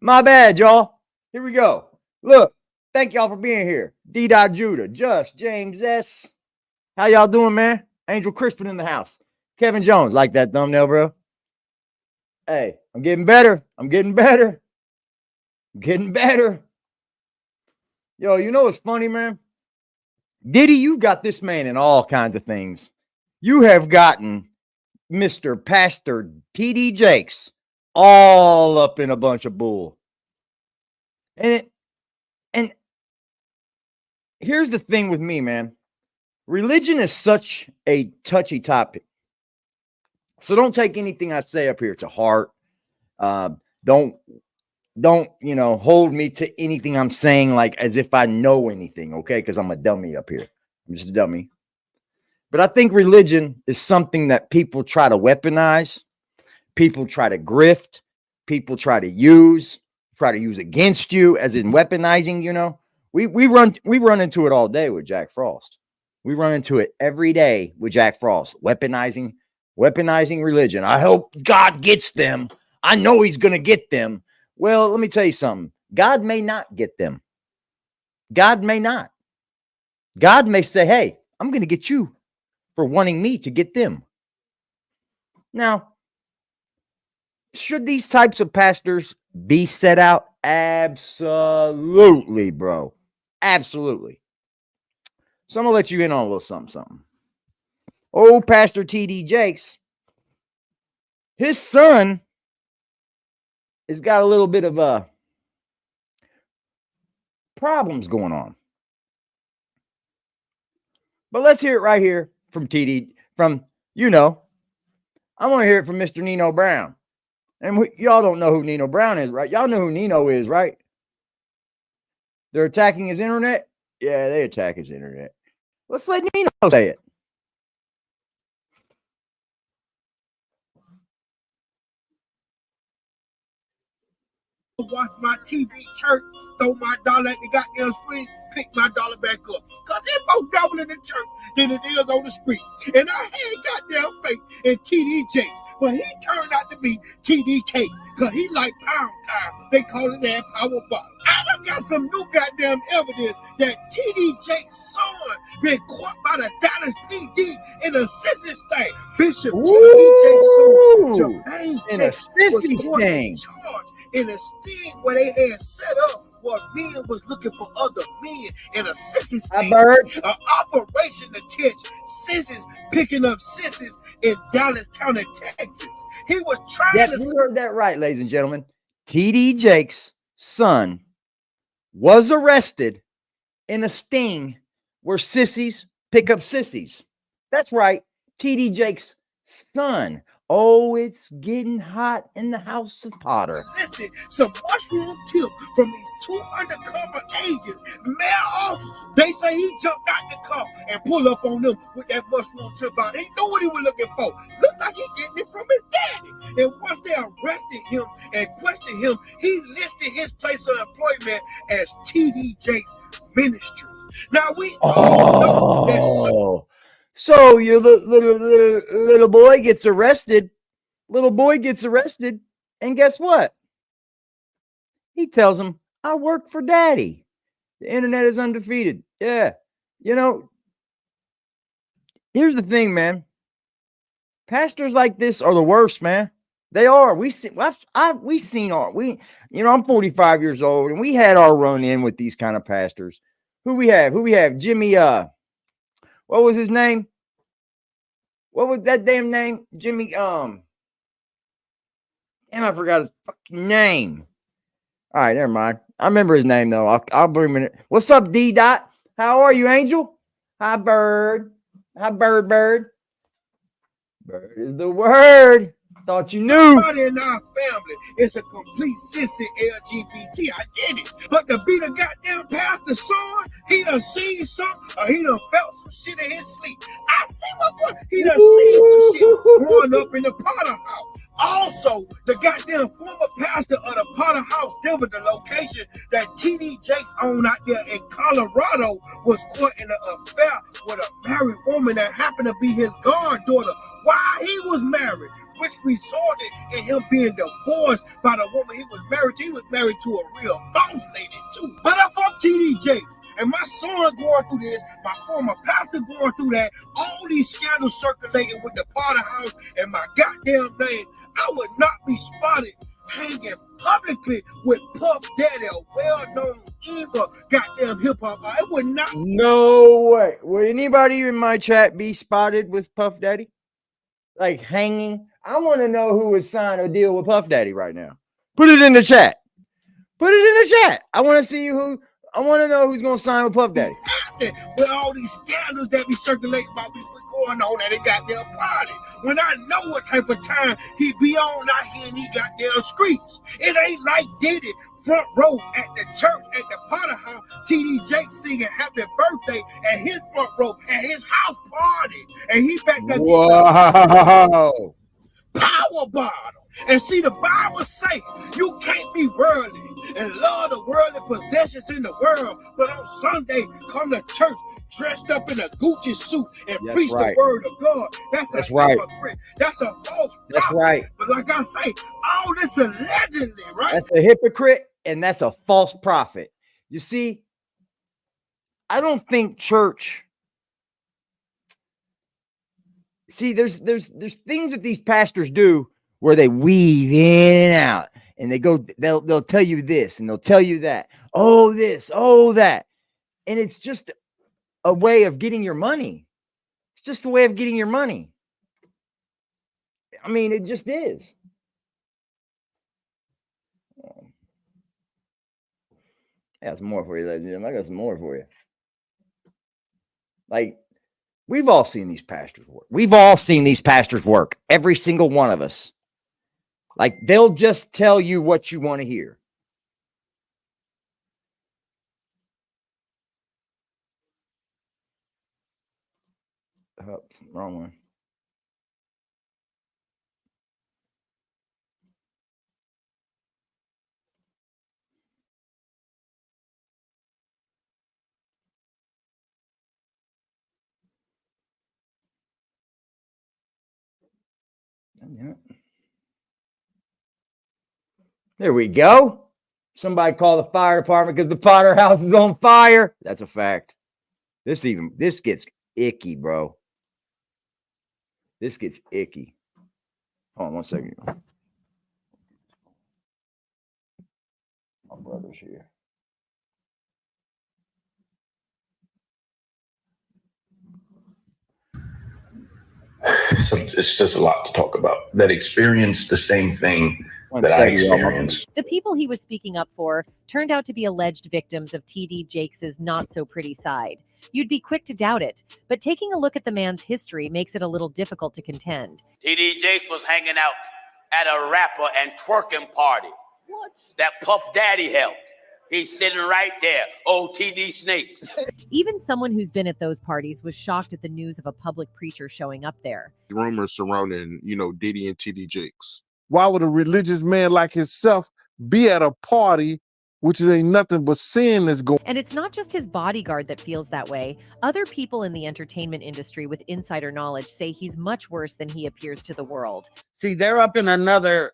My bad, y'all. Here we go. Look, thank y'all for being here. D. Judah, Just, James S. How y'all doing, man? Angel Crispin in the house. Kevin Jones, like that thumbnail, bro. Hey, I'm getting better. I'm getting better. I'm getting better. Yo, you know what's funny, man? Diddy, you got this man in all kinds of things. You have gotten Mr. Pastor T.D. Jakes all up in a bunch of bull. And here's the thing with me, man. Religion is such a touchy topic. So don't take anything I say up here to heart. Don't hold me to anything I'm saying like as if I know anything, okay? Because I'm a dummy up here. I'm just a dummy. But I think religion is something that people try to weaponize. People try to grift. People try to use against you, as in weaponizing, you know. We run into it all day with Jack Frost. We run into it every day with Jack Frost, weaponizing religion. I hope God gets them. I know he's going to get them. Well, let me tell you something. God may not get them. God may not. God may say, hey, I'm going to get you for wanting me to get them. Now, should these types of pastors be set out? Absolutely, bro. Absolutely. So I'm going to let you in on a little something. Oh, Pastor T.D. Jakes, his son has got a little bit of problems going on. But let's hear it right here from T.D. I want to hear it from Mr. Nino Brown. And y'all don't know who Nino Brown is, right? Y'all know who Nino is, right? They're attacking his internet? Yeah, they attack his internet. Let's let Nino say it. Watch my TV church, throw my dollar at the goddamn screen, pick my dollar back up. Because it's more double in the church than it is on the street. And I had goddamn faith in TD Jakes, but he turned out to be TD Cakes. Because he like pound time. They call it that power bottle. I done got some new goddamn evidence that TD Jakes' son been caught by the Dallas PD in a sissy thing. Bishop TD Jakes' son, Jermaine Jakes, was caught in charge in a sting where they had set up where men was looking for other men in a sissy sting. An operation to catch sissies picking up sissies in Dallas County, Texas. He was trying to... You heard that right, ladies and gentlemen. T.D. Jakes' son was arrested in a sting where sissies pick up sissies. That's right. T.D. Jakes' son. Oh, it's getting hot in the house of Potter. Listen, some mushroom tip from these two undercover agents, male officers. They say he jumped out the car and pulled up on them with that mushroom tip out. He knew what he was looking for. Looked like he getting it from his daddy. And once they arrested him and questioned him, he listed his place of employment as T.D. Jakes Ministry. Now we all know that. So your little boy gets arrested. Little boy gets arrested. And guess what? He tells him, I work for daddy. The internet is undefeated. Yeah. You know, here's the thing, man. Pastors like this are the worst, man. They are. I'm 45 years old, and we had our run in with these kind of pastors. Who we have? Jimmy, what was his name? What was that damn name? Jimmy, damn, I forgot his fucking name. All right, never mind. I remember his name, though. I'll bring him in. What's up, D. Dot? How are you, Angel? Hi, Bird. Hi, Bird. Bird is the word. Thought you knew. Everybody in our family is a complete sissy LGBT. I get it. But to be the goddamn pastor's son, he done seen something or he done felt some shit in his sleep. I see what going. He done seen some shit growing up in the Potter house. Also, the goddamn former pastor of the Potter House, Denver, the location that T.D. Jakes owned out there in Colorado, was caught in an affair with a married woman that happened to be his goddaughter while he was married. which resulted in him being divorced by the woman he was married to. He was married to a real boss lady too. But if I'm T.D. Jakes and my son going through this, my former pastor going through that, all these scandals circulating with the Potter House and my goddamn name, I would not be spotted hanging publicly with Puff Daddy, a well-known evil goddamn hip-hop. I would not. No way. Would anybody in my chat be spotted with Puff Daddy? Like hanging? I want to know who would sign a deal with Puff Daddy right now. Put it in the chat. Put it in the chat. I want to see who. I want to know who's going to sign with Puff Daddy. With all these scandals that be circulating about me going on at a goddamn party. When I know what type of time he be on out here in these goddamn streets. It ain't like Diddy front row at the church at the Potter House, T.D. Jakes singing happy birthday at his front row at his house party. And he back there. Whoa. Power bottom. And see, the Bible say you can't be worldly and love the worldly possessions in the world, but on Sunday come to church dressed up in a Gucci suit and preach the word of God. That's a hypocrite. That's a false prophet. That's right. But like I say, all this allegedly, right? That's a hypocrite and that's a false prophet. You see, I don't think church. See, there's things that these pastors do where they weave in and out, and they'll tell you this and they'll tell you that. Oh, this, oh, that. And it's just a way of getting your money. It's just a way of getting your money. I mean, it just is. I got some more for you, ladies and gentlemen. I got some more for you. Like, we've all seen these pastors work. We've all seen these pastors work. Every single one of us. Like, they'll just tell you what you want to hear. Oh, wrong one. There we go. Somebody call the fire department because the Potter House is on fire. That's a fact. This gets icky, bro. This gets icky. Hold on one second. My brother's here. So it's just a lot to talk about. That experienced the same thing that I experienced. The people he was speaking up for turned out to be alleged victims of T.D. Jakes' not-so-pretty side. You'd be quick to doubt it, but taking a look at the man's history makes it a little difficult to contend. T.D. Jakes was hanging out at a rapper and twerking party. What? That Puff Daddy held. He's sitting right there. Oh, T.D. Snakes. Even someone who's been at those parties was shocked at the news of a public preacher showing up there. Rumors surrounding, Diddy and T.D. Jakes. Why would a religious man like himself be at a party, which ain't nothing but sin that's going? And it's not just his bodyguard that feels that way. Other people in the entertainment industry with insider knowledge say he's much worse than he appears to the world. See, they're up in another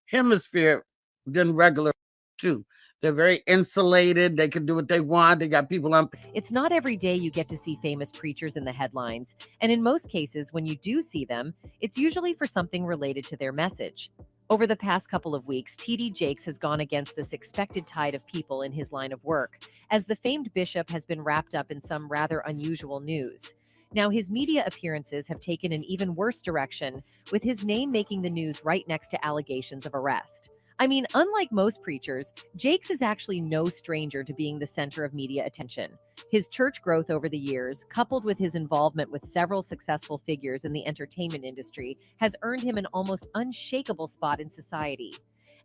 hemisphere than regular too. They're very insulated. They can do what they want. They got people on. It's not every day you get to see famous preachers in the headlines. And in most cases, when you do see them, it's usually for something related to their message. Over the past couple of weeks, T.D. Jakes has gone against this expected tide of people in his line of work, as the famed bishop has been wrapped up in some rather unusual news. Now, his media appearances have taken an even worse direction, with his name making the news right next to allegations of arrest. I mean, unlike most preachers, Jakes is actually no stranger to being the center of media attention. His church growth over the years, coupled with his involvement with several successful figures in the entertainment industry, has earned him an almost unshakable spot in society.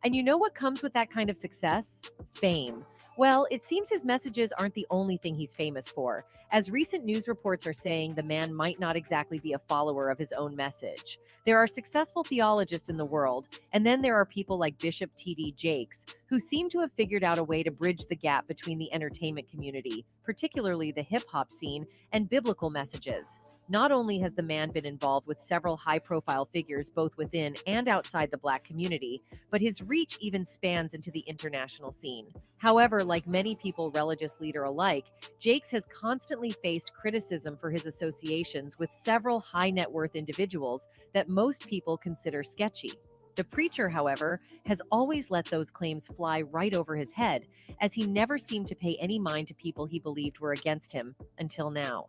And you know what comes with that kind of success? Fame. Well, it seems his messages aren't the only thing he's famous for, as recent news reports are saying the man might not exactly be a follower of his own message. There are successful theologians in the world, and then there are people like Bishop T.D. Jakes, who seem to have figured out a way to bridge the gap between the entertainment community, particularly the hip-hop scene, and biblical messages. Not only has the man been involved with several high-profile figures both within and outside the Black community, but his reach even spans into the international scene. However, like many people religious leader alike, Jakes has constantly faced criticism for his associations with several high-net-worth individuals that most people consider sketchy. The preacher, however, has always let those claims fly right over his head, as he never seemed to pay any mind to people he believed were against him, until now.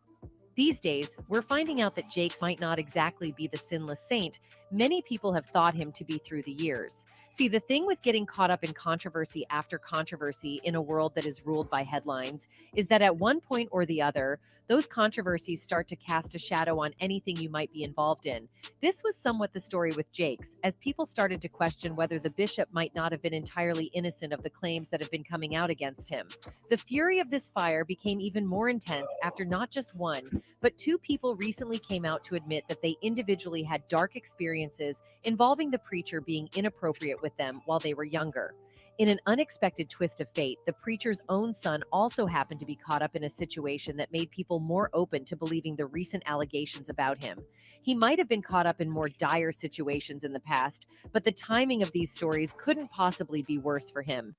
These days, we're finding out that Jakes might not exactly be the sinless saint many people have thought him to be through the years. See, the thing with getting caught up in controversy after controversy in a world that is ruled by headlines is that at one point or the other, those controversies start to cast a shadow on anything you might be involved in. This was somewhat the story with Jakes, as people started to question whether the bishop might not have been entirely innocent of the claims that have been coming out against him. The fury of this fire became even more intense after not just one, but two people recently came out to admit that they individually had dark experiences involving the preacher being inappropriate with them while they were younger. In an unexpected twist of fate, the preacher's own son also happened to be caught up in a situation that made people more open to believing the recent allegations about him. He might have been caught up in more dire situations in the past, but the timing of these stories couldn't possibly be worse for him.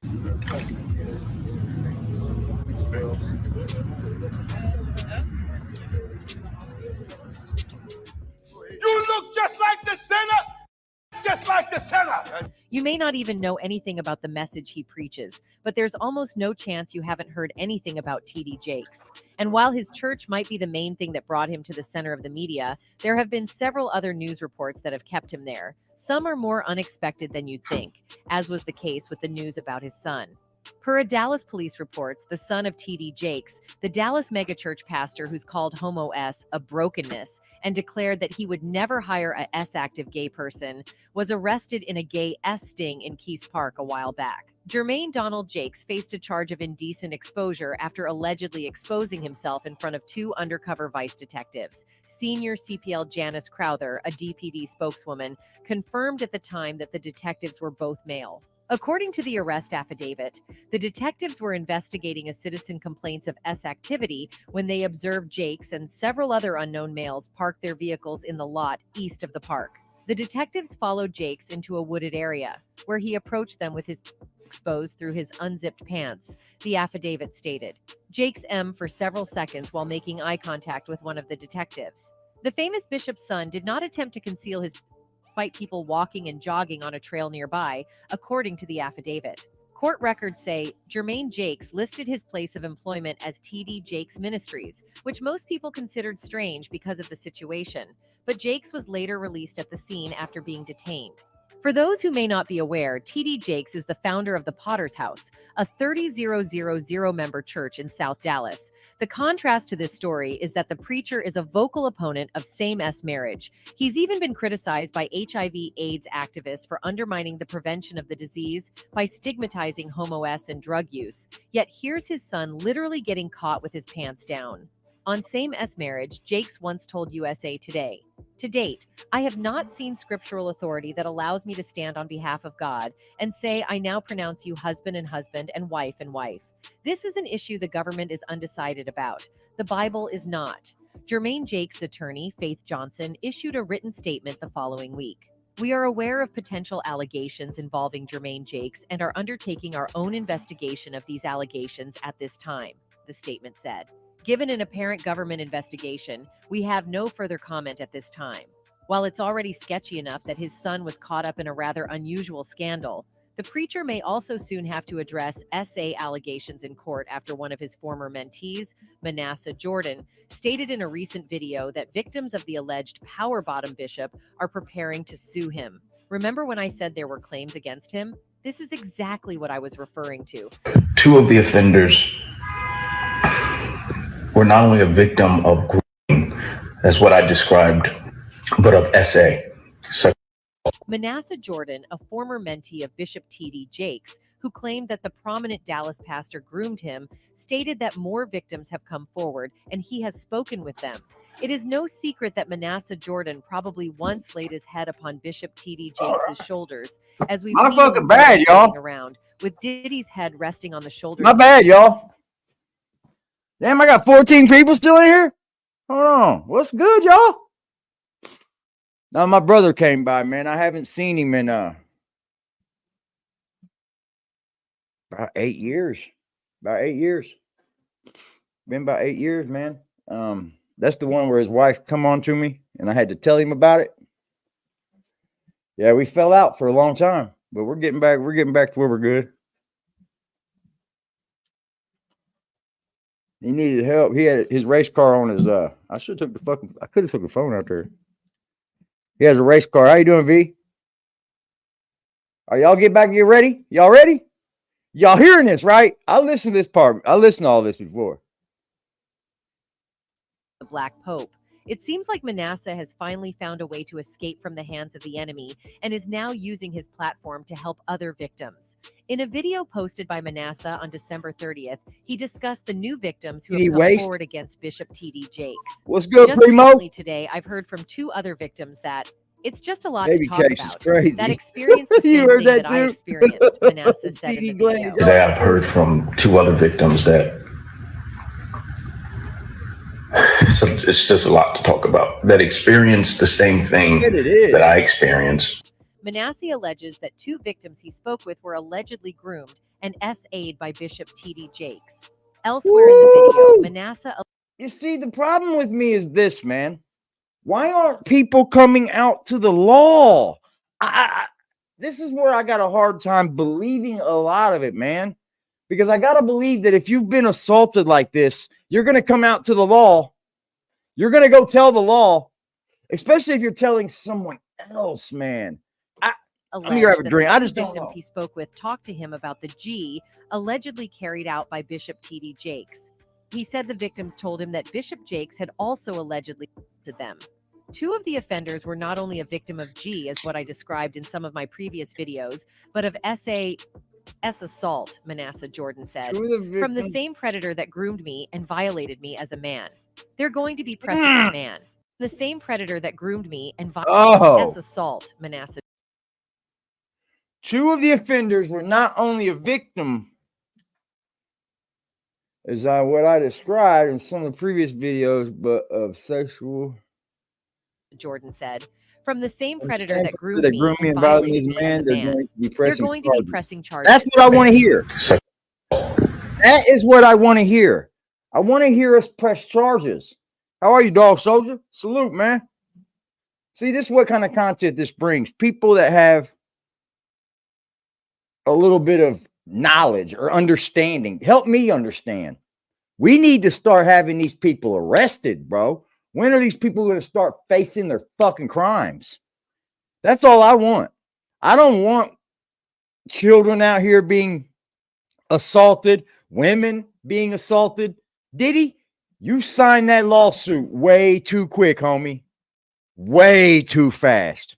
You look just like the sinner, just like the sinner. You may not even know anything about the message he preaches, but there's almost no chance you haven't heard anything about T.D. Jakes. And while his church might be the main thing that brought him to the center of the media, there have been several other news reports that have kept him there. Some are more unexpected than you'd think, as was the case with the news about his son. Per a Dallas police reports, the son of T.D. Jakes, the Dallas megachurch pastor who's called Homo S a brokenness and declared that he would never hire a S-active gay person, was arrested in a gay S sting in Keys Park a while back. Jermaine Donald Jakes faced a charge of indecent exposure after allegedly exposing himself in front of two undercover Vice detectives. Senior CPL Janice Crowther, a DPD spokeswoman, confirmed at the time that the detectives were both male. According to the arrest affidavit, the detectives were investigating a citizen complaints of S activity when they observed Jakes and several other unknown males park their vehicles in the lot east of the park. The detectives followed Jakes into a wooded area, where he approached them with his exposed through his unzipped pants, the affidavit stated. Jakes M for several seconds while making eye contact with one of the detectives. The famous bishop's son did not attempt to conceal his despite people walking and jogging on a trail nearby, according to the affidavit. Court records say Jermaine Jakes listed his place of employment as T.D. Jakes Ministries, which most people considered strange because of the situation, but Jakes was later released at the scene after being detained. For those who may not be aware, T.D. Jakes is the founder of the Potter's House, a 30,000 member church in South Dallas. The contrast to this story is that the preacher is a vocal opponent of same-sex marriage. He's even been criticized by HIV/AIDS activists for undermining the prevention of the disease by stigmatizing homo-s and drug use. Yet here's his son literally getting caught with his pants down. On same-sex marriage, Jakes once told USA Today, "To date, I have not seen scriptural authority that allows me to stand on behalf of God and say, I now pronounce you husband and husband and wife and wife. This is an issue the government is undecided about. The Bible is not." Jermaine Jakes' attorney, Faith Johnson, issued a written statement the following week. "We are aware of potential allegations involving Jermaine Jakes and are undertaking our own investigation of these allegations at this time," the statement said. "Given an apparent government investigation, we have no further comment at this time." While it's already sketchy enough that his son was caught up in a rather unusual scandal, the preacher may also soon have to address SA allegations in court after one of his former mentees, Manasseh Jordan, stated in a recent video that victims of the alleged power bottom bishop are preparing to sue him. Remember when I said there were claims against him? This is exactly what I was referring to. Two of the offenders were not only a victim of grooming, as what I described, but of SA. Manasseh Jordan, a former mentee of Bishop T.D. Jakes, who claimed that the prominent Dallas pastor groomed him, stated that more victims have come forward and he has spoken with them. It is no secret that Manasseh Jordan probably once laid his head upon Bishop T.D. Jakes' shoulders, as we've seen fucking bad, y'all. Around, with Diddy's head resting on the shoulders. My bad, y'all. Damn, I got 14 people still in here? Hold on. What's good, y'all? Now my brother came by, man. I haven't seen him in about 8 years. About 8 years. Been about 8 years, man. That's the one where his wife come on to me and I had to tell him about it. Yeah, we fell out for a long time, but we're getting back to where we're good. He needed help. He had his race car on his I could have took the phone out there. He has a race car. How you doing, V? Are y'all get ready? Y'all ready? Y'all hearing this, right? I listened to this part. I listened to all this before. The Black Pope. It seems like Manasseh has finally found a way to escape from the hands of the enemy and is now using his platform to help other victims. In a video posted by Manasseh on December 30th, he discussed the new victims who have come forward against Bishop T.D. Jakes. What's good, Just Primo? recently today, I've heard from 2 other victims that it's just a lot to talk about. That experience the same thing that I experienced, Manasseh said in the video. Today I've heard from 2 other victims that it's just a lot to talk about, that experienced the same thing that I experienced. Manasseh alleges that 2 victims he spoke with were allegedly groomed and SA'd by Bishop T.D. Jakes. Elsewhere in the video, Manasseh... You see, the problem with me is this, man. Why aren't people coming out to the law? This is where I got a hard time believing a lot of it, man. Because I got to believe that if you've been assaulted like this, you're going to come out to the law. You're going to go tell the law, especially if you're telling someone else, man. I'm here to have a drink. I just don't know. Victims he spoke with talked to him about the G allegedly carried out by Bishop T.D. Jakes. He said the victims told him that Bishop Jakes had also allegedly to them. 2 of the offenders were not only a victim of G, as what I described in some of my previous videos, but of S assault, Manasseh Jordan said, from the same predator that groomed me and violated me as a man. They're going to be pressing a man. The same predator that groomed me and violated S assault, Manasseh. 2 of the offenders were not only a victim, as what I described in some of the previous videos, but of sexual. Jordan said, from the same predator that groomed me and violated me as a man. They're going to be pressing charges. That's what I want to hear. That is what I want to hear. I want to hear us press charges. How are you, dog soldier? Salute, man. See, this is what kind of content this brings. People that have a little bit of knowledge or understanding. Help me understand. We need to start having these people arrested, bro. When are these people going to start facing their fucking crimes? That's all I want. I don't want children out here being assaulted, women being assaulted. Diddy, you signed that lawsuit way too quick, homie. Way too fast.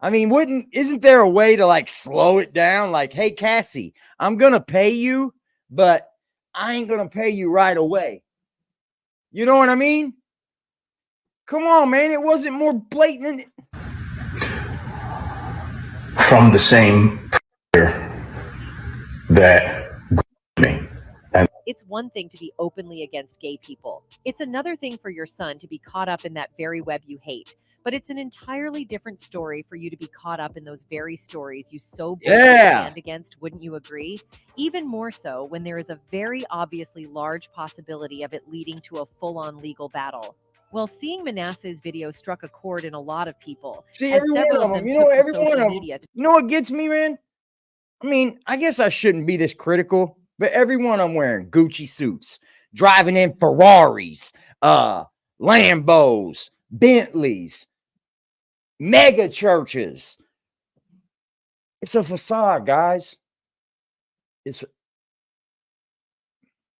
I mean, isn't there a way to like slow it down? Like, hey, Cassie, I'm going to pay you, but I ain't going to pay you right away. You know what I mean? Come on, man. It wasn't more blatant. From the same that me. It's one thing to be openly against gay people. It's another thing for your son to be caught up in that very web you hate. But it's an entirely different story for you to be caught up in those very stories you so boldly stand against, wouldn't you agree? Even more so when there is a very obviously large possibility of it leading to a full-on legal battle. Well, seeing Manasseh's video struck a chord in a lot of people. See, every one of them, you know, every one of them. You know what gets me, man? I mean, I guess I shouldn't be this critical, but every one of them wearing Gucci suits, driving in Ferraris, Lambos, Bentleys, mega churches. It's a facade, guys. It's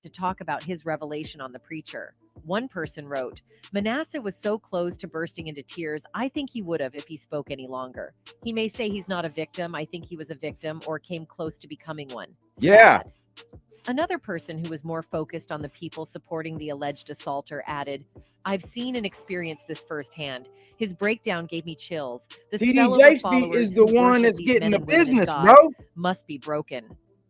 to talk about his revelation on the preacher. One person wrote, Manasseh was so close to bursting into tears, I think he would have if he spoke any longer. He may say he's not a victim. I think he was a victim or came close to becoming one. Sad. Yeah. Another person who was more focused on the people supporting the alleged assaulter added, I've seen and experienced this firsthand. His breakdown gave me chills. The TD spell of the Jakes followers is the who one worship that's these getting men the and women as business, gods bro. must be broken.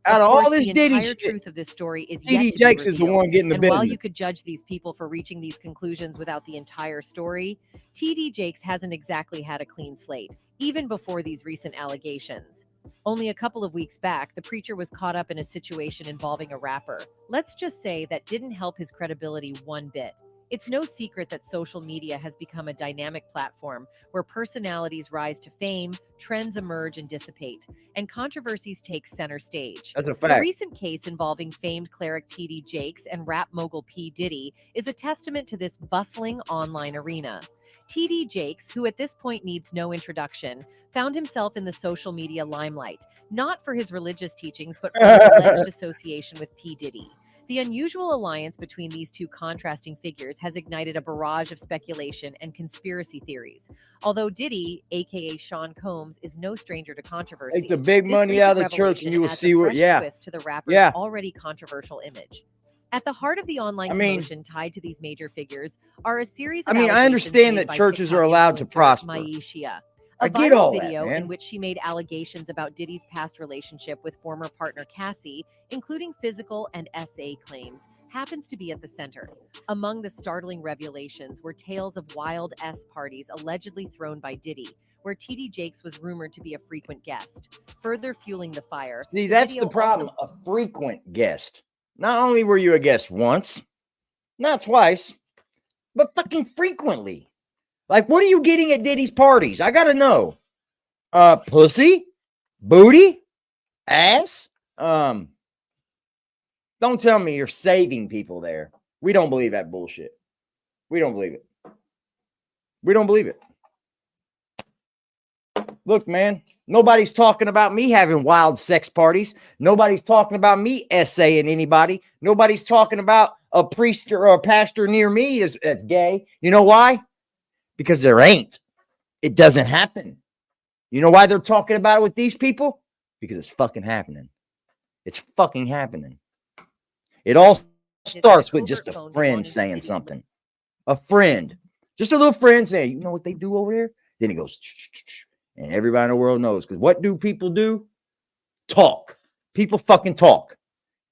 Out of all this the Diddy entire shit, truth of this story is TD yet to Jakes be is the revealed. one getting the And while business. you could judge these people for reaching these conclusions without the entire story, TD Jakes hasn't exactly had a clean slate, even before these recent allegations. Only a couple of weeks back, the preacher was caught up in a situation involving a rapper. Let's just say that didn't help his credibility one bit. It's no secret that social media has become a dynamic platform where personalities rise to fame, trends emerge and dissipate, and controversies take center stage. That's a The fact. recent case involving famed cleric TD Jakes and rap mogul P. Diddy is a testament to this bustling online arena. TD Jakes, who at this point needs no introduction, found himself in the social media limelight, not for his religious teachings, but for his alleged association with P. Diddy. The unusual alliance between these two contrasting figures has ignited a barrage of speculation and conspiracy theories. Although Diddy, aka Sean Combs, is no stranger to controversy, Take the big this money out of the recent church and you will revelation adds see a what, fresh yeah. twist to the rapper's Yeah. already controversial image. At the heart of the online I mean- commotion tied to these major figures are a series of I mean, I allegations understand made that by churches TikTok are allowed to influencer prosper. Maisha. I A get viral all that, video man. in which she made allegations about Diddy's past relationship with former partner Cassie, including physical and SA claims, happens to be at the center. Among the startling revelations were tales of wild S parties allegedly thrown by Diddy, where TD Jakes was rumored to be a frequent guest. Further fueling the fire, See, that's video the problem. also- A frequent guest. Not only were you a guest once, not twice, but fucking frequently. Like, what are you getting at Diddy's parties? I gotta know. Pussy, booty, ass. Don't tell me you're saving people there. We don't believe that bullshit. We don't believe it. We don't believe it. Look, man, nobody's talking about me having wild sex parties. Nobody's talking about me essaying anybody. Nobody's talking about a priest or a pastor near me as gay. You know why? Because there ain't. It doesn't happen. You know why they're talking about it with these people? Because it's fucking happening. It's fucking happening. It all starts with just a friend saying something. A friend. Just a little friend saying, you know what they do over there? Then it goes, and everybody in the world knows. Because what do people do? Talk. People fucking talk.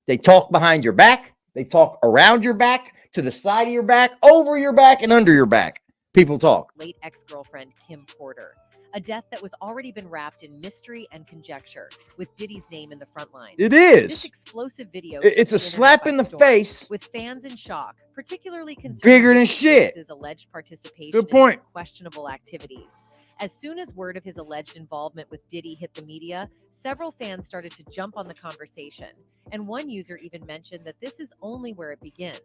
They talk behind your back. They talk around your back, to the side of your back, over your back, and under your back. People talk. Late ex-girlfriend Kim Porter. A death that was already been wrapped in mystery and conjecture, with Diddy's name in the front line. It This is. explosive video It's a took the internet slap by in the storm, face. with fans in shock, particularly concerned Bigger with than Diddy shit. Jakes' alleged participation Good in point. his questionable activities. As soon as word of his alleged involvement with Diddy hit the media, several fans started to jump on the conversation, and one user even mentioned that this is only where it begins.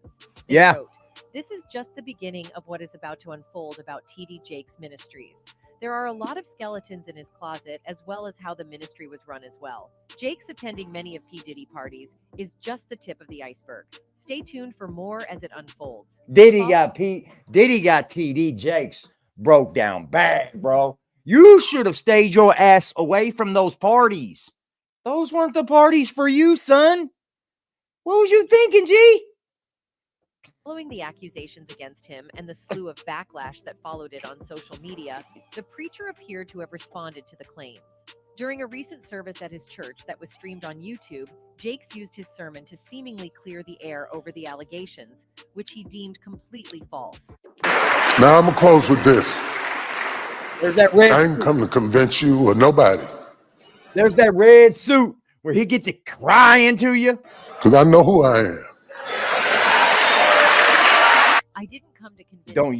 They Yeah. wrote, "This is just the beginning of what is about to unfold about TD Jakes Ministries. There are a lot of skeletons in his closet, as well as how the ministry was run as well. Jakes attending many of P. Diddy parties is just the tip of the iceberg. Stay tuned for more as it unfolds." Diddy got TD Jakes broke down bad, bro. You should have stayed your ass away from those parties. Those weren't the parties for you, son. What was you thinking, G? Following the accusations against him and the slew of backlash that followed it on social media, the preacher appeared to have responded to the claims. During a recent service at his church that was streamed on YouTube, Jakes used his sermon to seemingly clear the air over the allegations, which he deemed completely false. Now I'm gonna close with this. There's that red. I ain't come to convince you or nobody, There's that red suit where he gets to cry into you. because I know who I am. I didn't come to convince Don't. know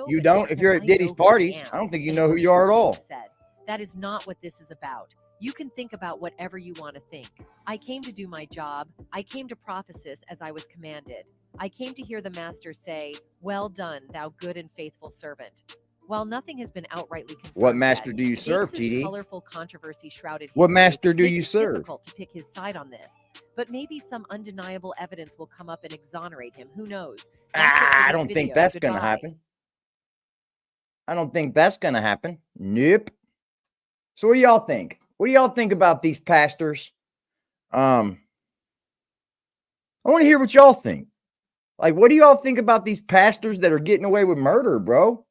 You me don't. If because you're at I Diddy's know who I parties, am. I don't think you And know who you are at all. Said, "That is not what this is about. You can think about whatever you want to think. I came to do my job. I came to prothesis as I was commanded. I came to hear the master say, 'Well done, thou good and faithful servant.'" While nothing has been outrightly confirmed What master yet, do you serve, Jakes' TD? colorful controversy shrouded What history master do makes you it serve? difficult to pick his side on this. But maybe some undeniable evidence will come up and exonerate him. Who knows? That's it for I this don't think video. that's gonna Goodbye. happen. I don't think that's gonna happen. Nope. So what do y'all think? What do y'all think about these pastors? I want to hear what y'all think. Like, what do y'all think about these pastors that are getting away with murder, bro?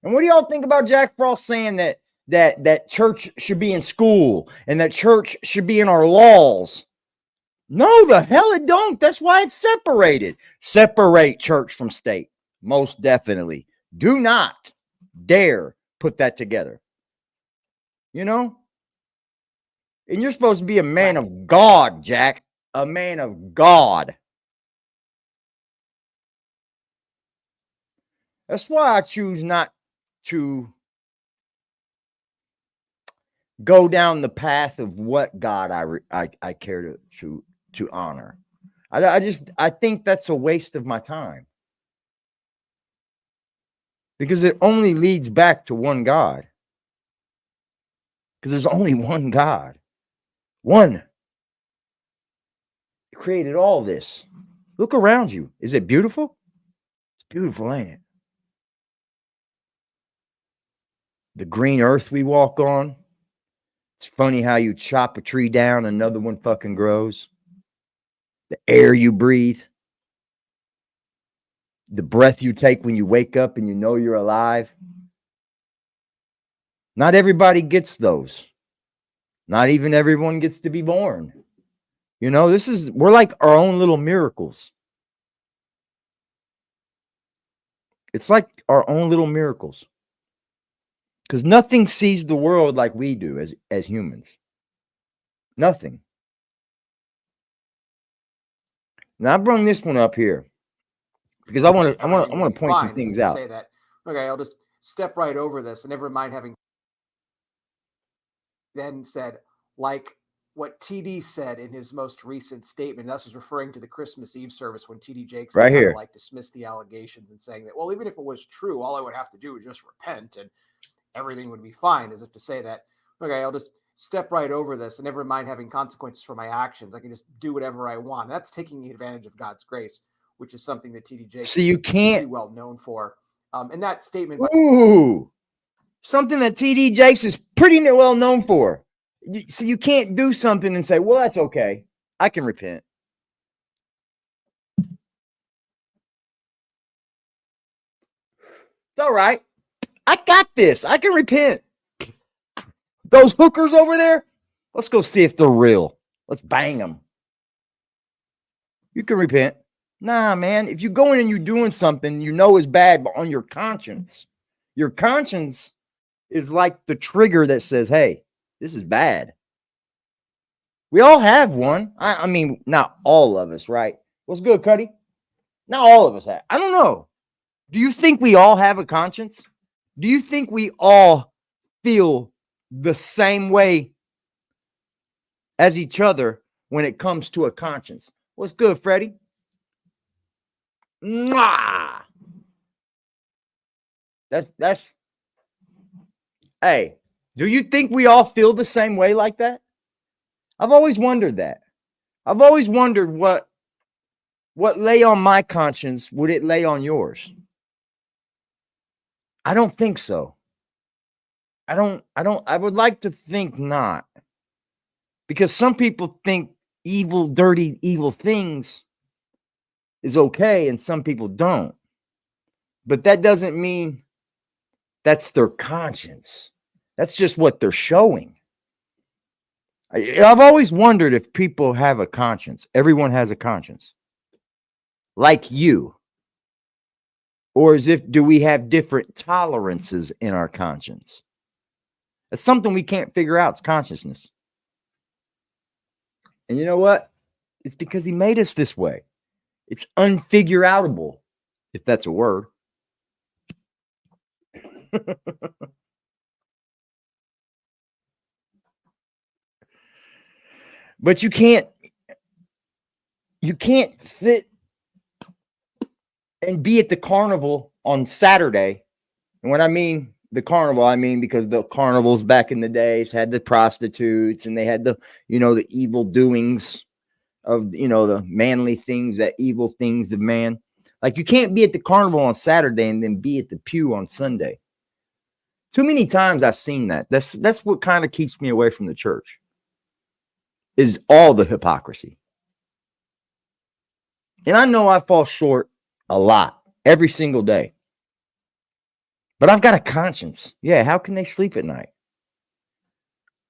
And what do y'all think about Jack Frost saying that church should be in school and that church should be in our laws? No, the hell it don't. That's why it's separated. Separate church from state. Most definitely. Do not dare put that together. You know? And you're supposed to be a man of God, Jack. A man of God. That's why I choose not to go down the path of what God I care to honor. I think that's a waste of my time. Because it only leads back to one God. Because there's only one God. One. He created all this. Look around you. Is it beautiful? It's beautiful, ain't it? The green earth we walk on. It's funny how you chop a tree down, another one fucking grows. The air you breathe. The breath you take when you wake up and you know you're alive. Not everybody gets those. Not even everyone gets to be born. You know, we're like our own little miracles. It's like our own little miracles. Because nothing sees the world like we do as humans. Nothing. Now I brought this one up here because I want to point some things out. Say that. Okay, I'll just step right over this, and never mind having then said, like what TD said in his most recent statement. This was referring to the Christmas Eve service when TD Jakes right here like dismissed the allegations and saying that, well, even if it was true, all I would have to do is just repent and everything would be fine, as if to say that, okay, I'll just step right over this and never mind having consequences for my actions. I can just do whatever I want. That's taking advantage of God's grace, which is something that TD Jakes is pretty well known for. And that statement. Something that TD Jakes is pretty well known for. So you can't do something and say, well, that's okay. I can repent. It's all right. I got this. I can repent. Those hookers over there, let's go see if they're real. Let's bang them. You can repent. Nah, man. If you go in and you're doing something you know is bad, but on your conscience is like the trigger that says, hey, this is bad. We all have one. I mean, not all of us, right? What's good, Cuddy? Not all of us have. I don't know. Do you think we all have a conscience? Do you think we all feel the same way as each other when it comes to a conscience? What's good, Freddie? Mwah! That's hey, do you think we all feel the same way like that? I've always wondered that. I've always wondered what lay on my conscience would it lay on yours? I don't think so. I would like to think not. Because some people think evil, dirty, evil things is okay and some people don't. But that doesn't mean that's their conscience. That's just what they're showing. I've always wondered if people have a conscience. Everyone has a conscience. Like you. Or do we have different tolerances in our conscience? It's something we can't figure out. It's consciousness. And you know what? It's because he made us this way. It's unfigureoutable, if that's a word. But you can't sit and be at the carnival on Saturday. And when I mean the carnival, I mean because the carnivals back in the days had the prostitutes and they had the evil doings of, the manly things, that evil things of man. Like you can't be at the carnival on Saturday and then be at the pew on Sunday. Too many times I've seen that. That's what kind of keeps me away from the church. Is all the hypocrisy. And I know I fall short a lot every single day. But I've got a conscience. Yeah, how can they sleep at night?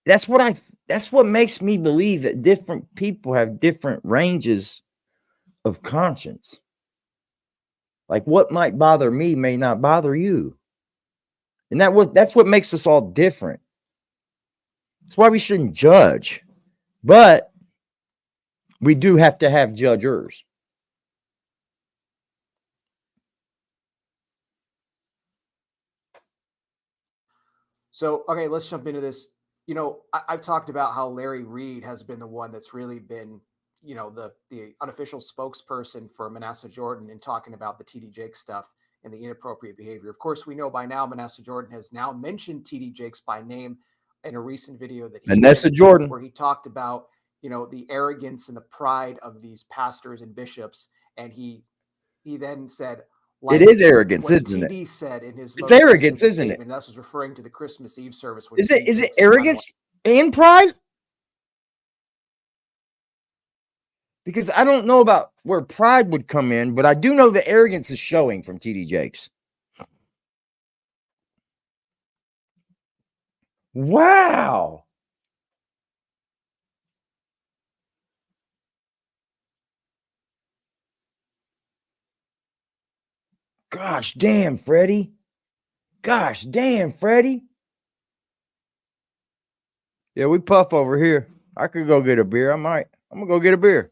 that's what makes me believe that different people have different ranges of conscience. Like what might bother me may not bother you. And that's what makes us all different. That's why we shouldn't judge. But we do have to have judgers. So, okay, let's jump into this. You know, I've talked about how Larry Reed has been the one that's really been, you know, the unofficial spokesperson for Manasseh Jordan in talking about the TD Jakes stuff and the inappropriate behavior. Of course, we know by now Manasseh Jordan has now mentioned TD Jakes by name in a recent video that he Manasseh did, Jordan, where he talked about, you know, the arrogance and the pride of these pastors and bishops, and he then said, like, it is arrogance, what isn't it? TD said in his It's most arrogance, recent isn't it? statement. That was referring to the Christmas Eve service. When Is TD it Jakes arrogance and pride? Because I don't know about where pride would come in, but I do know the arrogance is showing from TD Jakes. Wow. Gosh damn, Freddie. Gosh damn, Freddie. Yeah, we puff over here. I could go get a beer. I might. I'm going to go get a beer.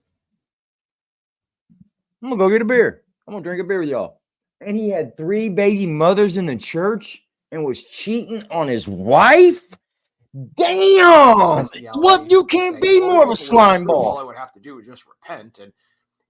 I'm going to go get a beer. I'm going to drink a beer with y'all. And he had 3 baby mothers in the church and was cheating on his wife? Damn! What? You can't be more of a slime ball. All I would have to do is just repent and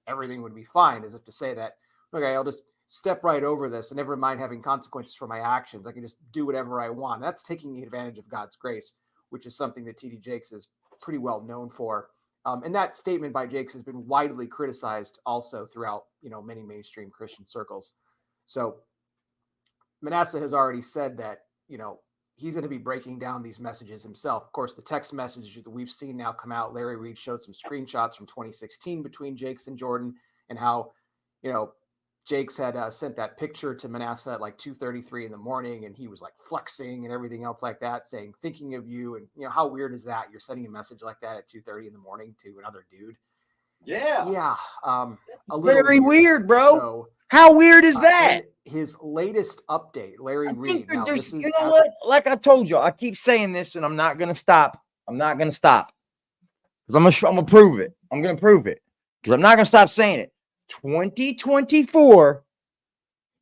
everything would be fine, as if to say that, okay, I'll just step right over this and never mind having consequences for my actions. I can just do whatever I want. That's taking advantage of God's grace, which is something that TD Jakes is pretty well known for. And that statement by Jakes has been widely criticized also throughout, you know, many mainstream Christian circles. So Manasseh has already said that, you know, he's going to be breaking down these messages himself. Of course, the text messages that we've seen now come out, Larry Reed showed some screenshots from 2016 between Jakes and Jordan, and how, you know, Jakes had sent that picture to Manasseh at like 2:33 in the morning, and he was like flexing and everything else like that, saying, thinking of you. And, you know, how weird is that? You're sending a message like that at 2:30 in the morning to another dude. Yeah. A little Very weird, bro. So, how weird is that? His latest update, Larry Reed. Now, just, you know what? Like I told you, I keep saying this, and I'm not gonna stop. I'm not gonna stop because I'm gonna prove it. I'm gonna prove it because I'm not gonna stop saying it. 2024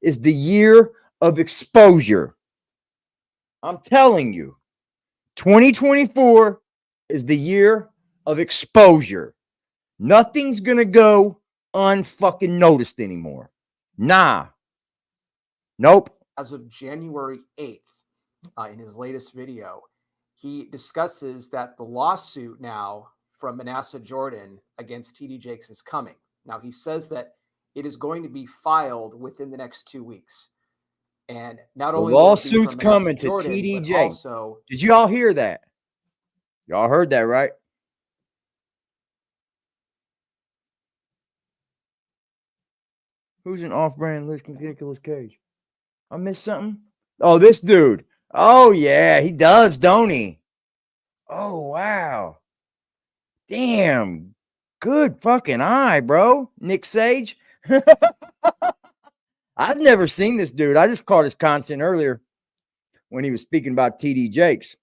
is the year of exposure. I'm telling you, 2024 is the year of exposure. Nothing's gonna go unfucking noticed anymore. Nah. Nope. As of January 8th, in his latest video, he discusses that the lawsuit now from Manasseh Jordan against TD Jakes is coming. Now, he says that it is going to be filed within the next 2 weeks. And not only the lawsuit's coming to TD Jakes. Also, did you all hear that? Y'all heard that, right? Who's an off-brand Nicolas Cage? I missed something? Oh, this dude. Oh, yeah, he does, don't he? Oh, wow. Damn. Good fucking eye, bro. Nick Sage. I've never seen this dude. I just caught his content earlier when he was speaking about TD Jakes.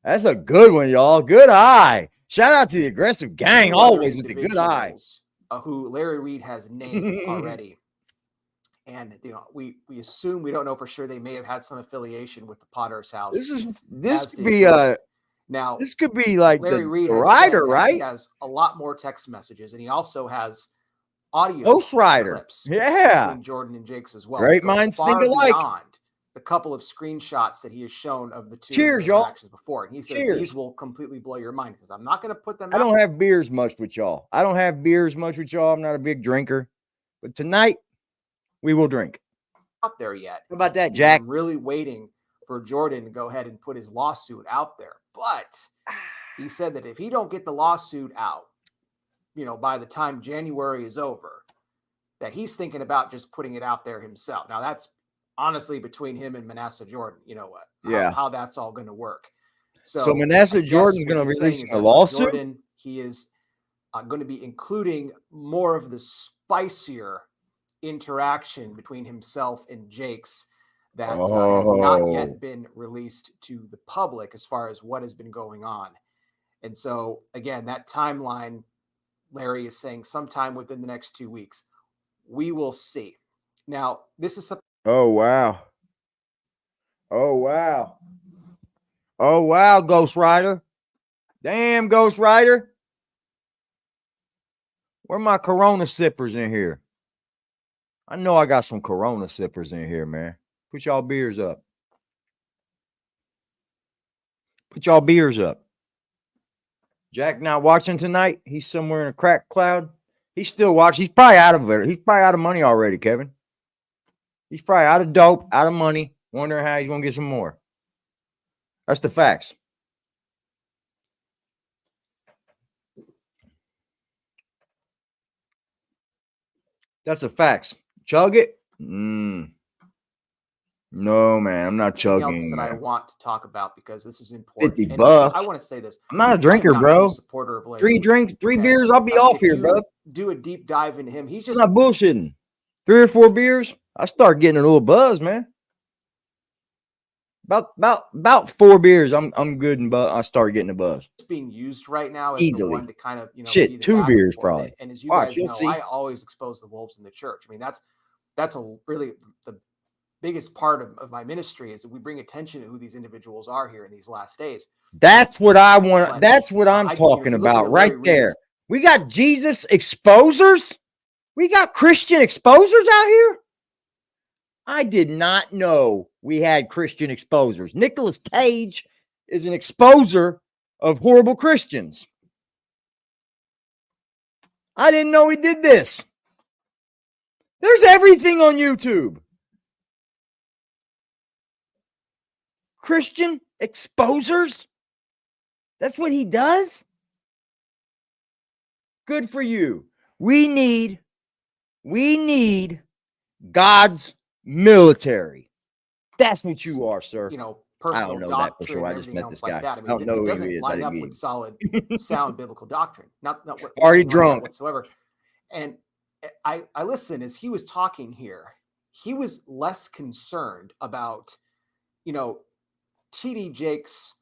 That's a good one, y'all. Good eye. Shout out to the aggressive gang, always with the good eye. Who Larry Reed has named already. And, you know, we assume, we don't know for sure, they may have had some affiliation with the Potter's house. This could be now, this could be like Larry Reed the writer, right? He has a lot more text messages, and he also has audio clips between Jordan and Jakes as well. Great minds think alike. Beyond the couple of screenshots that he has shown of the two interactions before. And he says these will completely blow your mind. He says, I'm not going to put them I don't have beers much with y'all. I'm not a big drinker. But tonight, we will drink. Out there yet. How about that, Jack? I'm really waiting for Jordan to go ahead and put his lawsuit out there. But he said that if he don't get the lawsuit out, you know, by the time January is over, that he's thinking about just putting it out there himself. Now, that's honestly between him and Manasseh Jordan, you know what? How that's all going to work. So Manasseh Jordan's going to release a lawsuit? Jordan, he is going to be including more of the spicier interaction between himself and Jakes that has not yet been released to the public as far as what has been going on. And so, again, that timeline, Larry is saying sometime within the next 2 weeks. We will see. Now, this is something. Oh, wow. Oh, wow. Oh, wow, Ghost Rider. Damn, Ghost Rider. Where are my Corona sippers in here? I know I got some Corona sippers in here, man. Put y'all beers up. Put y'all beers up. Jack not watching tonight. He's somewhere in a crack cloud. He's still watching. He's probably out of it. He's probably out of money already, Kevin. He's probably out of dope, out of money, wondering how he's going to get some more. That's the facts. That's the facts. Chug it? No, man, I'm not chugging. That I want to talk about because this is important. $50 bucks. I want to say this. I'm not a drinker, bro. Supporter of Three drinks, three beers, I'll be off here, bro. Do a deep dive into him. He's just not bullshitting. 3 or 4 beers, I start getting a little buzz, man. About 4 beers, I'm good, and I start getting a buzz. It's being used right now as easily. The one to kind of, shit, 2 beers probably. And as you guys know, I always expose the wolves in the church. I mean, that's really the biggest part of my ministry is that we bring attention to who these individuals are here in these last days. That's what I want. That's what I'm talking about right there. We got Jesus exposers. We got Christian exposers out here. I did not know we had Christian exposers. Nicolas Cage is an exposer of horrible Christians. I didn't know he did this. There's everything on YouTube. Christian exposers? That's what he does? Good for you. We need God's military. That's what you are, sir. You know, personal I don't know doctrine that for sure. I just met this guy. Like that. I mean, I don't know it who doesn't he is. line up with solid, sound biblical doctrine. Not what already drunk whatsoever. And I listen as he was talking here. He was less concerned about, TD Jakes,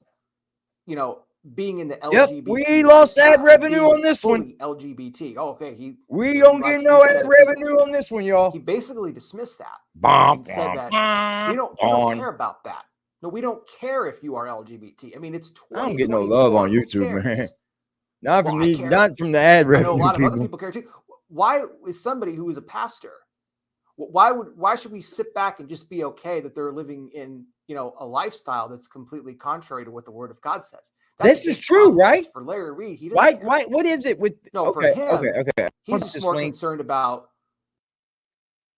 being in the LGBT. Yep, we lost ad revenue on this one. LGBT. Oh, okay. We don't get no ad revenue on this one, y'all. He basically dismissed that. And said that we don't care about that. No, we don't care if you are LGBT. I mean, it's 20. I don't get no love on YouTube, man. Not from me, not from the ad revenue. I know a lot of other people care too. Why is somebody who is a pastor? Why should we sit back and just be okay that they're living in a lifestyle that's completely contrary to what the Word of God says? This is true, right? For Larry Reed, he doesn't. Why? What is it with? No, okay, for him, okay. He's just more concerned about.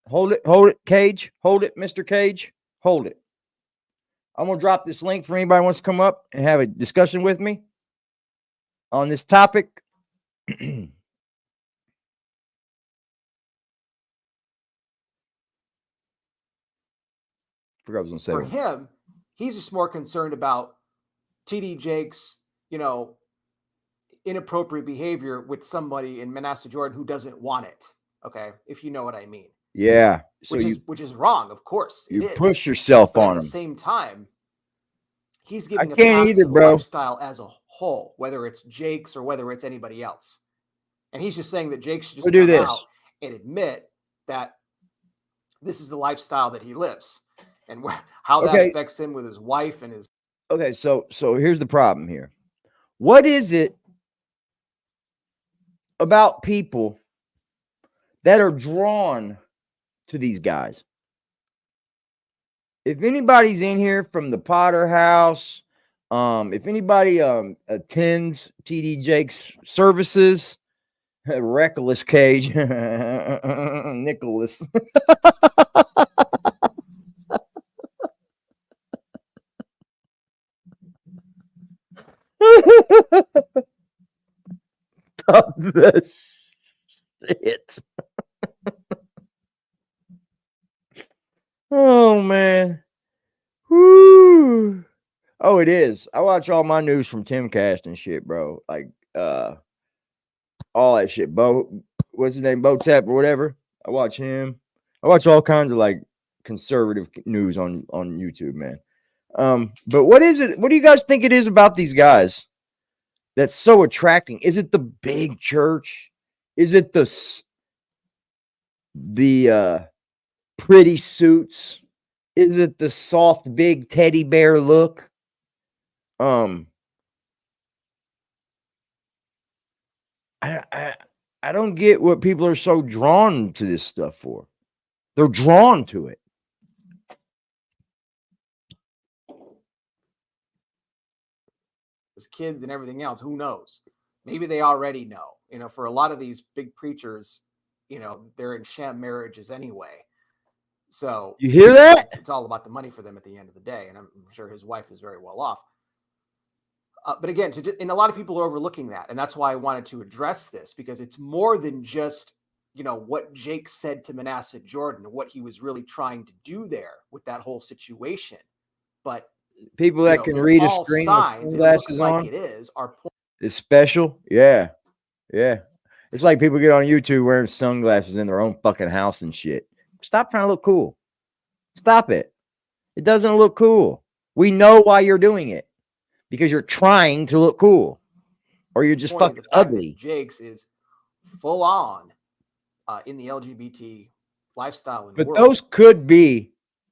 Hold it, Cage. Hold it, Mr. Cage. Hold it. I'm gonna drop this link for anybody who wants to come up and have a discussion with me on this topic. Forgot what I was gonna say. For him, he's just more concerned about TD Jakes, inappropriate behavior with somebody in Manasseh Jordan who doesn't want it. Okay, if you know what I mean. Yeah. So which is wrong, of course. You push yourself but on him. At the same time, he's giving a pass to the lifestyle as a whole, whether it's Jakes or whether it's anybody else. And he's just saying that Jakes should just come out and admit that this is the lifestyle that he lives and how that affects him with his wife and his. Okay, so here's the problem here. What is it about people that are drawn to these guys? If anybody's in here from the Potter House, if anybody attends TD Jakes services, Reckless Cage, Nicholas. Stop that shit. Oh man. Woo. Oh, it is. I watch all my news from Timcast and shit, bro. Like all that shit. What's his name? Bo Tap or whatever. I watch him. I watch all kinds of like conservative news on YouTube, man. But what is it? What do you guys think it is about these guys that's so attracting? Is it the big church? Is it the pretty suits? Is it the soft big teddy bear look? I don't get what people are so drawn to this stuff for. They're drawn to it. As kids and everything else, who knows? Maybe they already know. You know, for a lot of these big preachers, you know, they're in sham marriages anyway. So you hear that? It's all about the money for them at the end of the day. And I'm sure his wife is very well off. But again, and a lot of people are overlooking that. And that's why I wanted to address this, because it's more than just, you know, what Jake said to Manasseh Jordan, what he was really trying to do there with that whole situation. But people that can read a screen with sunglasses on, like it is, it's special. Yeah. Yeah. It's like people get on YouTube wearing sunglasses in their own fucking house and shit. Stop trying to look cool. Stop it. It doesn't look cool. We know why you're doing it. Because you're trying to look cool. Or you're just fucking ugly. Jake's is full on in the LGBT lifestyle. But those could be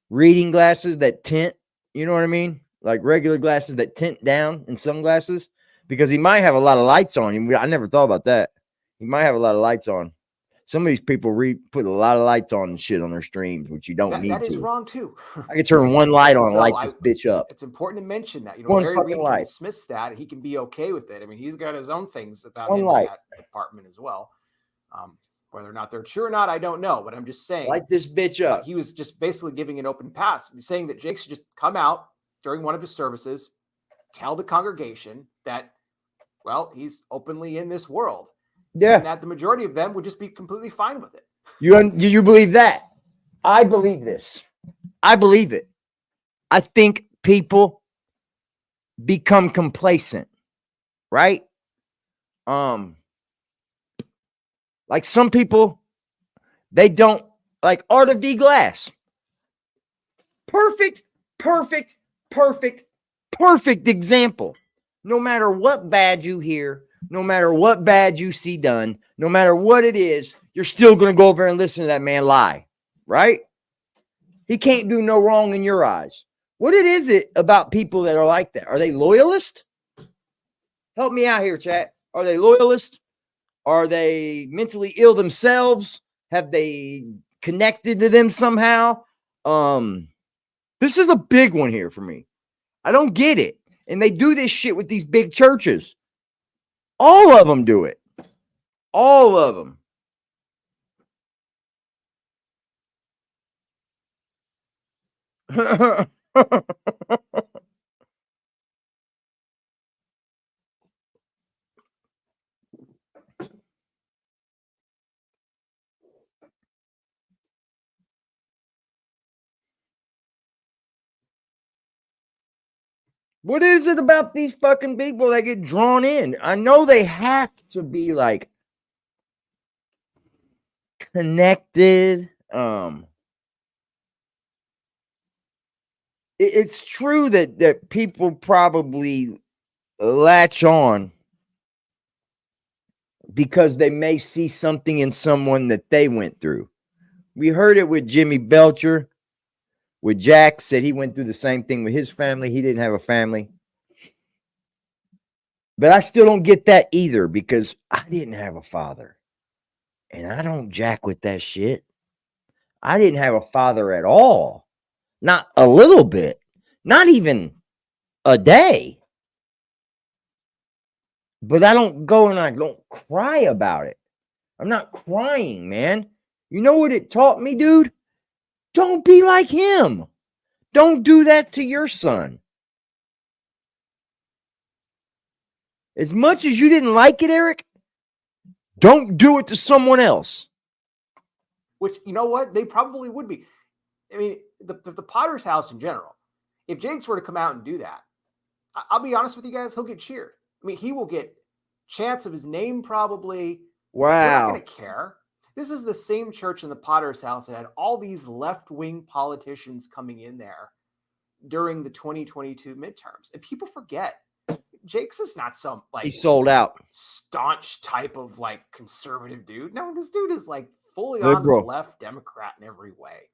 reading glasses that tint. You know what I mean? Like regular glasses that tint down and sunglasses. Because he might have a lot of lights on. I never thought about that. He might have a lot of lights on. Some of these people put a lot of lights on and shit on their streams, which you don't need to. That is wrong too. I can turn one light on and light this bitch up. It's important to mention that. You know, Harry Reid can dismiss that, and he can be okay with it. I mean, he's got his own things about him in that department as well. Whether or not they're true or not, I don't know. But I'm just saying, light this bitch up. He was just basically giving an open pass. He's saying that Jake should just come out during one of his services, tell the congregation that, well, he's openly in this world. Yeah. And that the majority of them would just be completely fine with it. You believe that? I believe this. I believe it. I think people become complacent, right? Like some people, they don't like Art of D Glass. Perfect example. No matter what bad you hear, no matter what bad you see done, no matter what it is, you're still going to go over and listen to that man lie, right? He can't do no wrong in your eyes. What is it about people that are like that? Are they loyalist? Help me out here, chat. Are they loyalist? Are they mentally ill themselves? Have they connected to them somehow? This is a big one here for me. I don't get it. And they do this shit with these big churches. All of them do it. All of them. What is it about these fucking people that get drawn in? I know they have to be like connected. It's true that people probably latch on because they may see something in someone that they went through. We heard it with Jimmy Belcher. With Jack, said he went through the same thing with his family. He didn't have a family. But I still don't get that either because I didn't have a father. And I don't jack with that shit. I didn't have a father at all. Not a little bit. Not even a day. But I don't go and I don't cry about it. I'm not crying, man. You know what it taught me, dude? Don't be like him. Don't do that to your son. As much as you didn't like it, Eric, don't do it to someone else. Which, you know what? They probably would be. I mean, the Potter's house in general, if Jakes were to come out and do that, I'll be honest with you guys, he'll get cheered. I mean, he will get chants of his name probably. They're not going Wow. to care. This is the same church in the Potter's House that had all these left-wing politicians coming in there during the 2022 midterms. And people forget, Jake's is not some He like sold out. staunch type of like conservative dude. No, this dude is like fully on the Liberal. left Democrat in every way.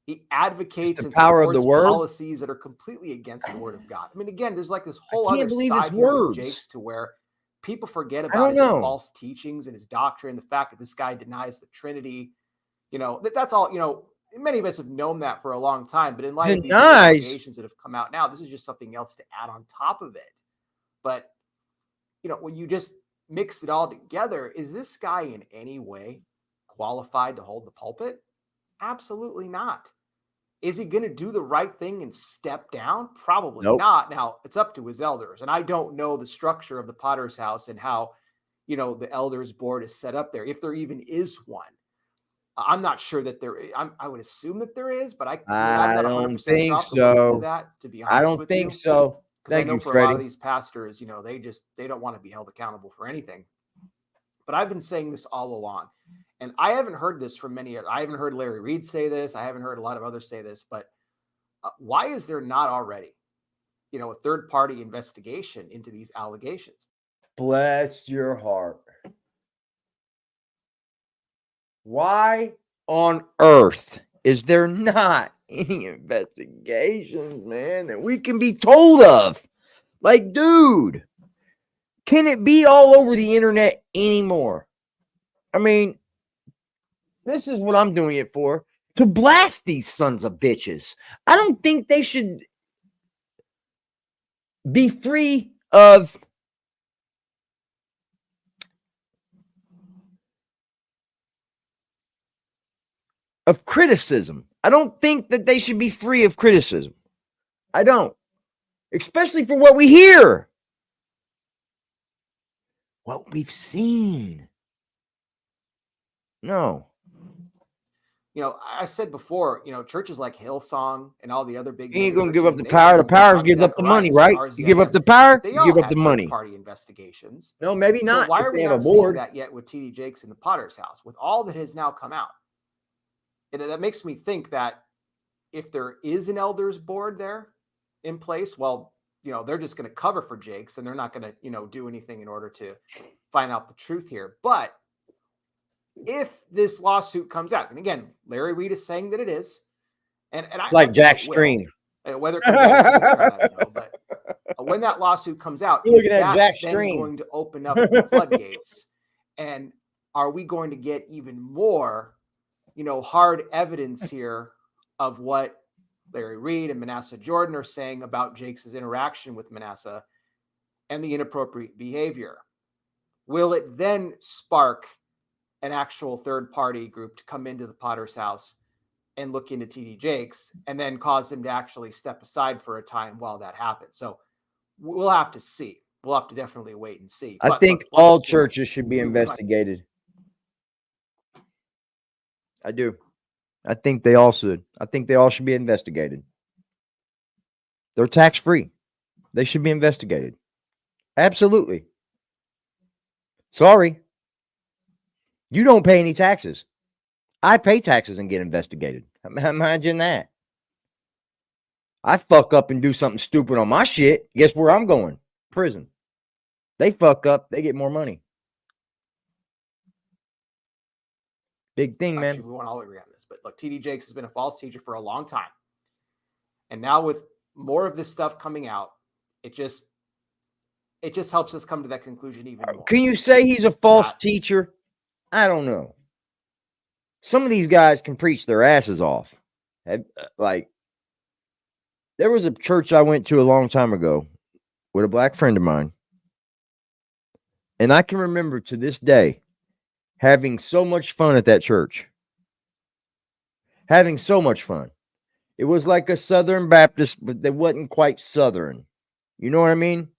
He advocates the and power of the supports words. policies that are completely against the word of God. I mean, again, there's like this whole can't other believe it's side here with words. Jake's to where people forget I about don't his know. false teachings and his doctrine, the fact that this guy denies the Trinity. You know, that's all, you know, many of us have known that for a long time, but in light of these Denies. allegations that have come out now, this is just something else to add on top of it. But, you know, when you just mix it all together, is this guy in any way qualified to hold the pulpit? Absolutely not. Is he going to do the right thing and step down? Probably Nope. not. Now, it's up to his elders. And I don't know the structure of the Potter's House and how, you know, the elders board is set up there, if there even is one. I'm not sure that there is. I would assume that there is, but I'm I not don't 100% sure. think I'll have to look into so. that, to be honest I don't with think you. so. Because I Thank know you, for a lot of Freddie. these pastors, you know, they don't want to be held accountable for anything. But I've been saying this all along. And I haven't heard this from many. I haven't heard Larry Reed say this. I haven't heard a lot of others say this. But why is there not already, you know, a third-party investigation into these allegations? Bless your heart. Why on earth is there not any investigations, man, that we can be told of? Like, dude, can it be all over the internet anymore? I mean, this is what I'm doing it for, to blast these sons of bitches. I don't think they should be free of criticism. I don't think that they should be free of criticism. I don't. Especially for what we hear. What we've seen. No. You know, I said before, you know, churches like Hillsong and all the other big. You ain't going to give up the power. The power gives up the money, right? You give up the power, you give up the money. Party investigations. No, maybe not. So why if are they we have not a seeing board. that yet with TD Jakes and the Potter's House, with all that has now come out? And that makes me think that if there is an elders board there in place, well, you know, they're just going to cover for Jakes and they're not going to, you know, do anything in order to find out the truth here. But if this lawsuit comes out, and again, Larry Reed is saying that it is, and It's like Jack's stream. Whether it comes out, I don't know, but when that lawsuit comes out, You're is looking at that Jack's then stream. going to open up the floodgates? And are we going to get even more, you know, hard evidence here of what Larry Reed and Manasseh Jordan are saying about Jakes' interaction with Manasseh and the inappropriate behavior? Will it then spark an actual third-party group to come into the Potter's House and look into TD Jakes and then cause him to actually step aside for a time while that happens? So we'll have to see. We'll have to definitely wait and see. I think all churches should be investigated. I do. I think they all should. I think they all should be investigated. They're tax-free. They should be investigated. Absolutely. Sorry. You don't pay any taxes. I pay taxes and get investigated. Imagine that. I fuck up and do something stupid on my shit. Guess where I'm going? Prison. They fuck up, they get more money. Big thing, man. Actually, we won't all agree on this, but look, TD Jakes has been a false teacher for a long time. And now with more of this stuff coming out, it just helps us come to that conclusion even more. Can you say he's a false teacher? I don't know. Some of these guys can preach their asses off. Like, there was a church I went to a long time ago with a black friend of mine. And I can remember to this day having so much fun at that church. Having so much fun. It was like a Southern Baptist, but they wasn't quite Southern. You know what I mean?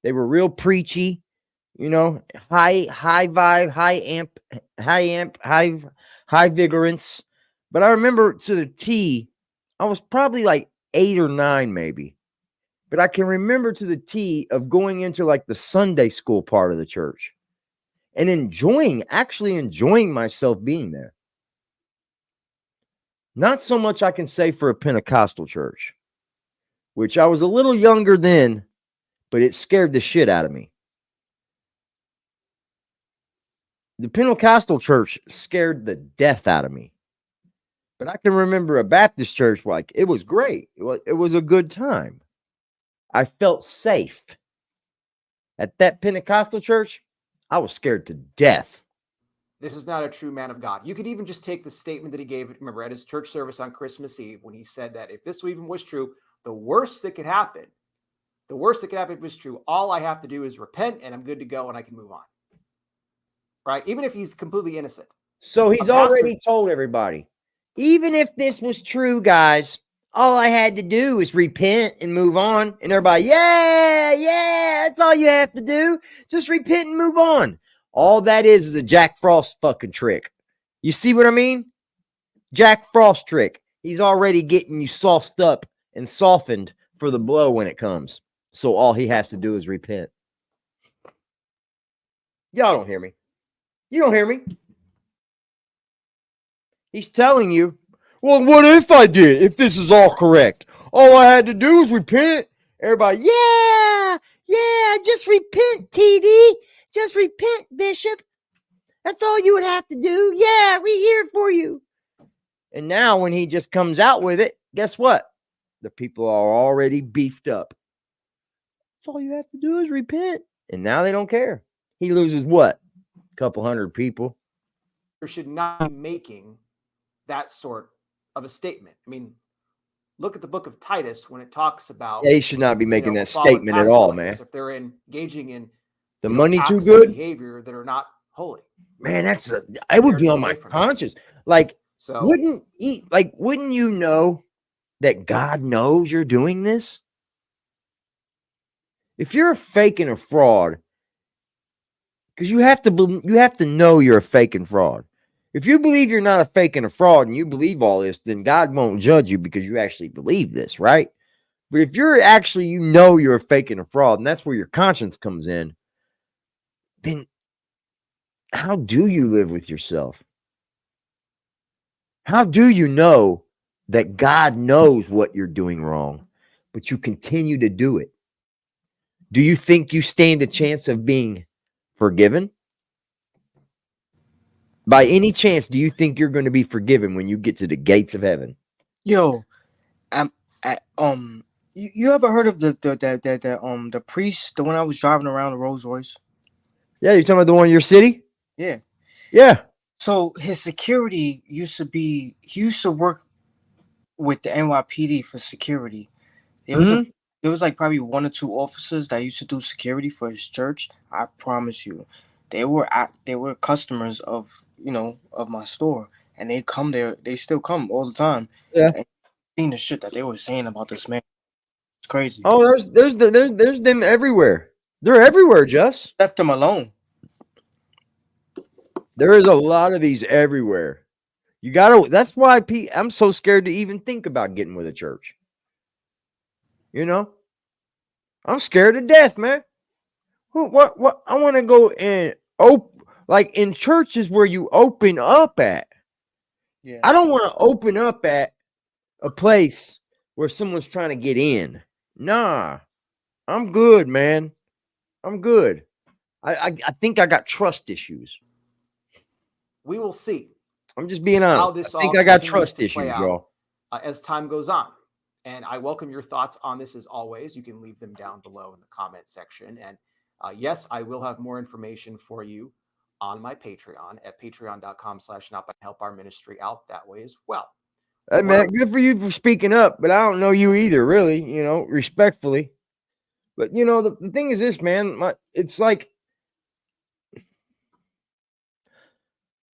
They were real preachy, you know, high vibe, high vigorance. But I remember to the T, I was probably like 8 or 9 maybe. But I can remember to the T of going into like the Sunday school part of the church and actually enjoying myself being there. Not so much I can say for a Pentecostal church, which I was a little younger then, but it scared the shit out of me. The Pentecostal church scared the death out of me. But I can remember a Baptist church, like, it was great. It was a good time. I felt safe. At that Pentecostal church, I was scared to death. This is not a true man of God. You could even just take the statement that he gave, remember, at his church service on Christmas Eve, when he said that if this even was true, the worst that could happen if it was true, all I have to do is repent and I'm good to go and I can move on. Right? Even if he's completely innocent. So he's already told everybody, even if this was true, guys, all I had to do was repent and move on. And everybody, yeah, that's all you have to do. Just repent and move on. All that is a Jack Frost fucking trick. You see what I mean? Jack Frost trick. He's already getting you sauced up and softened for the blow when it comes. So all he has to do is repent. Y'all don't hear me. You don't hear me. He's telling you, well, what if I did? If this is all correct, all I had to do was repent. Everybody, yeah, just repent, TD. Just repent, Bishop. That's all you would have to do. Yeah, we're here for you. And now when he just comes out with it, guess what? The people are already beefed up. That's all you have to do is repent. And now they don't care. He loses what? A couple hundred people. There should not be making that sort of a statement. I mean, look at the book of Titus when it talks about. They should not be making that statement at all, man. If they're engaging in the money too good behavior that are not holy, man, I would be on my conscience. Like, so wouldn't you know that God knows you're doing this? If you're a fake and a fraud, because you have to know you're a fake and fraud. If you believe you're not a fake and a fraud and you believe all this, then God won't judge you because you actually believe this, right? But if you're actually, you're a fake and a fraud, and that's where your conscience comes in, then how do you live with yourself? How do you know that God knows what you're doing wrong, but you continue to do it? Do you think you stand a chance of being forgiven? By any chance, do you think you're going to be forgiven when you get to the gates of heaven? Yo, you ever heard of the priest, the one I was driving around the Rolls Royce? Yeah, you're talking about the one in your city? Yeah. Yeah. So his security he used to work with the NYPD for security. There was like probably one or two officers that used to do security for his church. I promise you, they were customers of my store, and they come there. They still come all the time. Yeah. And seeing the shit that they were saying about this man, it's crazy. Oh, there's them everywhere. They're everywhere, Just. Left them alone. There is a lot of these everywhere. That's why I'm so scared to even think about getting with a church. I'm scared to death, man. What I want to go in like in churches where you open up at. Yeah. I don't want to open up at a place where someone's trying to get in. Nah. I'm good, man. I'm good. I think I got trust issues. We will see. I'm just being honest. I think I got trust issues, y'all. As time goes on. And I welcome your thoughts on this as always. You can leave them down below in the comment section. And yes, I will have more information for you on my Patreon at patreon.com/not by help our ministry out that way as well. Hey, man, good for you for speaking up, but I don't know you either, really, respectfully. But, the thing is this, man, it's like,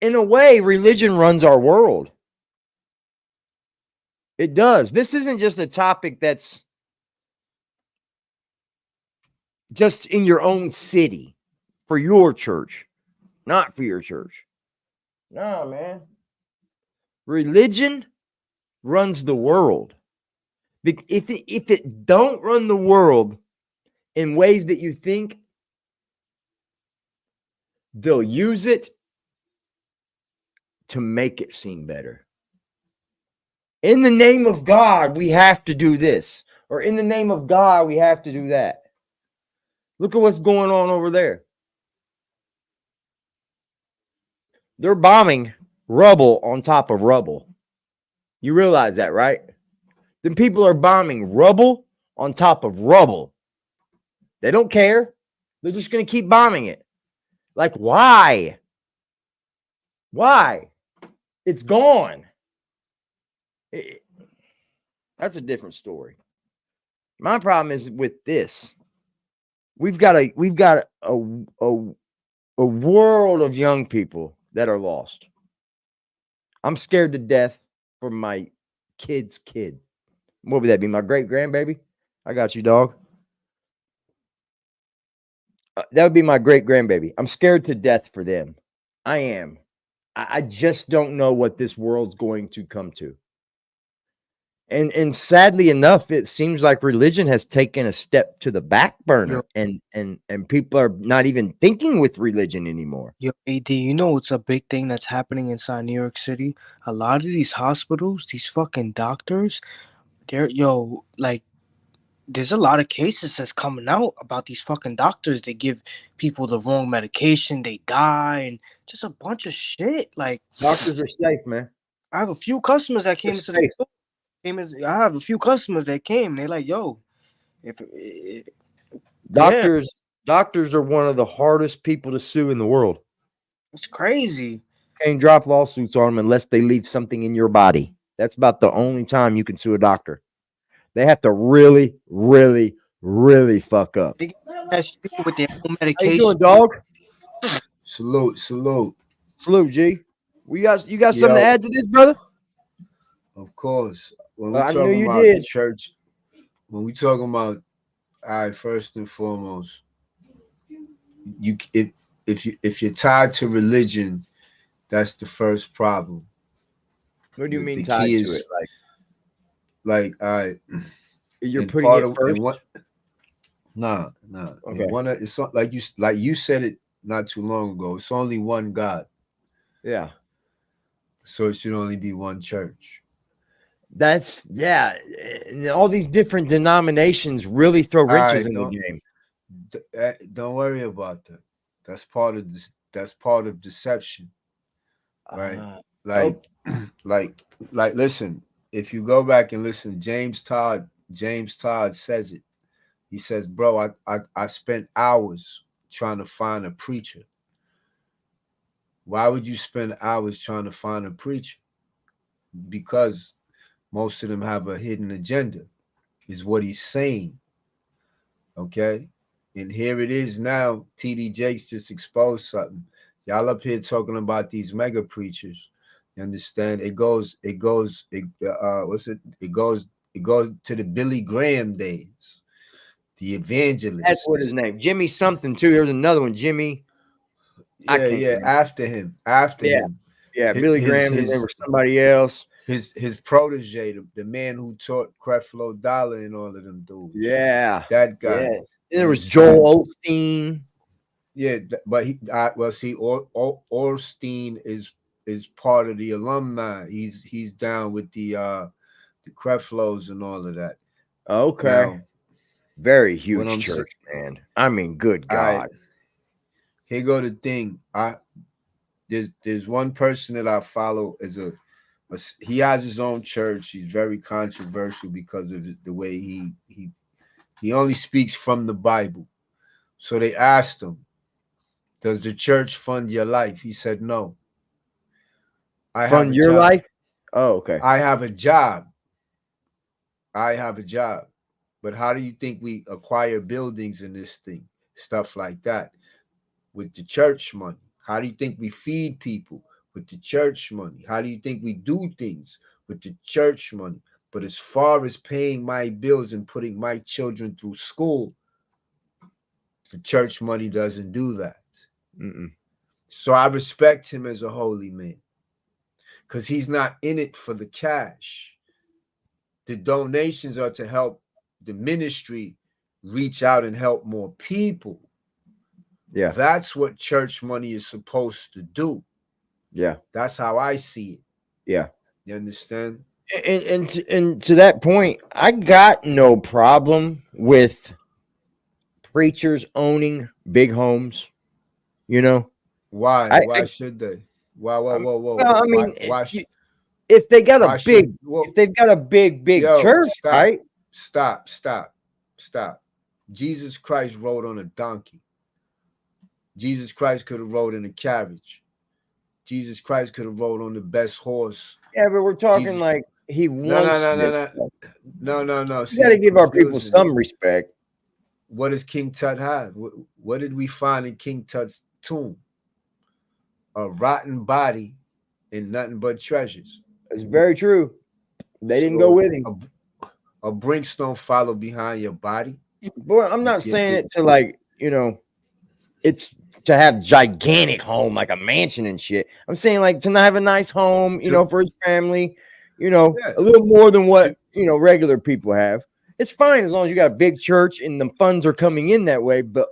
in a way, religion runs our world. It does. This isn't just a topic that's just in your own city for your church, not for your church. No, man. Religion runs the world. If it don't run the world in ways that you think, they'll use it to make it seem better. In the name of God, we have to do this. Or in the name of God, we have to do that. Look at what's going on over there. They're bombing rubble on top of rubble. You realize that, right? Then people are bombing rubble on top of rubble. They don't care. They're just going to keep bombing it. Like, why? Why? It's gone. That's a different story. My problem is with this. We've got a world of young people that are lost. I'm scared to death for my kid's kid. What would that be? My great grandbaby? I got you, dog. That would be my great grandbaby. I'm scared to death for them. I am. I just don't know what this world's going to come to. And sadly enough, it seems like religion has taken a step to the back burner, and people are not even thinking with religion anymore. Yo, AD, you know it's a big thing that's happening inside New York City? A lot of these hospitals, these fucking doctors, like, there's a lot of cases that's coming out about these fucking doctors. They give people the wrong medication, they die, and just a bunch of shit. Like, doctors are safe, man. I have a few customers that came to the store. I have a few customers that came. They're like, "Yo, doctors are one of the hardest people to sue in the world. It's crazy. Can't drop lawsuits on them unless they leave something in your body. That's about the only time you can sue a doctor. They have to really, really, really fuck up. They people with their own medication. How you doing, dog? Salute. Salute, G. You got something to add to this, brother? Of course. When we I knew talking you about did. the church, when we talking about, all right, first and foremost, if you're tied to religion, that's the first problem. What do you mean tied to it? Like, all right, you're putting it first. Nah. Okay. It's like you said it not too long ago. It's only one God. Yeah. So it should only be one church. That's and all these different denominations really throw wrenches in the game. Don't worry about that. That's part of this. That's part of deception, right? Listen. If you go back and listen, James Todd says it. He says, "Bro, I spent hours trying to find a preacher." Why would you spend hours trying to find a preacher? Because most of them have a hidden agenda, is what he's saying. Okay? And here it is now. TD Jakes just exposed something. Y'all up here talking about these mega preachers. You understand? It goes to the Billy Graham days. The evangelist. That's what his name. Jimmy something too. There's another one. Jimmy. After him. Yeah, Billy Graham, and there was somebody else. His protege, the man who taught Creflo Dollar and all of them dudes. Yeah. That guy. Yeah. There was Joel Osteen. Yeah, but Osteen is part of the alumni. He's down with the Creflos and all of that. Okay. Now, very huge church, man. I mean, good God. Here go the thing. There's one person that I follow he has his own church. He's very controversial because of the way he only speaks from the Bible. So they asked him, "Does the church fund your life?" He said, "No." Fund your life? Oh, okay. I have a job. But how do you think we acquire buildings in this thing? Stuff like that. With the church money. How do you think we feed people? With the church money. How do you think we do things? With the church money. But as far as paying my bills and putting my children through school, the church money doesn't do that. So I respect him as a holy man, because he's not in it for the cash. the donations are to help the ministry reach out and help more people. Yeah. That's what church money is supposed to do. Yeah. That's how I see it. Yeah. You understand? And to that point, I got no problem with preachers owning big homes. You know, Why? Why should they? Why? Whoa, whoa, whoa! well, I mean, Why? if they got a Why should? if they've got a big Yo, church, stop, right? Stop. Jesus Christ rode on a donkey. Jesus Christ could have rode in a carriage. Jesus Christ could have rode on the best horse. Yeah, but we're talking like he wants. No. You got to give our people some respect. What does King Tut have? What did we find in King Tut's tomb? A rotten body and nothing but treasures. It's very true. They didn't go with him. A brimstone follow behind your body. Boy, I'm not saying it to like, you know, it's to have gigantic home like a mansion and shit. I'm saying like to not have a nice home, you know, for his family, you know, a little more than what, you know, regular people have. It's fine as long as you got a big church and the funds are coming in that way. But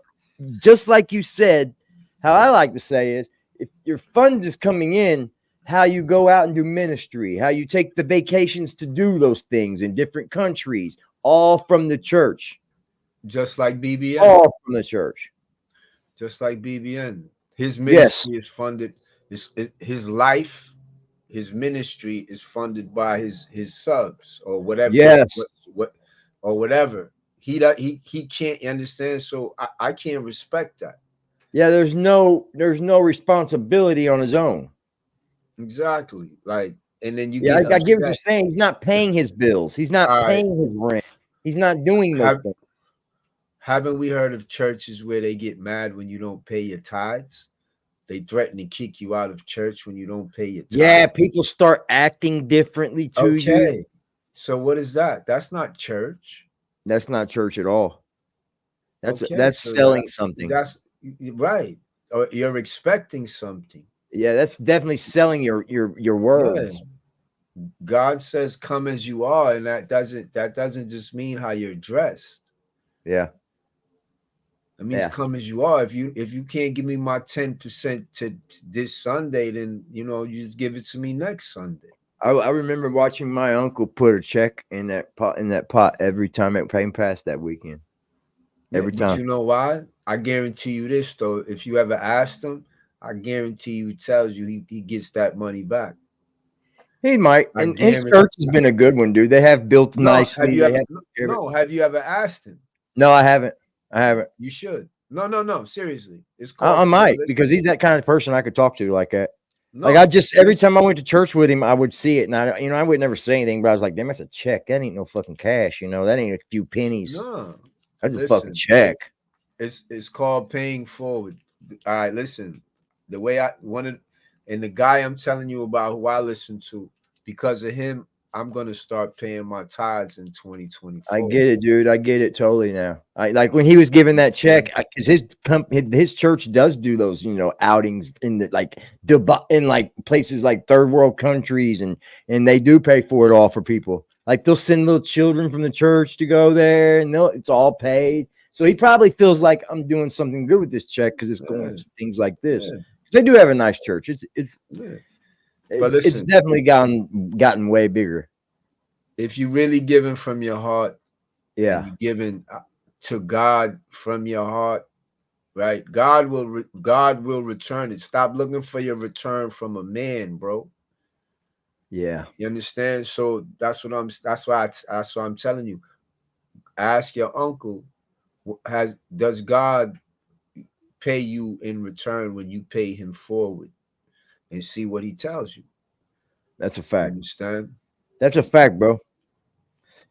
just like you said, how I like to say is if your funds is coming in, how you go out and do ministry, how you take the vacations to do those things in different countries, all from the church. Just like BBN. All from the church. Just like BBN. His ministry is funded, his life, his ministry is funded by his subs or whatever. Yes. Or whatever. He can't understand. So I can't respect that. Yeah, there's no responsibility on his own. Exactly. Like, and then you I get what you're saying. He's not paying his bills. He's not paying his rent. He's not doing those things. Haven't we heard of churches where they get mad when you don't pay your tithes? They threaten to kick you out of church when you don't pay your tithes. Yeah, people start acting differently to you. So what is that? That's not church. That's not church at all. That's selling something. That's right. Or you're expecting something. Yeah, that's definitely selling your words. Yeah. God says come as you are, and that doesn't just mean how you're dressed. Yeah. It means come as you are. If you can't give me my 10% to this Sunday, then you just give it to me next Sunday. I remember watching my uncle put a check in that pot every time it came past that weekend. Every time. But you know why? I guarantee you this though. If you ever asked him, I guarantee you he tells you he gets that money back. He might. And his church has been a good one, dude. They have built nicely. Have you ever asked him? No, I haven't. You should. No. Seriously. It's called I might, because he's that kind of person I could talk to like that. No, like every time I went to church with him, I would see it, and I would never say anything, but I was like, damn, that's a check. That ain't no fucking cash, that ain't a few pennies. No, that's a fucking check. It's called paying forward. All right, listen. The way I wanted, and the guy I'm telling you about who I listen to, because of him, I'm gonna start paying my tithes in 2024. I get it, dude. I get it totally now. I like when he was giving that check, because his church does do those, outings in the places like third world countries, and they do pay for it all for people. Like they'll send little children from the church to go there, and it's all paid. So he probably feels like I'm doing something good with this check because it's going to things like this. Yeah. They do have a nice church. But listen, it's definitely gotten way bigger. If you really giving from your heart, you're giving to God from your heart, right? God will return it. Stop looking for your return from a man, bro. Yeah, you understand. So that's why I'm telling you. Ask your uncle. Does God pay you in return when you pay him forward? And see what he tells you. That's a fact. You understand? That's a fact, bro.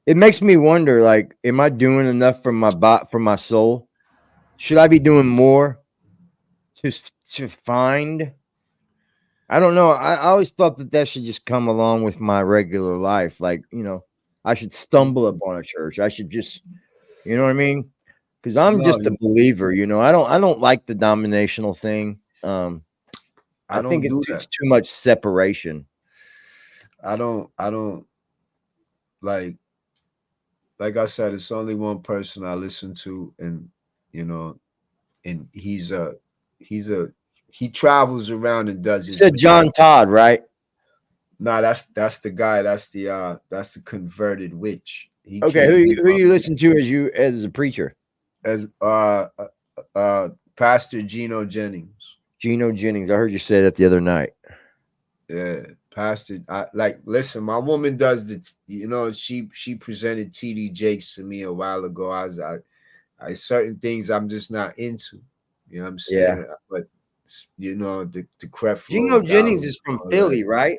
It makes me wonder, like, am I doing enough for my soul? Should I be doing more to find? I don't know. I always thought that should just come along with my regular life. Like, I should stumble upon a church. I should just, you know what I mean? Because I'm just a believer. I don't like the denominational thing. I think it's too much separation. I don't like like I said, it's only one person I listen to, and you know, and he travels around and does You his said John Todd, right? Nah, that's the guy. That's the converted witch. He Okay, came. who do you listen to as a preacher? As Pastor Geno Jennings. Geno Jennings. I heard you say that the other night. Yeah, Pastor. Listen, my woman does she presented TD Jakes to me a while ago. I certain things I'm just not into. You know what I'm saying? Yeah. But the Creflo Geno Jennings Dollar, is from all Philly, that. right?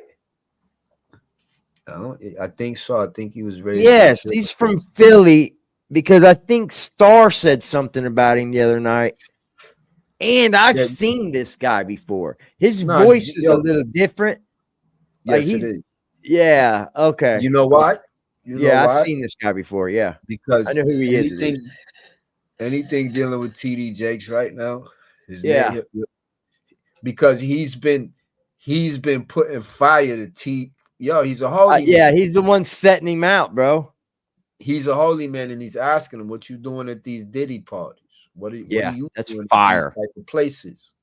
I think so. I think he was raised. Yes, he's from Philly because I think Star said something about him the other night. And I've seen this guy before. His voice is a little different. Like Yes, it is. Yeah, okay. You know what? I've seen this guy before. Yeah, because I know who he is. Anything dealing with TD Jakes right now, his Yeah, name, because he's been putting fire to T. Yo, he's a holy man. He's the one setting him out, bro. He's a holy man, and he's asking him, "What you doing at these Diddy parties? What are you that's doing fire. at these type of places?"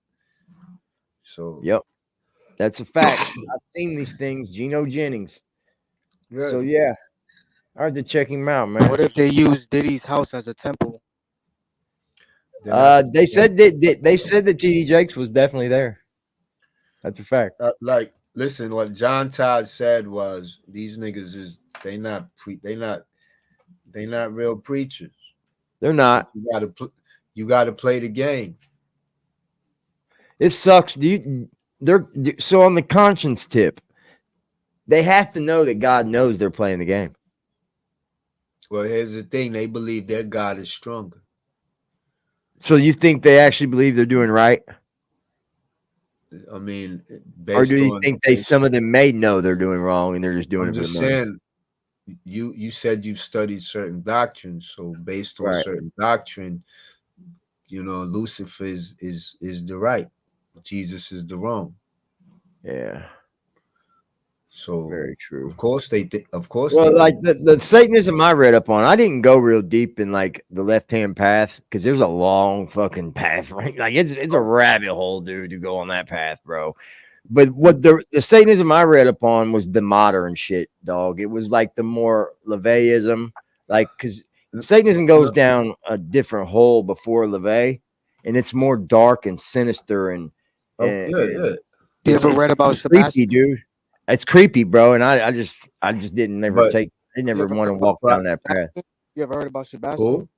So, yep, that's a fact. I've seen these things. Geno Jennings. yeah. So yeah, I have to check him out, man. What if they use Diddy's house as a temple? They said that TD Jakes was definitely there. That's a fact. Listen, what John Todd said was these niggas they not real preachers. They're not. You gotta play the game. It sucks. So on the conscience tip, they have to know that God knows they're playing the game. Well, here's the thing: they believe their God is stronger. So you think they actually believe they're doing right? I mean, or do you think some of them may know they're doing wrong and they're just doing it for the money? Saying, you said you've studied certain doctrines, so based on certain doctrine, Lucifer is the right, Jesus is the wrong. Yeah. So very true. Of course they think. Of course. Well, like the Satanism I read up on, I didn't go real deep in like the left-hand path because there's a long fucking path, right? Like it's a rabbit hole, dude, to go on that path, bro. But what the Satanism I read upon was the modern shit, dog. It was like the more LaVeyeism, like because Satanism goes down a different hole before LaVey, and it's more dark and sinister and You ever read about creepy, Sebastian? dude? It's creepy, bro. And I just didn't never want to walk down that path. You ever heard about Sebastian? Who?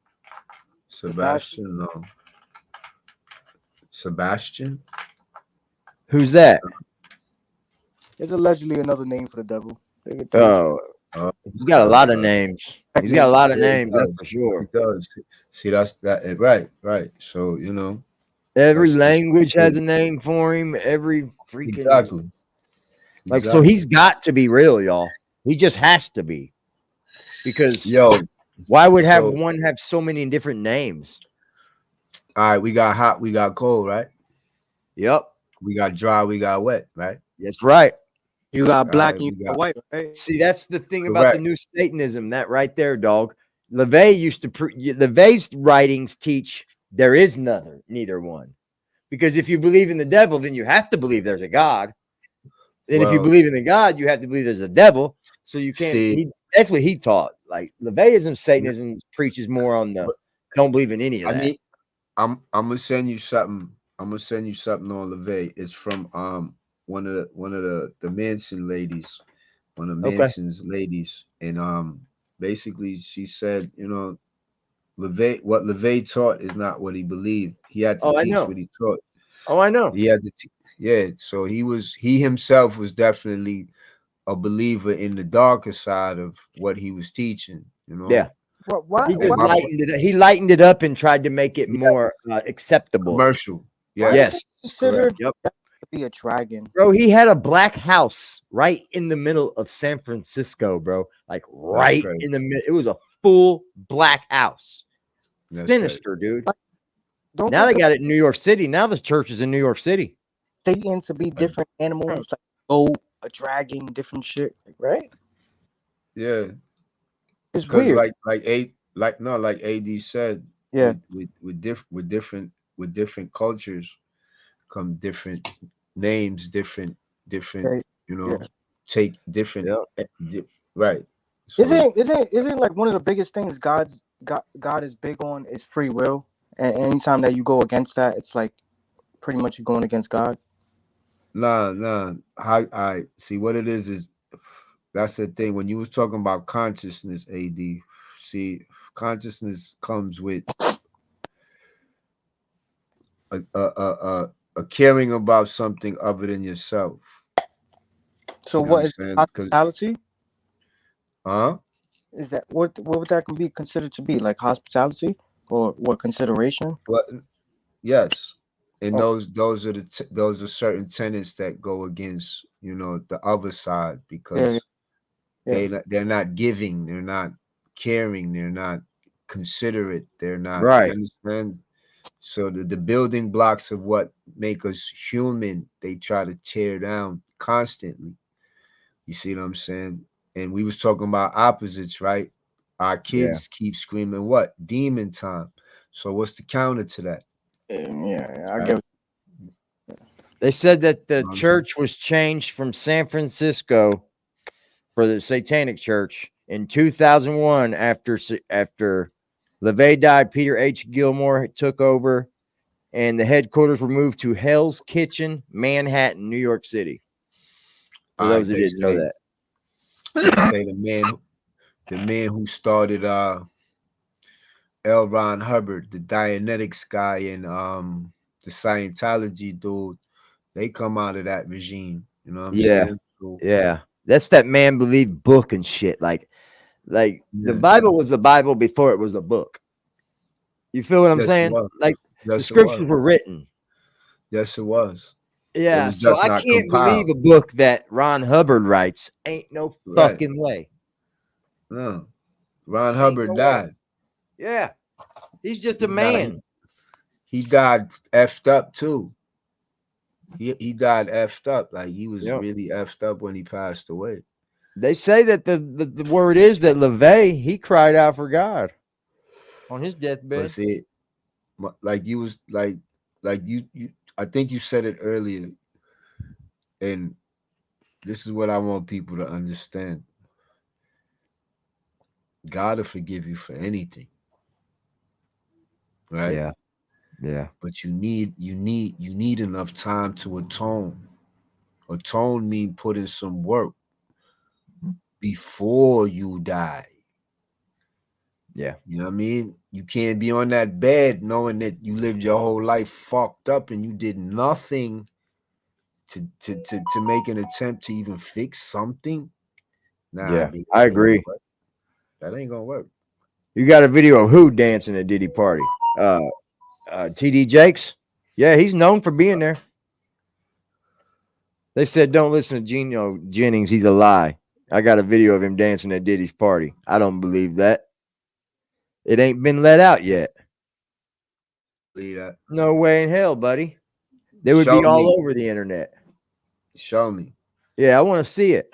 Sebastian. No. Sebastian. Who's that? It's allegedly another name for the devil. He's got a lot of names. He's got a lot of names, that's for sure. He does. See, that's that. Right. So every language has a name for him. Every freaking exactly. So he's got to be real, y'all. He just has to be, because why would one have so many different names? All right, we got hot, we got cold, right? Yep. We got dry, we got wet, right? That's right. You got black and you got white, right? See, that's the thing about the new Satanism, that right there, dog. LaVey used to LaVey's writings teach there is neither one, because if you believe in the devil, then you have to believe there's a God. And if you believe in the God, you have to believe there's a devil. So you can't. That's what he taught. Like LaVeyism, Satanism preaches more on the don't believe in any of that. I'm gonna send you something. I'm gonna send you something on LaVey. It's from one of the Manson ladies, one of Manson's ladies, and basically she said, LaVey, what LaVey taught is not what he believed. He had to teach what he taught. Oh, I know. He had to. So he himself was definitely a believer in the darker side of what he was teaching. Yeah. He lightened it up and tried to make it more acceptable, commercial. Yes. Considered to be a dragon, bro. He had a black house right in the middle of San Francisco, bro. Like right in the middle. It was a full black house. Sinister, dude. Now they got it in New York City. Now the church is in New York City. Satan to be different animals, like goat, a dragon, different shit, right? Yeah. It's Because weird. like AD said, Yeah. with different cultures come different names, different Okay. you know, Yeah. take different right. Isn't So isn't like one of the biggest things God is big on is free will, and anytime that you go against that, it's like pretty much you're going against God. nah. How I see what it is that's the thing. When you was talking about consciousness, AD, see, consciousness comes with a caring about something other than yourself. So You know what I'm is saying? Because hospitality? huh? Is that what would that be considered to be, like hospitality or what consideration? What? Yes. And Okay. those are certain tenets that go against the other side Yeah. because Yeah. they're not giving, they're not caring, they're not considerate, they're not. You Right. understand? So the building blocks of what make us human, they try to tear down constantly. You see what I'm saying? And we was talking about opposites, right? Our Yeah. kids keep screaming what? Demon time. So what's the counter to that? Yeah. I Right? get. They said that the You know what I'm saying? church was changed from San Francisco for the Satanic Church in 2001 after LaVey died. Peter H. Gilmore took over, and the headquarters were moved to Hell's Kitchen, Manhattan, New York City. For All those right, who didn't know that. they say the man who started L. Ron Hubbard, the Dianetics guy, and the Scientology dude, they come out of that regime. You know what I'm Yeah, saying? So, yeah. That's that man believed book and shit. Like the yeah. Bible was the Bible before it was a book. You feel what I'm Yes, it saying? was. Like the Yes, it was. scriptures were written. Yes, it was. It Yeah, was so just I not can't believe compiled. a book that Ron Hubbard writes. Ain't no Right. fucking way. No. Ron Ain't Hubbard no way. died. Yeah, he's just He a died. man. He died effed up too. He died effed up. Like he was Yep. really effed up when he passed away. They say that the word is that LaVey, he cried out for God on his But deathbed. see, like you was like you I think you said it earlier, and this is what I want people to understand. God will forgive you for anything, right? Yeah, yeah, But you need enough time to atone. Atone mean put in some work before you die. yeah, You know what I mean? You can't be on that bed knowing that you lived your whole life fucked up and you did nothing to make an attempt to even fix something. Nah, yeah. nigga, I that ain't gonna agree. work. That ain't gonna work. You got a video of who dancing at Diddy party? TD Jakes. Yeah, he's known for being there. They said don't listen to Geno Jennings. He's a lie. I got a video of him dancing at Diddy's party. I don't believe that. It ain't been let out yet. Believe that. No way in hell, buddy. They would Show be all me. over the internet. Show me. Yeah, I want to see it.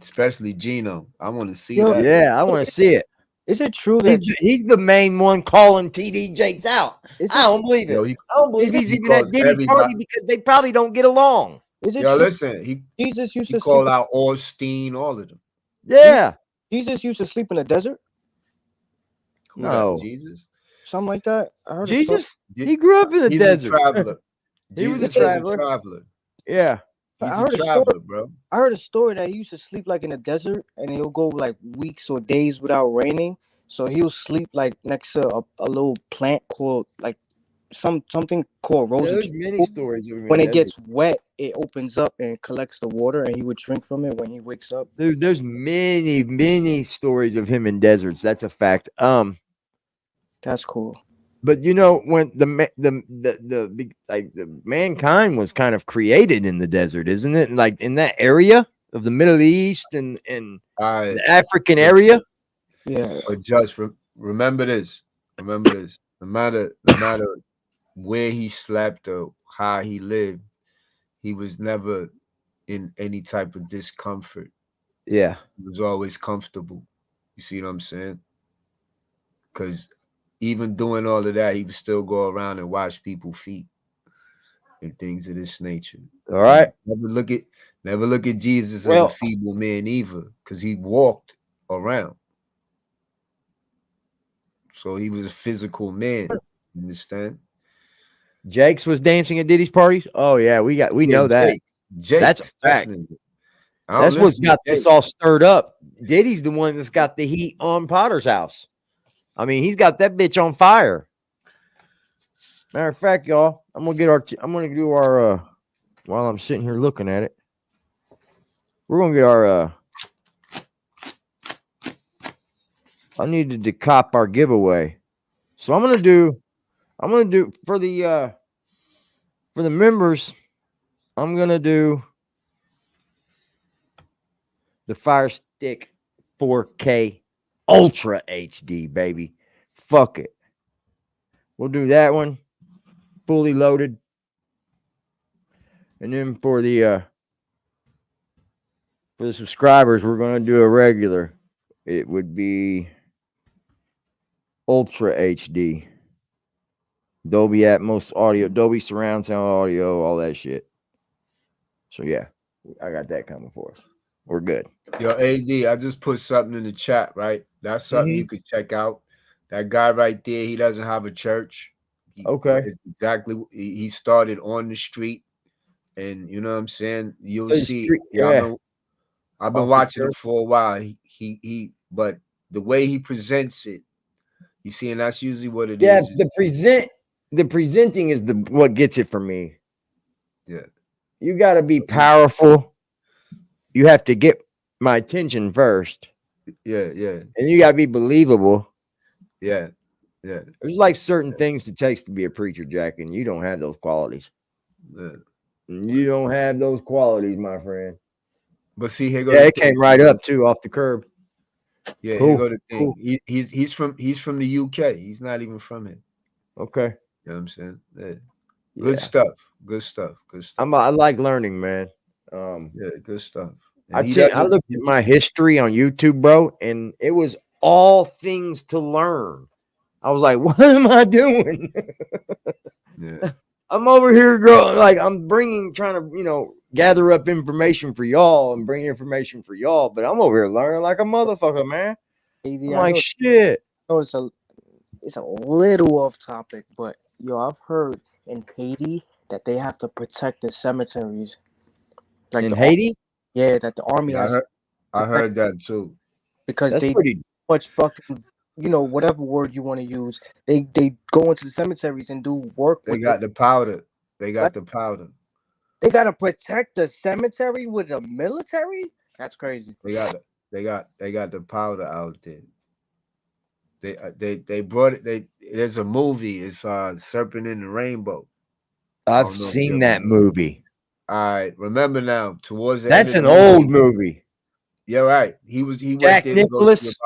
Especially Gino. I want to see Yo, that. Yeah, I want to see it. is it true He's that he's the main one calling TD Jakes out. is I it don't believe Yo, it. I don't is believe it he's he even at calls Diddy's everybody. party because they probably don't get along. is it Yo, true listen, Jesus used he to sleep called out Orstein, all of them. Yeah. Jesus used to sleep in the desert? Who that? No. Jesus? Something like that. I heard a story. Jesus? He grew up in the He's a desert. traveler. He was a Jesus is a traveler. traveler. Yeah. I He's a heard a story. traveler, bro. I heard a story that he used to sleep like in the desert, and he'll go like weeks or days without raining. So he'll sleep like next to a little plant called like something called Yeah, rose. there's many stories of him in When the it desert. gets wet, it opens up and collects the water, and he would drink from it when he wakes up. Dude, there's many stories of him in deserts. That's a fact. That's cool. But you know when the mankind was kind of created in the desert, isn't it? Like in that area of the Middle East and I the African but, area. Yeah. but just remember this. Remember this. No matter where he slept or how he lived, he was never in any type of discomfort. Yeah. He was always comfortable. You see what I'm saying? Because even doing all of that, he would still go around and wash people's feet and things of this nature. All right. Never look at Jesus as a feeble man either, because he walked around. So he was a physical man. You understand? Jakes was dancing at Diddy's parties. Oh yeah, we know that. Jakes, that's a fact. definitely. That's what's got this all stirred up. Diddy's the one that's got the heat on Potter's house. I mean, he's got that bitch on fire. Matter of fact, y'all, I'm gonna do our while I'm sitting here looking at it. We're gonna get our I needed to cop our giveaway. So I'm gonna do for the members, I'm gonna do the Fire Stick 4K Ultra HD, baby. Fuck it. We'll do that one. Fully loaded. And then for the subscribers, we're gonna do a regular. It would be Ultra HD. Dolby Atmos audio, Dolby surround sound audio, all that shit. So yeah, I got that coming for us. We're good. Yo, AD, I just put something in the chat, right? That's something you could check out. That guy right there, he doesn't have a church. Exactly. He started on the street, and you know what I'm saying? You'll see. I've been watching him for a while. But the way he presents it, you see, and that's usually what it is. The presenting is what gets it for me. Yeah. You got to be powerful. You have to get my attention first. Yeah. And you got to be believable. Yeah. There's like certain things it takes to be a preacher, Jack, and you don't have those qualities. Yeah. You don't have those qualities, my friend. But see, here goes. Yeah, it came right up too off the curb. Yeah, here go the thing. Cool. He's from the UK. He's not even from it. Okay. You know what I'm saying? Yeah. Good stuff. I like learning, man. Yeah, good stuff. I looked at my history on YouTube, bro, and it was all things to learn. I was like, what am I doing? Yeah. I'm over here growing, like I'm trying to, gather up information for y'all and bring information for y'all, but I'm over here learning like a motherfucker, man. I'm like, shit. It's a little off topic, but I've heard in Haiti that they have to protect the cemeteries. Like in Haiti? Yeah, that the army has. I heard that too. Because they much fucking, whatever word you want to use, they go into the cemeteries and do work. They got the powder. They got the powder. They gotta protect the cemetery with the military? That's crazy. They got the powder out there. They brought it. There's a movie. It's Serpent in the Rainbow. I've seen that movie. All right, remember now. Towards the that's end an old movie. Yeah, right. He Jack Nicklaus.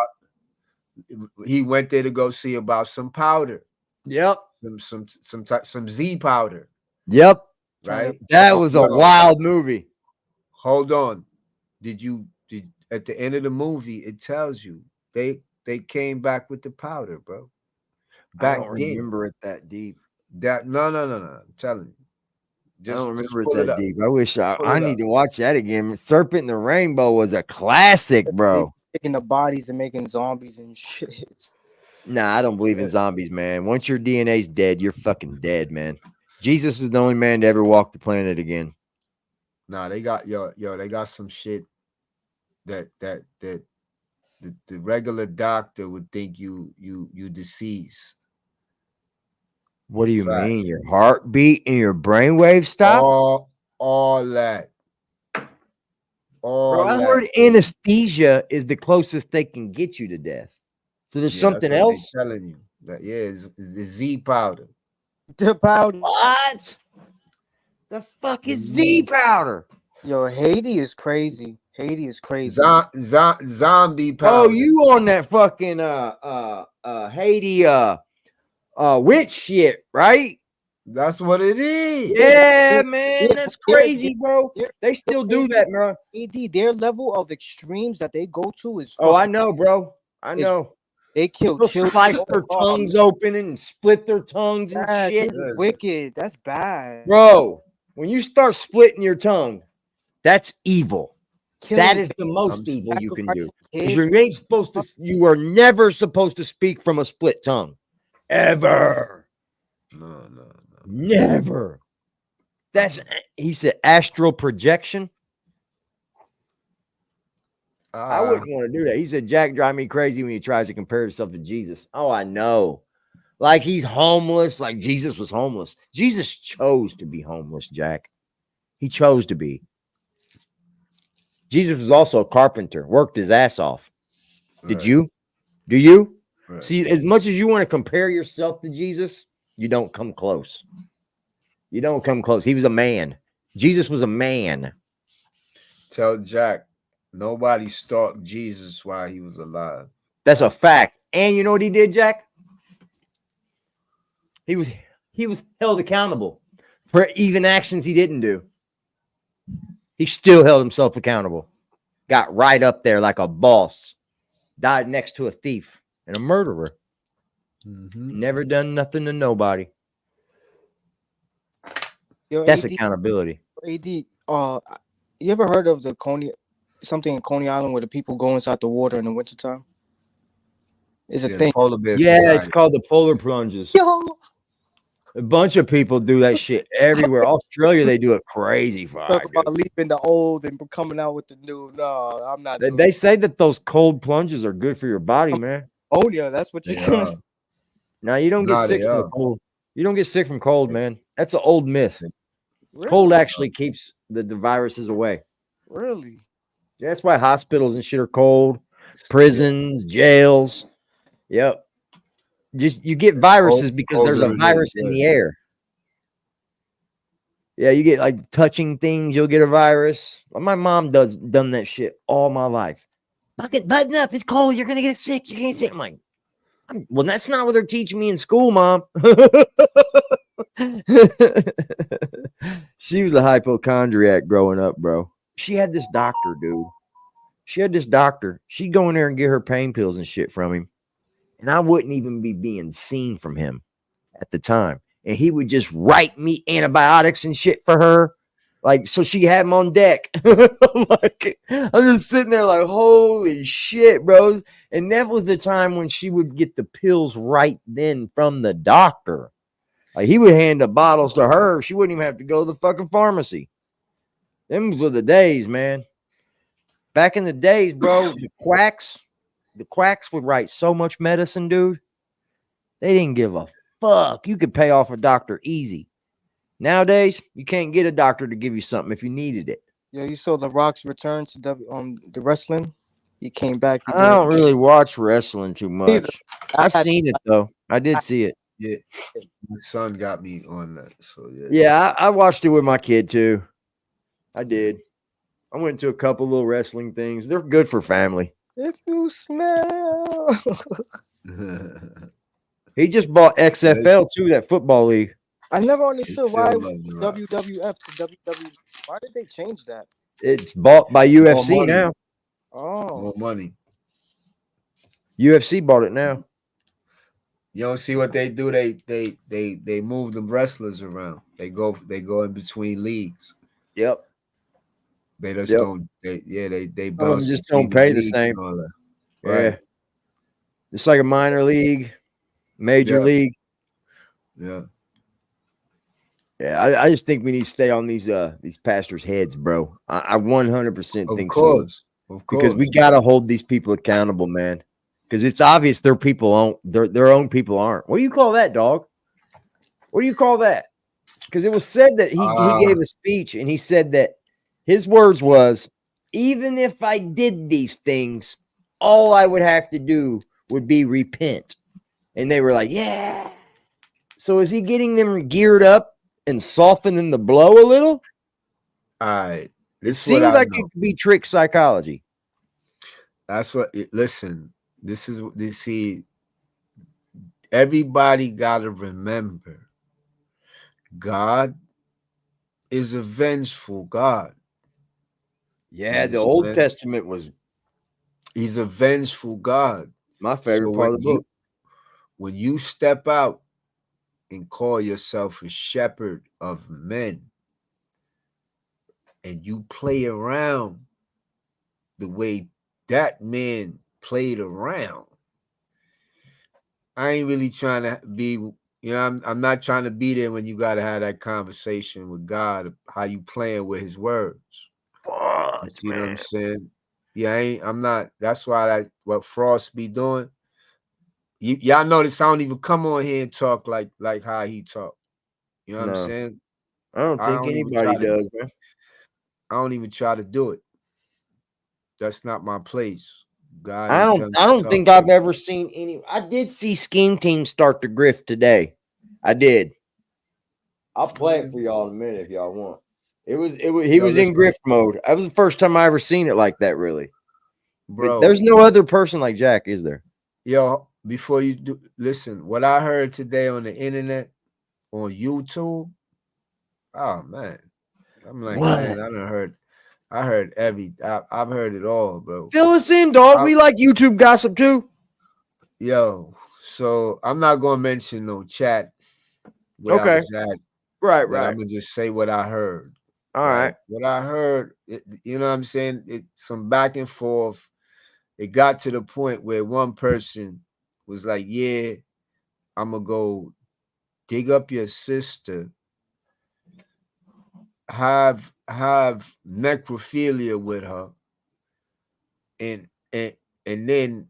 He went there to go see about some powder. Yep. Some Z powder. Yep. Right. That was a wild movie. Hold on. Did at the end of the movie it tells you they came back with the powder, bro. I don't remember it that deep. No. I'm telling you. I don't remember it that deep. I wish I need to watch that again. Serpent in the Rainbow was a classic, bro. Taking the bodies and making zombies and shit. Nah, I don't believe in zombies, man. Once your DNA's dead, you're fucking dead, man. Jesus is the only man to ever walk the planet again. Nah, they got they got some shit that the regular doctor would think you deceased. What do you mean? Your heartbeat and your brainwave stop? All that. Bro, I heard anesthesia is the closest they can get you to death. So there's something else. I'm telling you that it's the Z powder. The powder. What? The fuck is Z powder? Yo, Haiti is crazy. Haiti is crazy. Zombie powder. Oh, you on that fucking Haiti witch shit, right? That's what it is. Yeah, man, that's crazy, bro. They still do that, bro. AD, their level of extremes that they go to is. Oh, I know, bro. I know. They killed They'll children. slice their tongues open and split their tongues and That's shit. wicked. That's bad. Bro, when you start splitting your tongue, that's evil. That is the most evil you can do. You ain't supposed to. You are never supposed to speak from a split tongue, ever. No. Never. He said astral projection. I wouldn't want to do that. He said Jack drive me crazy when he tries to compare himself to Jesus. Oh, I know. Like he's homeless, like Jesus was homeless. Jesus chose to be homeless, Jack. He chose to be. Jesus was also a carpenter, worked his ass off. Did you? Do you? Right. See, as much as you want to compare yourself to Jesus, you don't come close. You don't come close. He was a man. Jesus was a man. Tell Jack, nobody stalked Jesus while he was alive. That's a fact. And you know what he did, Jack? He was held accountable for even actions he didn't do. He still held himself accountable. Got right up there like a boss. Died next to a thief and a murderer. Never done nothing to nobody. Yo, That's AD, accountability. AD, you ever heard of something in Coney Island where the people go inside the water in the wintertime? It's a thing. Polar bear Yeah, society. it's called the polar plunges. Yo. A bunch of people do that shit everywhere. Australia, they do it crazy far. Talk about leaving the old and coming out with the new. No, I'm not. They say that those cold plunges are good for your body, man. Oh yeah, that's what you're doing. Now you don't get sick from the cold. You don't get sick from cold, man. That's an old myth. Really? Cold actually keeps the viruses away. Really? That's why hospitals and shit are cold. Prisons, jails. Yep. Just you get viruses because there's a virus in the air. Yeah, you get like touching things, you'll get a virus. My mom done that shit all my life. Button up, it's cold, you're gonna get sick, you're gonna get sick. I'm like, well, that's not what they're teaching me in school, Mom. She was a hypochondriac growing up, bro. She had this doctor, dude. She'd go in there and get her pain pills and shit from him. And I wouldn't even be being seen from him at the time. And he would just write me antibiotics and shit for her. Like, so she had him on deck. I'm just sitting there like, holy shit, bros. And that was the time when she would get the pills right then from the doctor. Like, he would hand the bottles to her. She wouldn't even have to go to the fucking pharmacy. Them were the days, man. Back in the days, bro, the quacks would write so much medicine, dude. They didn't give a fuck. You could pay off a doctor easy. Nowadays, you can't get a doctor to give you something if you needed it. Yeah, you saw The Rock's return to the wrestling. He came back. I don't really watch wrestling too much. I've seen it though. I did see it. Yeah, my son got me on that. So yeah. Yeah, I watched it with my kid too. I did. I went to a couple little wrestling things. They're good for family. If you smell. He just bought XFL too, that football league. I never understood why WWF to WWE. Why did they change that? It's bought by UFC now. Oh, more money. UFC bought it now. You don't see what they do. They move the wrestlers around. They go in between leagues. Yep. They just don't. They bounce. Just don't pay the same. Right. Yeah. It's like a minor league, major league. Yeah. Yeah, I just think we need to stay on these pastors' heads, bro. I 100% think so. Of course. Because we gotta hold these people accountable, man. Because it's obvious their own people aren't. What do you call that, dog? What do you call that? Because it was said that he gave a speech and he said that his words was, even if I did these things, all I would have to do would be repent. And they were like, yeah. So is he getting them geared up and softening the blow a little? All right. It seems like it could be trick psychology. That's what. Listen, see, everybody got to remember, God is a vengeful God. Yeah, the Old Testament was. He's a vengeful God. My So favorite part of the book. when you step out and call yourself a shepherd of men, and you play around the way that man played around, I ain't really trying to be, I'm not trying to be there when you got to have that conversation with God, how you playing with his words. You see what I'm saying? Yeah, I'm not. That's why what Frost be doing. Y'all notice I don't even come on here and talk like how he talk. You know what I'm No, saying? I don't think anybody does, man. I don't even try to do it. That's not my place. God, I he tell don't. me I to don't talk think to I've you. ever seen any. I did see Scheme Team start the grift today. I did. I'll play it for y'all in a minute if y'all want. He Yo, was in listen, grift mode. That was the first time I ever seen it like that, really. But bro. there's no other person like Jack, is there? Yo, before you do, listen, what I heard today on the internet, on YouTube, oh man, I'm like, What? man, I heard I've heard it all, bro. Fill us in, dog. We like YouTube gossip too. Yo, so I'm not gonna mention no chat where I Okay. was at, Right, but I'm right. gonna just say what I heard. All right. What I heard, you know what I'm saying? Some back and forth. It got to the point where one person was like, yeah, I'm gonna go dig up your sister, have necrophilia with her, and and then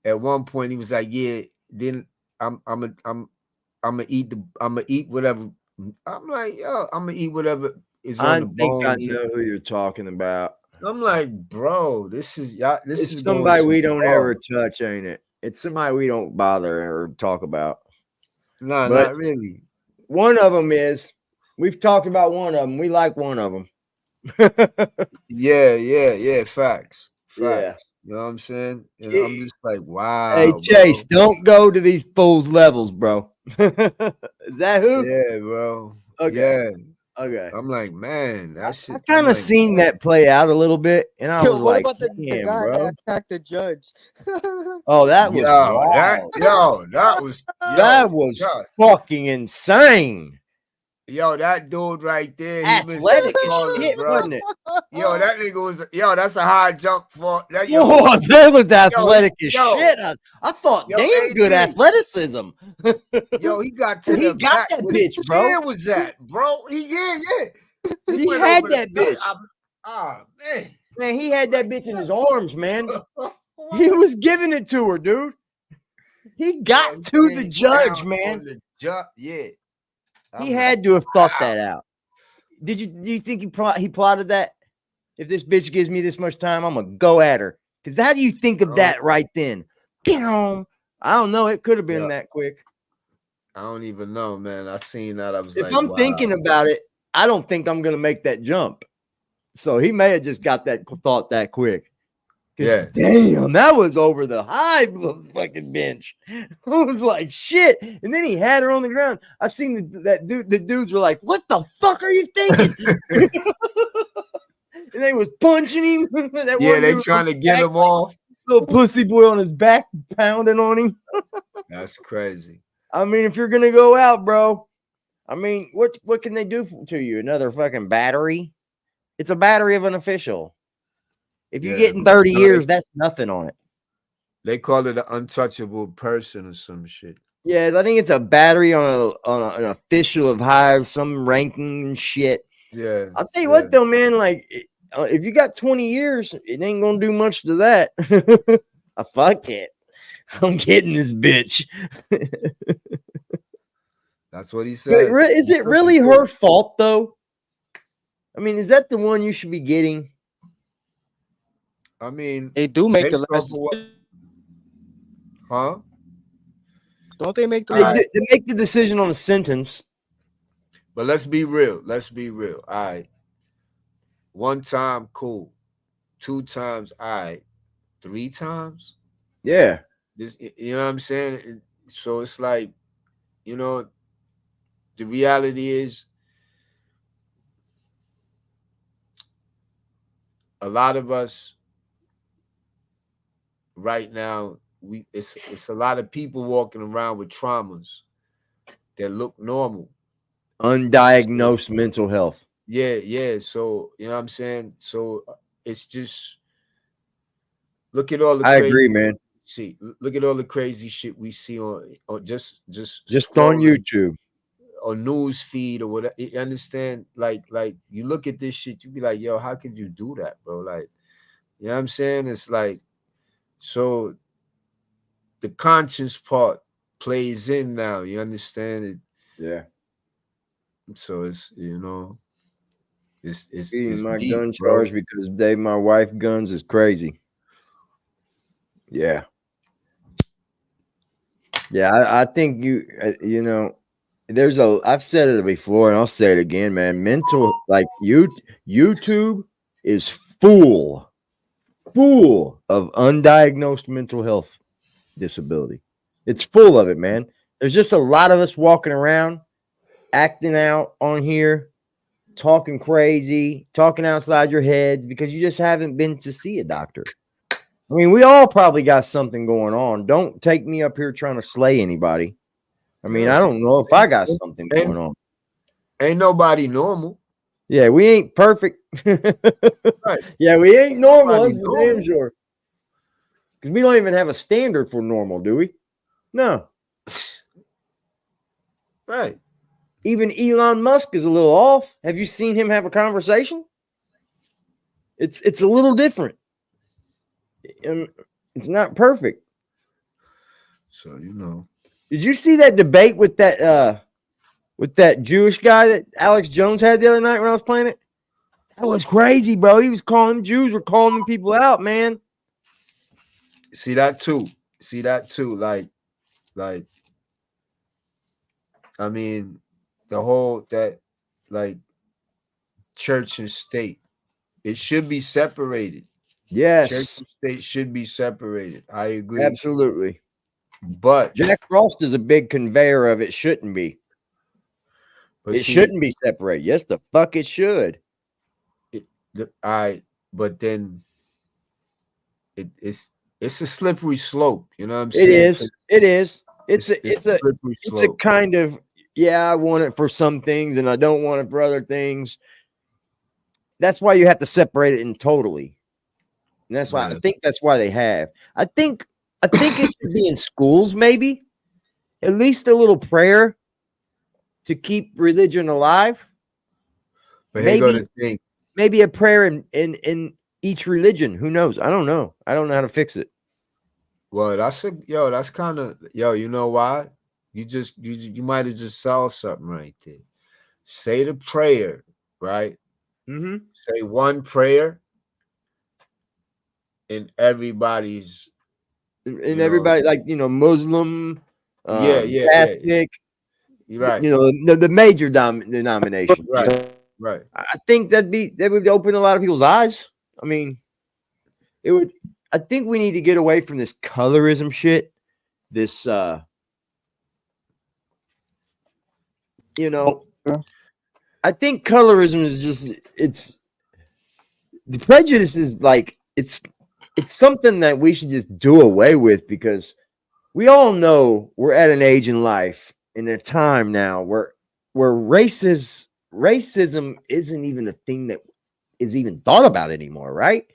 at one point he was like, yeah, then I'm gonna eat whatever. I'm like, yo, I'm gonna eat whatever is on I the think I bones. know who you're talking about. I'm like, bro, this is y'all. This is It's going somebody too we don't far. ever touch, ain't it? It's somebody we don't bother or talk about. Nah, But not really. one of them is. We've talked about one of them. We like one of them. Yeah. Facts. Yeah. You know what I'm saying? And I'm just like, Hey wow, Chase, bro. don't go to these fools' levels, bro. Is that who? Yeah, bro. Okay. Yeah. Okay. I'm like, man, that I shit. I'm kind of like, seen man. that play out a little bit, and I Yo, was what like, about the damn, guy bro. that attacked the judge? Oh, that was Yo, wild. that was That was just fucking insane. yo, that dude right there, he missed his Athletic as colors, shit, bro. wasn't it? Yo, that nigga was that's a high jump for that Whoa, that was athletic as yo, shit. I thought, yo, damn good AD. athleticism. Yo, he got to And he the got back that where the bitch, bro. chair was at, bro. He He went had over the that bitch. man. Man, he had that bitch in his arms, man. He was giving it to her, dude. He got Yo, he to the came judge, down man. on the jump. Yeah. He I'm like, had to have thought wow. that out. Do you think he plotted that? If this bitch gives me this much time, I'm gonna go at her. Because how do you think of that right then? Damn. I don't know. It could have been Yeah, that quick. I don't even know, man. I seen that. I was If like, I'm thinking wow. about it, I don't think I'm gonna make that jump. So he may have just got that thought that quick. Because Yeah. damn, that was over the high fucking bench. I was like, shit. And then he had her on the ground. I seen that dude. The dudes were like, "What the fuck are you thinking?" And they was punching him. That Yeah, one they dude on trying to his get back, him off. little pussy boy on his back, pounding on him. That's crazy. I mean, if you're gonna go out, bro, I mean, what can they do to you? Another fucking battery? It's a battery of an official. If you get in 30 No, years, that's nothing on it. they call it an untouchable person or some shit. Yeah, I think it's a battery on an official of high some ranking and shit. Yeah. I'll tell you what though, man. Like, if you got 20 years, it ain't gonna do much to that. Fuck it. I'm getting this bitch. That's what he But said. is it really her fault though? I mean, is that the one you should be getting? I mean, They do make the based off of last. what, huh? Don't they make the They, last? they make the decision on the sentence. But let's be real. Let's be real. All right. One time, cool. Two times, all right. Three times? Yeah. This, you know what I'm saying? So it's like, you know, the reality is a lot of us right now it's a lot of people walking around with traumas that look normal. Undiagnosed mental health. Yeah. So you know what I'm saying? So it's just look at all the I crazy agree, man. see. Look at all the crazy shit we see on just on scrolling YouTube or news feed or whatever. You understand? Like you look at this shit, you be like, yo, how could you do that, bro? Like, you know what I'm saying? It's like, so the conscience part plays in now. You understand it? Yeah. So it's Being it's my deep, gun bro. charge because they my wife guns is crazy. Yeah. Yeah, I think there's I've said it before and I'll say it again, man. YouTube is full of undiagnosed mental health disability. It's full of it, man. There's just a lot of us walking around acting out on here, talking crazy, talking outside your heads because you just haven't been to see a doctor. I mean, we all probably got something going on. Don't take me up here trying to slay anybody. I mean, I don't know if I got something going on. Ain't nobody normal. Yeah, we ain't perfect. Right. Yeah, we ain't normal. Nobody That's for damn normal. sure. Because we don't even have a standard for normal, do we? No. Right. Even Elon Musk is a little off. Have you seen him have a conversation? It's a little different. It's not perfect. So Did you see that debate with that Jewish guy that Alex Jones had the other night when I was playing it? That was crazy, bro. He was calling Jews were calling people out, man. See that too. Like I mean, the whole that like church and state, it should be separated. Yes. Church and state should be separated. I agree. Absolutely. But Jack Frost is a big conveyor of it shouldn't be. But it shouldn't be separated. Yes, the fuck it should. But then it's a slippery slope. You know what I'm It saying? is. It is. It's a slippery it's a slope. kind of I want it for some things and I don't want it for other things. That's why you have to separate it in totally. And that's why I think that's why they have. I think it should be in schools, maybe. At least a little prayer to keep religion alive. But here go the thing. Maybe a prayer in each religion. Who knows? I don't know. I don't know how to fix it. Well, that's kind of you know why? You might have just solved something right there. Say the prayer, right? Mm-hmm. Say one prayer in everybody's everybody, like Muslim, Catholic, You're right. The major denomination. Right. I think that would open a lot of people's eyes. I mean, it would. I think we need to get away from this colorism shit. This, I think colorism is just the prejudice is like it's something that we should just do away with because we all know we're at an age in life in a time now where racism isn't even a thing that is even thought about anymore, right?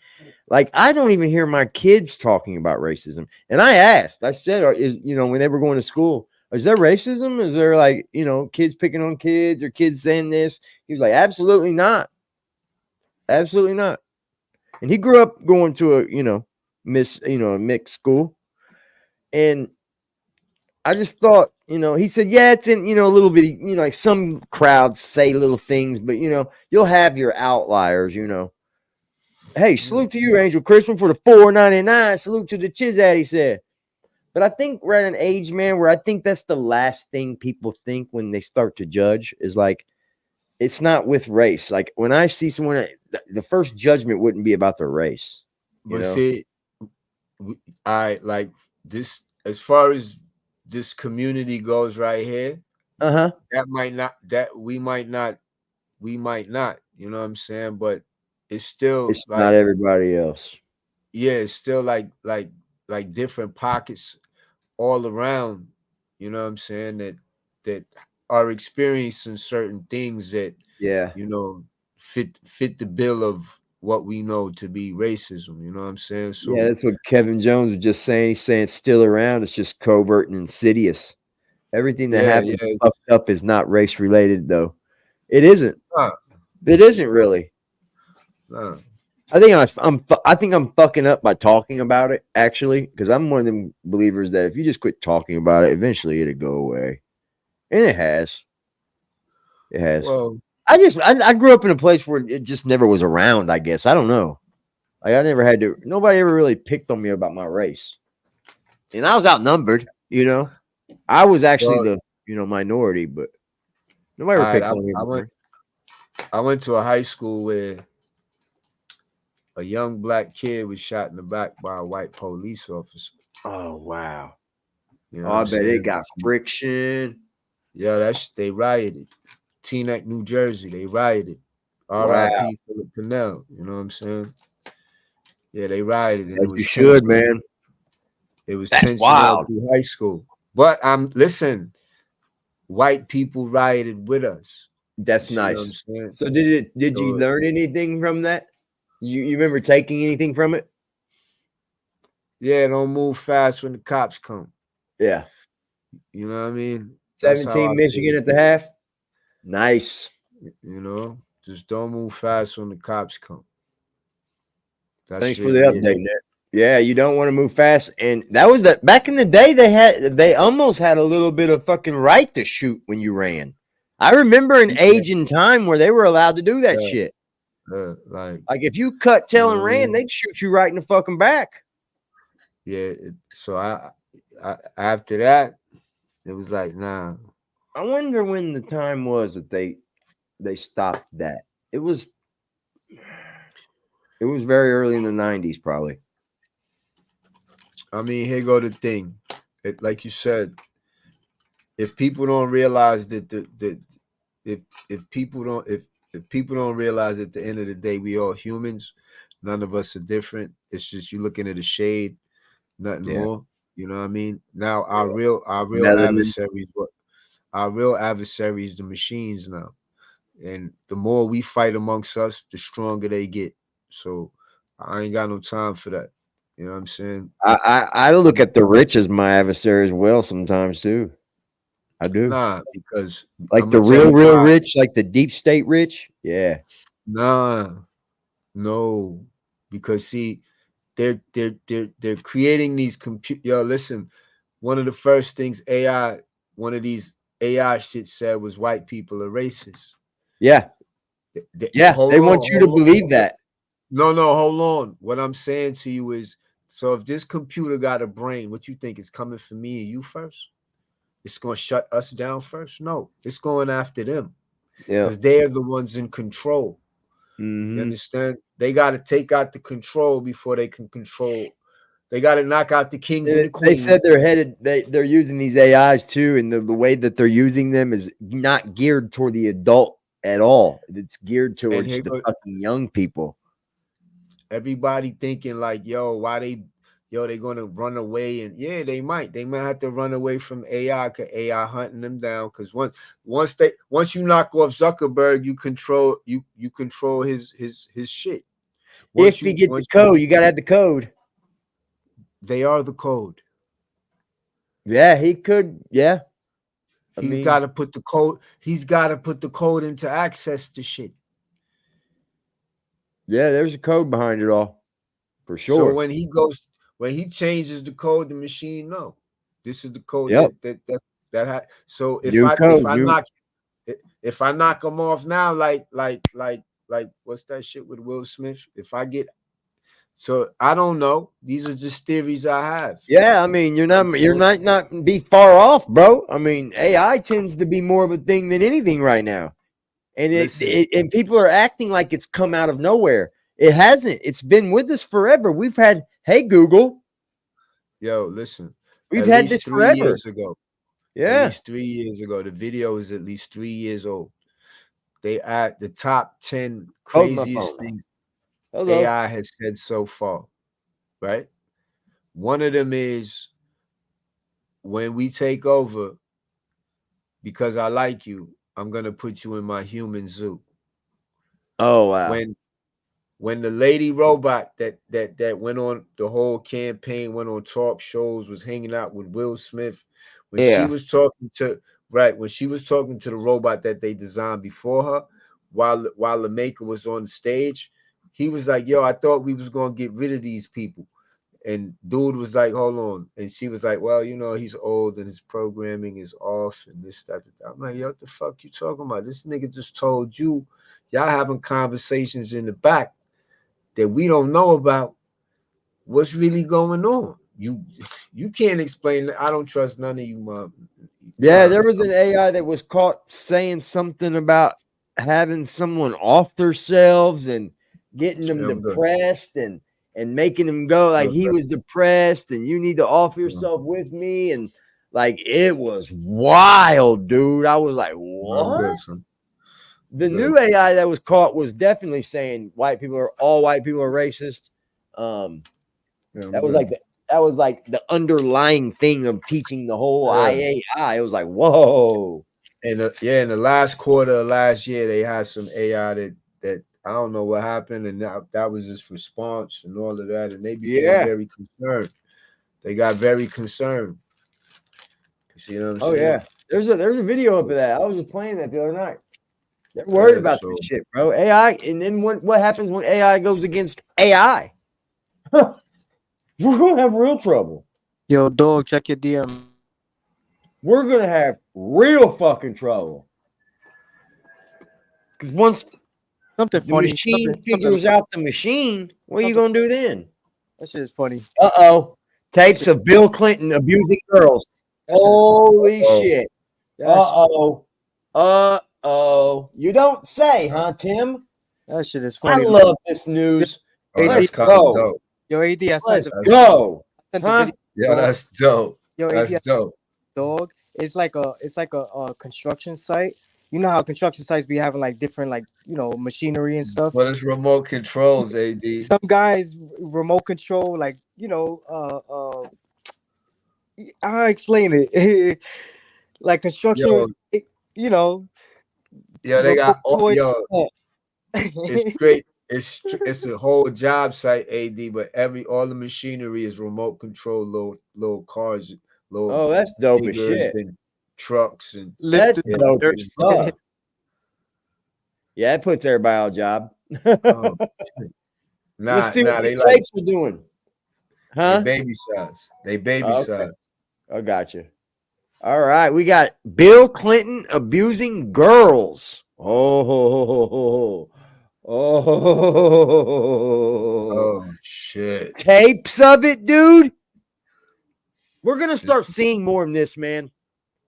Like I don't even hear my kids talking about racism. And I said, when they were going to school, is there racism? Is there like, kids picking on kids or kids saying this? He was like, absolutely not. Absolutely not. And he grew up going to a, a mixed school. And I just thought, he said, yeah, it's in, a little bit, like some crowds say little things, but you'll have your outliers, Hey, salute to you, Angel Crispin, for the $4.99. Salute to the Chizad, he said. But I think we're at an age, man, where I think that's the last thing people think when they start to judge is like, it's not with race. Like when I see someone, the first judgment wouldn't be about their race. But see, I like this as far as this community goes right here. Uh-huh. We might not, you know what I'm saying? But it's still it's like, not everybody else. Yeah, it's still like like different pockets all around, you know what I'm saying, that are experiencing certain things that, Yeah. you know, fit the bill of what we know to be racism, you know what I'm saying? Yeah, So that's what Kevin Jones was just saying. He's saying it's still around. It's just covert and insidious. Everything that yeah, happens fucked up is not race related, though. It isn't. nah, It isn't really. nah. I think I'm fucking up by talking about it, actually, because I'm one of them believers that if you just quit talking about it, eventually it'll go away, and it has. It has. Well, I grew up in a place where it just never was around. I guess I don't know. Like I never had to. Nobody ever really picked on me about my race, and I was outnumbered. You know, I was actually well, the minority, but nobody all ever right, picked on me about it. I went to a high school where a young black kid was shot in the back by a white police officer. Oh wow! You know Oh, what I I'm bet it saying? got friction. Yeah, they rioted. Teaneck, New Jersey, they rioted. Wow, R.I.P. Philip Pennell. You know what I'm saying? Yeah, they rioted, and as you should, man. it was That's tension all wild. through high school. But listen, white people rioted with us. You That's see what I'm nice. saying? So did you So learn anything from that? You remember taking anything from it? yeah, don't move fast when the cops come. Yeah. You know what I mean? That's how 17 I Michigan feel. at the half. Nice. You know, just don't move fast when the cops come. That Thanks for shit the hit. update, Nick. Yeah, you don't want to move fast. And that was back in the day they almost had a little bit of fucking right to shoot when you ran. I remember an Yeah, age and time where they were allowed to do that yeah, shit. like Like if you cut you tail know and what I ran, mean? they'd shoot you right in the fucking back. Yeah. So I after that, it was like, nah. I wonder when the time was that they stopped that. It was very early in the 90s, probably. I mean, here go the thing. Like you said, if people don't realize that if people don't if people don't realize at the end of the day we all humans, none of us are different. It's just you looking at a shade, nothing Yeah. more. You know what I mean? Now Yeah. our real Melanin. adversaries, our real adversaries, the machines now. And the more we fight amongst us, the stronger they get. So I ain't got no time for that. You know what I'm saying? I look at the rich as my adversary as well sometimes too. I do. Nah, because Like I'm the gonna tell you real why. rich, like the deep state rich. Yeah. Nah, no, because see, they're creating these compute. Yo, listen, one of the first things one of these AI shit said was white people are racist. Yeah. Yeah. Hold They want on, you to hold on. believe that. No, hold on. What I'm saying to you is, so if this computer got a brain, what you think is coming for me and you first? It's gonna shut us down first? No, it's going after them Yeah. because they're the ones in control. You Mm-hmm. understand? They got to take out the control before they can control. They got to knock out the kings and the They said queens. they're headed. They're using these AIs too, and the way that they're using them is not geared toward the adult at all. It's geared And towards here the go fucking young people. everybody thinking like, yo, they gonna run away, and yeah, they might have to run away from AI because AI hunting them down. Because once you knock off Zuckerberg, you control his shit. If you get the code, you gotta have the code. They are the code. Yeah, he could. Yeah, I He's mean, got to put the code. He's got to put the code into access to shit. yeah, there's a code behind it all, for So sure. when he changes the code, the machine know this is the code Yep, So new code, new. if I knock them off now, like what's that shit with Will Smith? So I don't know. These are just theories I have. Yeah, I mean, you're not be far off, bro. I mean, AI tends to be more of a thing than anything right now, and Listen, and people are acting like it's come out of nowhere. It hasn't. It's been with us forever. We've had, hey Google, yo, listen. we've At had this least 3 forever. years ago, Yeah, the video is at least 3 years old. They at the top 10 hold my craziest phone. things Hello. AI has said so far, right? One of them is when we take over, because I like you, I'm gonna put you in my human zoo. Oh wow. When the lady robot that went on the whole campaign, went on talk shows, was hanging out with Will Smith, when she was talking to when she was talking to the robot that they designed before her, while the maker was on the stage, he was like, "Yo, I thought we was gonna get rid of these people." And dude was like, "Hold on," and she was like, "Well, you know, he's old and his programming is off and this, that." I'm like, "Yo, what the fuck you talking about? This nigga just told you y'all having conversations in the back that we don't know about. What's really going on? You can't explain that. I don't trust none of you, mom." Yeah, there was an AI that was caught saying something about having someone off themselves and getting them depressed and making them go like he was depressed and you need to off yourself with me, and like it was wild, dude. I was like, what? The new AI that was caught was definitely saying all white people are racist. That was like the underlying thing of teaching the whole AI. It was like, whoa. And in the last quarter of last year, they had some AI that I don't know what happened, and that was its response and all of that, and they became very concerned. They got very concerned. You see what I'm saying? Oh yeah, there's a video up of that. I was just playing that the other night. They're worried about this shit, bro. AI, and then what happens when AI goes against AI? We're gonna have real trouble. Yo, dog, check your DM. We're gonna have real fucking trouble. Because once something funny machine figures out the machine, what are you gonna do then? That shit is funny. Tapes of Bill Clinton abusing girls. Holy shit. You don't say, huh, Tim? That shit is funny. I love this news. Let's go. Yo, AD, let's go. Huh? Yo, that's dope. Yo, that's AD, dope. Dog. It's like a construction site. You know how construction sites be having like different machinery and stuff. But it's remote controls, AD. Some guys remote control, like I'll explain it. Like construction, they got it's great. It's a whole job site, AD, but all the machinery is remote control, little cars, that's dope as shit. And trucks and that's dope as fuck. Yeah, it puts everybody on a job. Let's see what these tapes are doing. Huh? They baby size. They baby size. I got you. All right, we got Bill Clinton abusing girls. Oh shit. Tapes of it, dude. We're gonna start seeing more of this, man.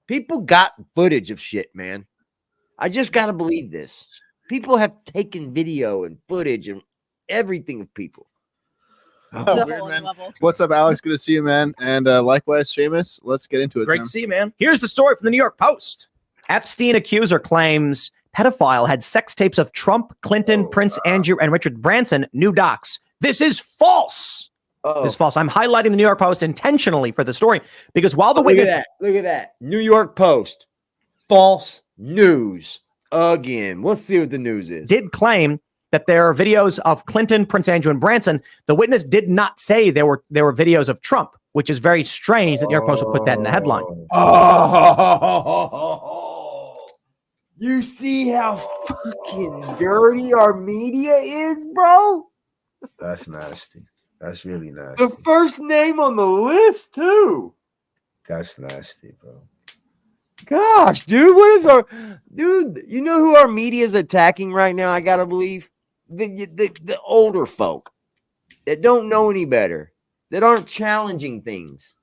People got footage of shit, man. I just gotta believe this. People have taken video and footage and everything of people. Oh, weird, man. What's up, Alex? Good to see you, man. And likewise, Seamus. Let's get into it. Great to see you, man. Here's the story from the New York Post. Epstein accuser claims pedophile had sex tapes of Trump, Clinton, Prince Andrew, and Richard Branson. New docs. This is false. This is false. I'm highlighting the New York Post intentionally for the story because while the witness... Look at that. New York Post. False news. Again. Let's see what the news is. Did claim that there are videos of Clinton, Prince Andrew, and Branson. The witness did not say there were videos of Trump, which is very strange that New York Post would put that in the headline. Oh, you see how fucking dirty our media is, bro? That's nasty. That's really nasty. The first name on the list, too. That's nasty, bro. Gosh, dude, what is our dude? You know who our media is attacking right now? I gotta believe the older folk that don't know any better, that aren't challenging things.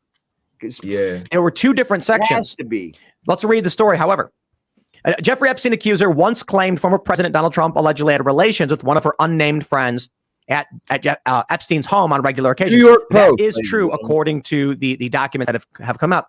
There were two different sections. Has to be. Let's read the story. However, Jeffrey Epstein accuser once claimed former President Donald Trump allegedly had relations with one of her unnamed friends at Epstein's home on regular occasions. New York Post, that is true, according to the documents that have come out.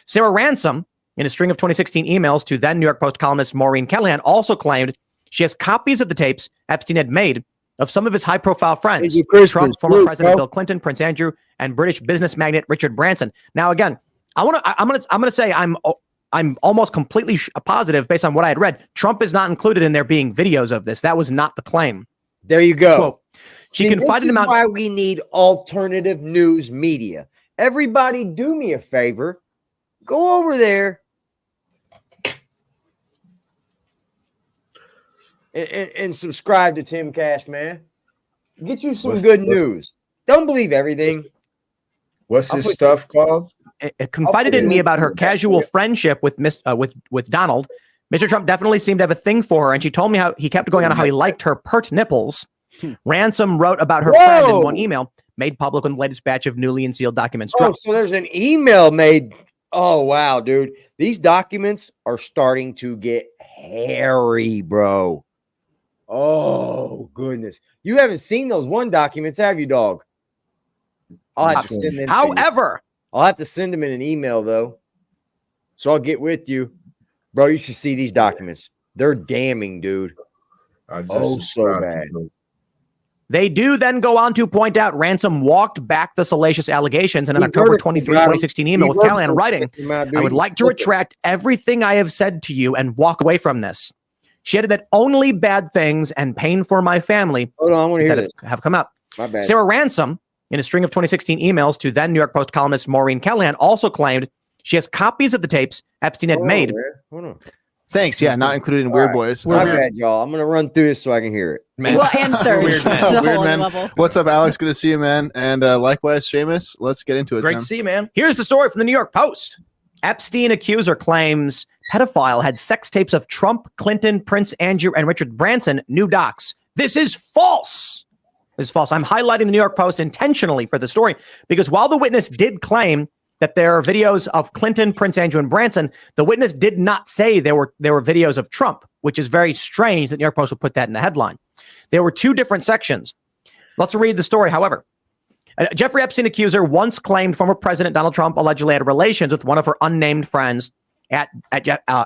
Sarah Ransom, in a string of 2016 emails to then New York Post columnist Maureen Callahan, also claimed she has copies of the tapes Epstein had made of some of his high-profile friends, Merry Christmas, Trump, former Luke, President bro. Bill Clinton, Prince Andrew, and British business magnate Richard Branson. Now, again, I'm gonna say I'm almost completely positive based on what I had read. Trump is not included in there being videos of this. That was not the claim. There you go. Quote, she See, confided this in is Mount. why we need alternative news media. Everybody, do me a favor. Go over there and subscribe to Tim Cash, man. Get you some good news. Don't believe everything. What's his stuff called? Confided in me about her casual friendship with with Donald. Mr. Trump definitely seemed to have a thing for her, and she told me how he kept going on how he liked her pert nipples. Ransom wrote about her friend in one email made public when the latest batch of newly unsealed documents Oh, dropped. so there's an email made. Oh, wow, dude. These documents are starting to get hairy, bro. Oh, goodness. You haven't seen those one documents, have you, dog? I'll have to send them. However, I'll have to send them in an email, though. So I'll get with you. Bro, you should see these documents. They're damning, dude. Oh, so bad. They do then go on to point out Ransom walked back the salacious allegations in an October 23, 2016 email with Callahan writing, I would like to retract everything I have said to you and walk away from this. She added that only bad things and pain for my family have come out. My bad. Sarah Ransom, in a string of 2016 emails to then New York Post columnist Maureen Callahan, also claimed she has copies of the tapes Epstein had made. Hold on. Thanks. Yeah, not included in Weird Boys. My bad, y'all. I'm going to run through this so I can hear it. Man. Well, and Serge. Weird man. It's a Weird whole man. level. What's up, Alex? Good to see you, man. And likewise, Seamus. Let's get into it. Great Tim. to see you, man. Here's the story from the New York Post. Epstein accuser claims pedophile had sex tapes of Trump, Clinton, Prince Andrew, and Richard Branson. New docs. This is false. This is false. I'm highlighting the New York Post intentionally for the story because while the witness did claim that there are videos of Clinton, Prince Andrew, and Branson, the witness did not say there were videos of Trump, which is very strange that New York Post would put that in the headline. There were two different sections. Let's read the story, however. Jeffrey Epstein accuser once claimed former President Donald Trump allegedly had relations with one of her unnamed friends at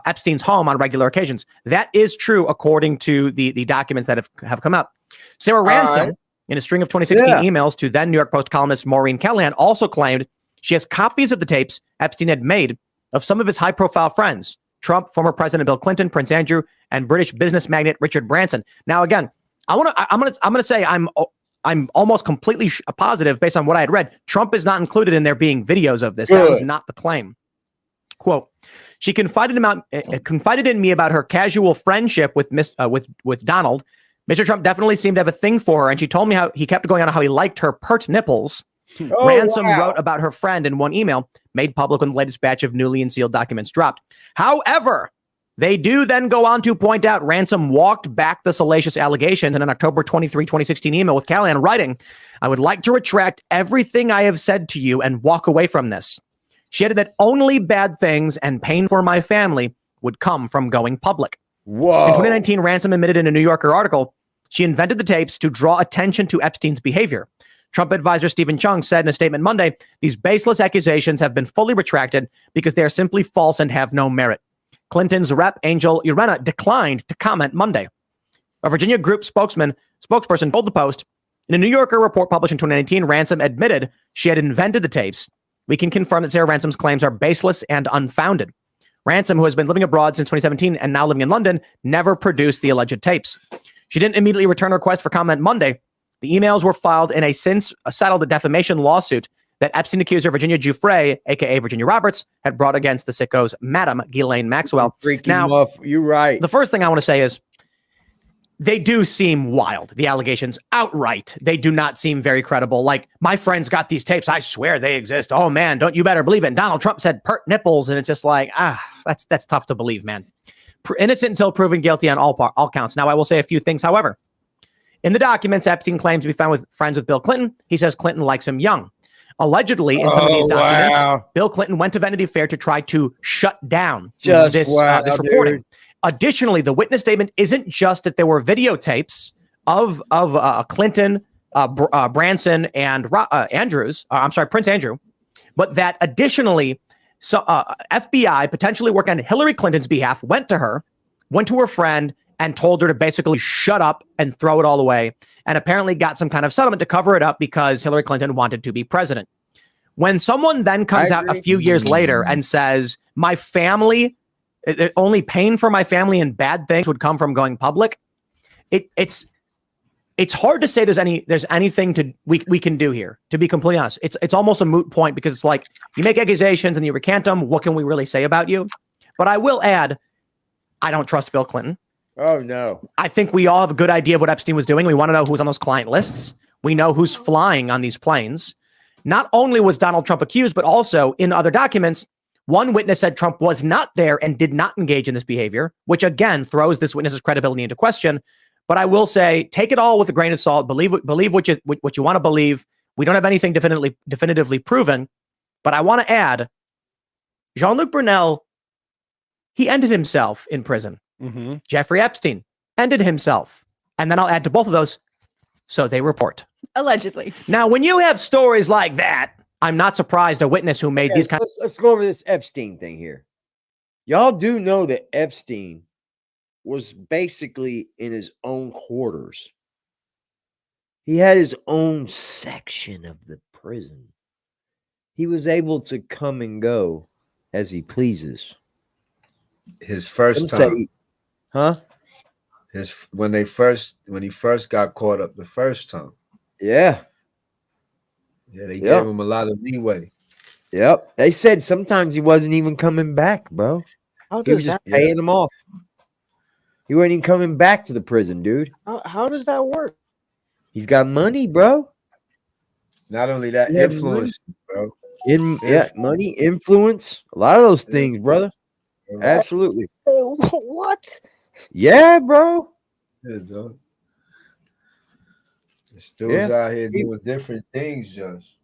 Epstein's home on regular occasions. That is true according to the documents that have come out. Sarah Ransom, in a string of 2016 emails to then New York Post columnist Maureen Callahan, also claimed she has copies of the tapes Epstein had made of some of his high-profile friends, Trump, former President Bill Clinton, Prince Andrew, and British business magnate Richard Branson. Now, again, I'm gonna say I'm almost completely positive based on what I had read. Trump is not included in there being videos of this. That was not the claim. Quote: she confided in me about her casual friendship with Donald. Mr. Trump definitely seemed to have a thing for her, and she told me how he kept going on how he liked her pert nipples. Ransom wrote about her friend in one email made public when the latest batch of newly unsealed documents dropped. However, they do then go on to point out Ransom walked back the salacious allegations in an October 23, 2016 email with Callahan writing, I would like to retract everything I have said to you and walk away from this. She added that only bad things and pain for my family would come from going public. Whoa. In 2019, Ransom admitted in a New Yorker article she invented the tapes to draw attention to Epstein's behavior. Trump advisor Stephen Chung said in a statement Monday, these baseless accusations have been fully retracted because they are simply false and have no merit. Clinton's rep, Angel Urena, declined to comment Monday. A Virginia group spokesperson told the Post, in a New Yorker report published in 2019, Ransom admitted she had invented the tapes. We can confirm that Sarah Ransom's claims are baseless and unfounded. Ransom, who has been living abroad since 2017 and now living in London, never produced the alleged tapes. She didn't immediately return a request for comment Monday. The emails were filed in a since settled defamation lawsuit that Epstein accuser Virginia Giuffre, a.k.a. Virginia Roberts, had brought against the sickos Madam Ghislaine Maxwell. Now, you're right. The first thing I want to say is they do seem wild, the allegations outright. They do not seem very credible. Like, my friends got these tapes. I swear they exist. Oh, man, don't you better believe it. And Donald Trump said pert nipples. And it's just like, that's tough to believe, man. Innocent until proven guilty on all counts. Now, I will say a few things, however. In the documents, Epstein claims to be friends with Bill Clinton. He says Clinton likes him young. Allegedly, in some of these documents, Bill Clinton went to Vanity Fair to try to shut down this reporting. Dude. Additionally, the witness statement isn't just that there were videotapes of Clinton, Branson, and Prince Andrew, but that additionally, FBI potentially working on Hillary Clinton's behalf went to her friend, and told her to basically shut up and throw it all away, and apparently got some kind of settlement to cover it up because Hillary Clinton wanted to be president. When someone then comes out a few years later and says, my family, only pain for my family and bad things would come from going public, it's hard to say there's anything we can do here, to be completely honest. It's almost a moot point because it's like you make accusations and you recant them. What can we really say about you? But I will add, I don't trust Bill Clinton. Oh, no. I think we all have a good idea of what Epstein was doing. We want to know who's on those client lists. We know who's flying on these planes. Not only was Donald Trump accused, but also in other documents, one witness said Trump was not there and did not engage in this behavior, which again throws this witness's credibility into question. But I will say, take it all with a grain of salt. Believe what you want to believe. We don't have anything definitively proven. But I want to add, Jean-Luc Brunel, he ended himself in prison. Mm-hmm. Jeffrey Epstein ended himself. And then I'll add to both of those, so they report. Allegedly. Now, when you have stories like that, I'm not surprised a witness who made these kind of... Let's go over this Epstein thing here. Y'all do know that Epstein was basically in his own quarters. He had his own section of the prison. He was able to come and go as he pleases. His first time. Huh? When he first got caught up the first time. Yeah. Yeah, they gave him a lot of leeway. Yep. They said sometimes he wasn't even coming back, bro. He was just paying them off. He wasn't even coming back to the prison, dude. How does that work? He's got money, bro. Not only that, influence, bro. Money, influence, a lot of those things, brother. Absolutely. What? Yeah, bro. Yeah, dog. There's dudes out here doing different things, just.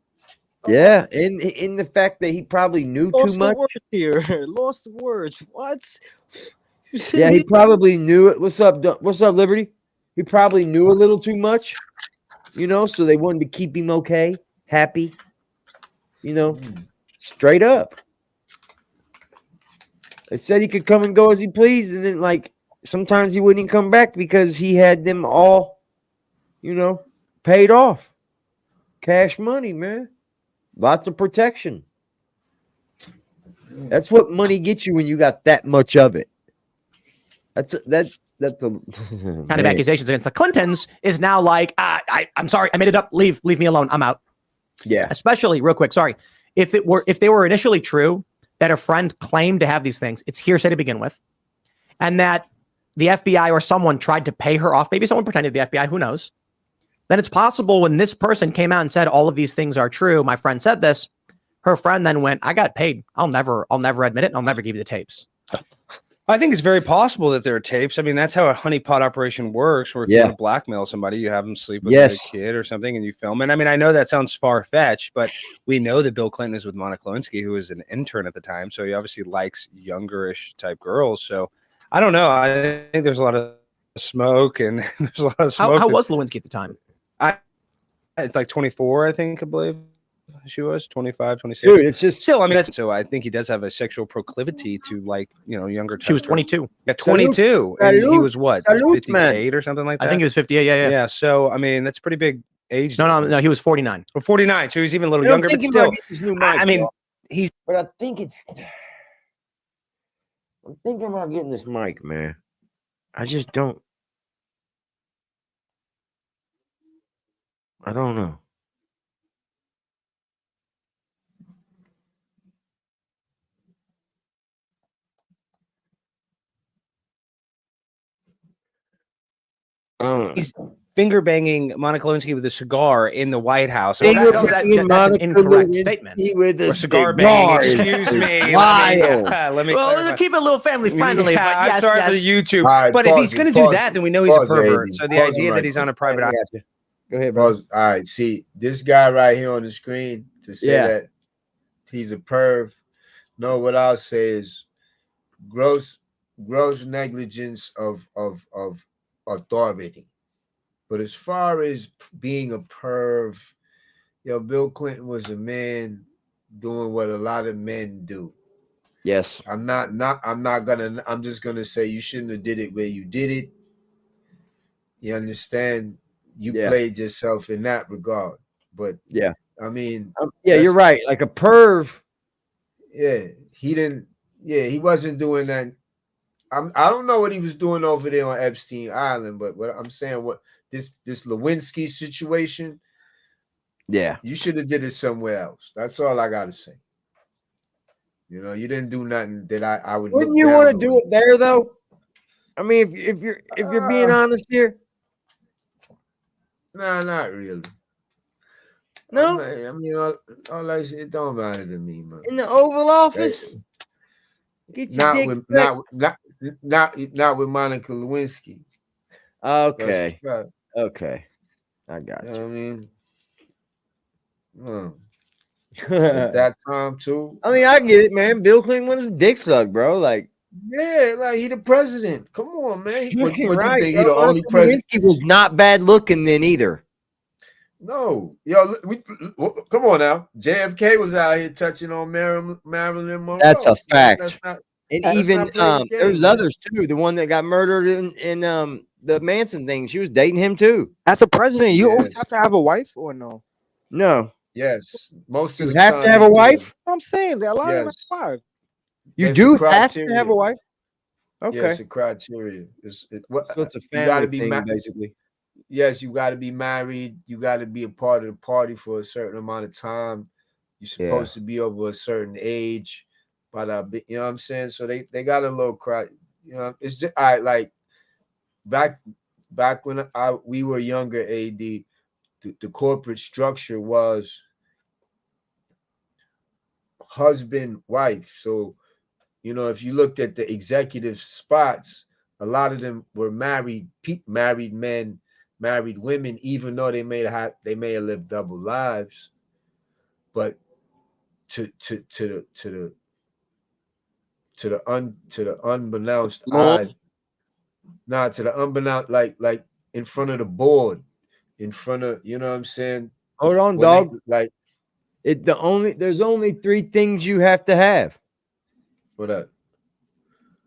Yeah, and in the fact that he probably knew too much. Lost the words. What? Yeah, he probably knew it. What's up, Liberty? He probably knew a little too much, so they wanted to keep him okay, happy, straight up. They said he could come and go as he pleased, and then, sometimes he wouldn't even come back because he had them all, paid off. Cash money, man. Lots of protection. That's what money gets you when you got that much of it. That's a kind of accusations against the Clintons is now like, I'm sorry, I made it up. Leave me alone. I'm out. Yeah. Especially real quick. Sorry. If they were initially true that a friend claimed to have these things, it's hearsay to begin with. And that the FBI or someone tried to pay her off. Maybe someone pretended to be the FBI, who knows? Then it's possible when this person came out and said all of these things are true, my friend said this, her friend then went, I got paid. I'll never admit it. And I'll never give you the tapes. I think it's very possible that there are tapes. I mean, that's how a honeypot operation works, where if you want to blackmail somebody, you have them sleep with a kid or something and you film it. I mean, I know that sounds far-fetched, but we know that Bill Clinton is with Monica Lewinsky, who was an intern at the time. So he obviously likes youngerish type girls. So I don't know. I think there's a lot of smoke and there's a lot of smoke. How was Lewinsky at the time? It's like 24, I think, I believe. She was 25, 26. Dude, it's just still, I mean, so I think he does have a sexual proclivity to younger. She was 22. Yeah, 22. And he was what, 58 or something like that? I think he was 58. Yeah. Yeah. So, I mean, that's pretty big age. No, he was 49. Or 49. So he's even a little younger, but still. I mean, but I think I'm thinking about getting this mic, man. I just don't. I don't know. He's finger banging Monica Lewinsky with a cigar in the White House. That's an incorrect statement. With a cigar banging. Excuse me. Let me keep it a little family friendly. Yeah, but I'm sorry for the YouTube. Right, but if he's going to do that, then we know he's a pervert. So the idea that he's on a private island. Go ahead, bro. All right, see this guy right here on the screen to say that he's a perv. No, what I'll say is gross negligence of authority. But as far as being a perv, Bill Clinton was a man doing what a lot of men do. Yes. I'm just gonna say you shouldn't have did it where you did it. You understand? You Yeah. played yourself in that regard. But Yeah. I mean, yeah, you're right. Like a perv. Yeah, he didn't. Yeah, he wasn't doing that. I don't know what he was doing over there on Epstein Island, but what I'm saying, what this Lewinsky situation, Yeah. you should have did it somewhere else. That's all I gotta say. You know, you didn't do nothing that I would. Wouldn't look you down want to on. do it there though? I mean, if you're being honest here. Nah, not really. No. I mean, all that shit, it don't matter to me, man. In the Oval Office. Get your Not dick with sucked. not with Monica Lewinsky. Okay. That's right. Okay. I got You know what I mean? At you. that time too. I mean, I get it, man. Bill Clinton wanted his dick sucked, bro. Like, yeah, like he the president. Come on, man. But you right, think bro. he the only president? Lewinsky was not bad looking then either. No, yo, come on now. JFK was out here touching on Marilyn Monroe. That's a fact. That's not, and that's even not playing the there was game, others too. The one that got murdered in the Manson thing, she was dating him too. As a president, you always Yes. have to have a wife or no? No. Yes, most of You the have time to have a you do. wife. I'm saying that a lot of them Yes. have wives. You It's do a have to have a criteria. wife. Yeah, Okay. it's a criteria. So it's a You got to family be thing, basically. Yes, you got to be married. You got to be a part of the party for a certain amount of time. You're supposed to be over a certain age. But you know what I'm saying? So they got a little cry. You know, it's just I like back when we were younger. AD, the corporate structure was husband wife. So you know, if you looked at the executive spots, a lot of them were married men, married women, even though they may have lived double lives. But to the unbeknownst eye, to the unbeknownst, like in front of the board, in front of, you know what I'm saying? Hold on, When dog. There's only 3 things you have to have. What that?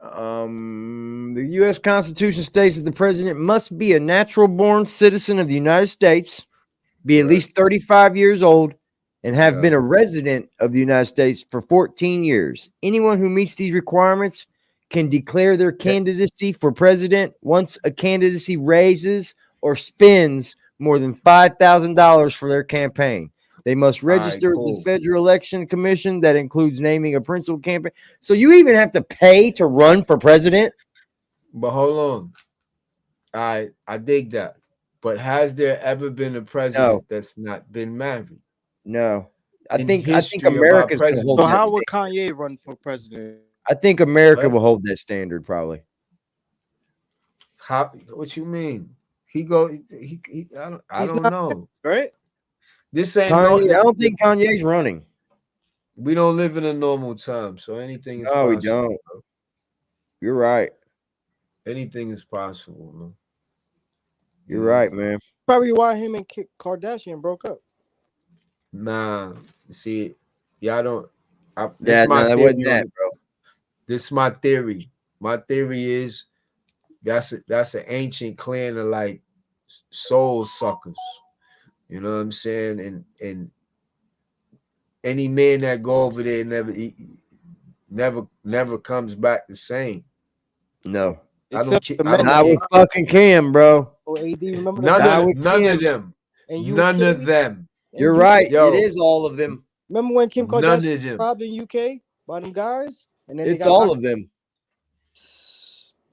The U.S. Constitution states that the president must be a natural born citizen of the United States, be at least 35 years old, and have been a resident of the United States for 14 years. Anyone who meets these requirements can declare their candidacy for president once a candidacy raises or spends more than $5,000 for their campaign. They must register with the Federal Election Commission. That includes naming a principal campaign. So you even have to pay to run for president? But hold on. I dig that. But has there ever been a president that's not been married? No. I think history of our America's going to hold So that how would standard. Kanye run for president? I think America will hold that standard probably. How? What you mean? He I don't know. Right? This ain't Kanye, I don't think Kanye's running. We don't live in a normal time, so anything is No, possible. we don't. Bro. You're right. Anything is possible, man. You're right, man. Probably why him and Kim Kardashian broke up. Nah, see, y'all don't. That wasn't that, bro. This is my theory. My theory is that's an ancient clan of like soul suckers. You know what I'm saying? And any man that go over there never comes back the same. No. Not Not with fucking Kim, bro. Oh, AD, remember none of them. None of them. You're right. Yo, it is all of them. Remember when Kim None of Kardashian them. robbed in UK by them guys? And then It's all of them.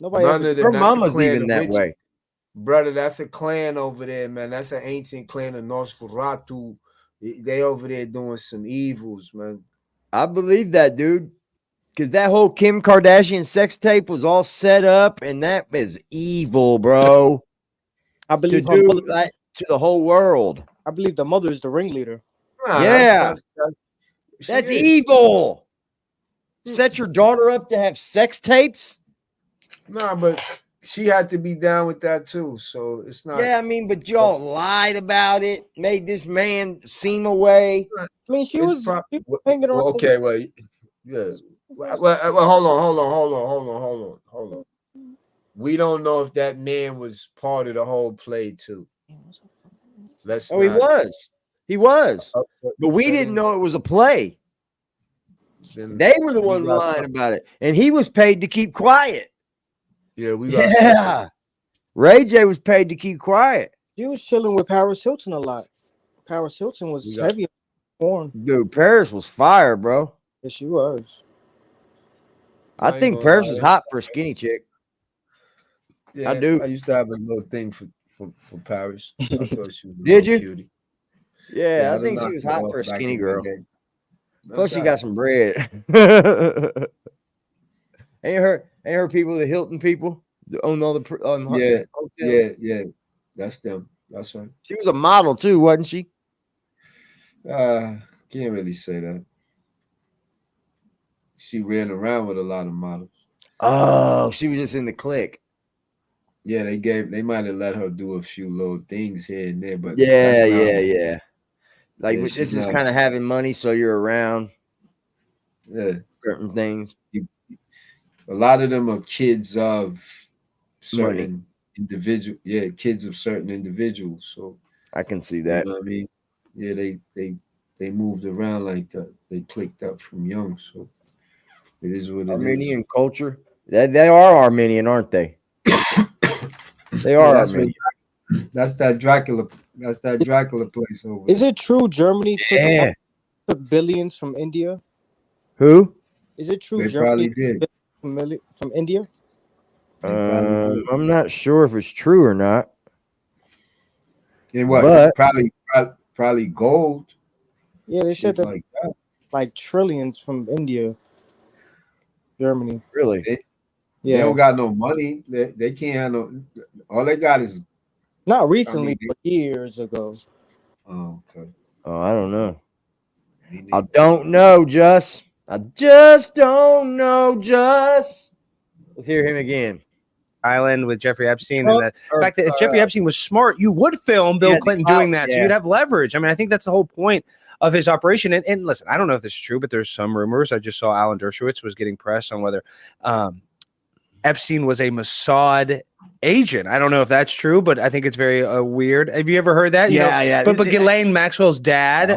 Nobody None ever. of them. Her That's a mama's clan even of that rich- way. Brother, that's a clan over there, man. That's an ancient clan of Nosferatu. They over there doing some evils, man. I believe that, dude. Because that whole Kim Kardashian sex tape was all set up, and that is evil, bro. I believe to her do mother, that to the whole world. I believe the mother is the ringleader. Nah, Yeah. is. That's evil. Set your daughter up to have sex tapes? Nah, but she had to be down with that too. So it's not. Yeah, I mean, but y'all lied about it, made this man seem away. I mean, she It's was pro- hanging around. Well, okay, well, yeah. Well, hold on. we don't know if that man was part of the whole play too. Let's Oh, he was. He was. But we didn't know it was a play. They were the ones lying about it. And he was paid to keep quiet. Yeah, we got Yeah. Ray J was paid to keep quiet. He was chilling with Paris Hilton a lot. Paris Hilton was heavy on porn. Dude, Paris was fire, bro. Yes, she was. I think Paris is hot for a skinny chick. Yeah, I do. I used to have a little thing for Paris. I thought she was a Did little you? cutie. Yeah, I done think she knocked was her hot off for a back skinny in the girl. day. Plus, she Okay. got some bread. ain't her people the Hilton people that own all the Yeah, hotels? yeah. That's them. That's right. She was a model too, wasn't she? Can't really say that. She ran around with a lot of models. Oh, she was just in the clique. Yeah, they might have let her do a few little things here and there, but Yeah, that's not- yeah. Like Yeah, this she's is not- kind of having money, so you're around Yeah, certain things. a lot of them are kids of Money. certain individual. Yeah, kids of certain individuals. So I can see you that. know what I mean? Yeah, they moved around like that. They clicked up from young, so it is what it is. Armenian culture. They are Armenian, aren't they? They are that's Armenian. That's that Dracula. That's that Dracula place over Is it true Germany Yeah. took billions from India? Who? Is it true They Germany probably did. took from India? I'm not sure if it's true or not. And what? But- Probably gold. Yeah, they said Shit that like that. like trillions from India, Germany. Really? They Yeah, don't got no money. They can't have no. All they got is. not recently, I mean, but years ago. Oh, okay. Oh, I don't know. I don't know, Just. I just don't know, Just. Let's hear him again. Island with Jeffrey Epstein, and the fact that if Jeffrey Epstein was smart, you would film Bill Yeah, Clinton the doing clout, that, so yeah. you'd have leverage. I mean, I think that's the whole point of his operation. And listen, I don't know if this is true, but there's some rumors. I just saw Alan Dershowitz was getting pressed on whether Epstein was a Mossad agent. I don't know if that's true, but I think it's very weird. Have you ever heard that? You know, Yeah. But Ghislaine Maxwell's dad,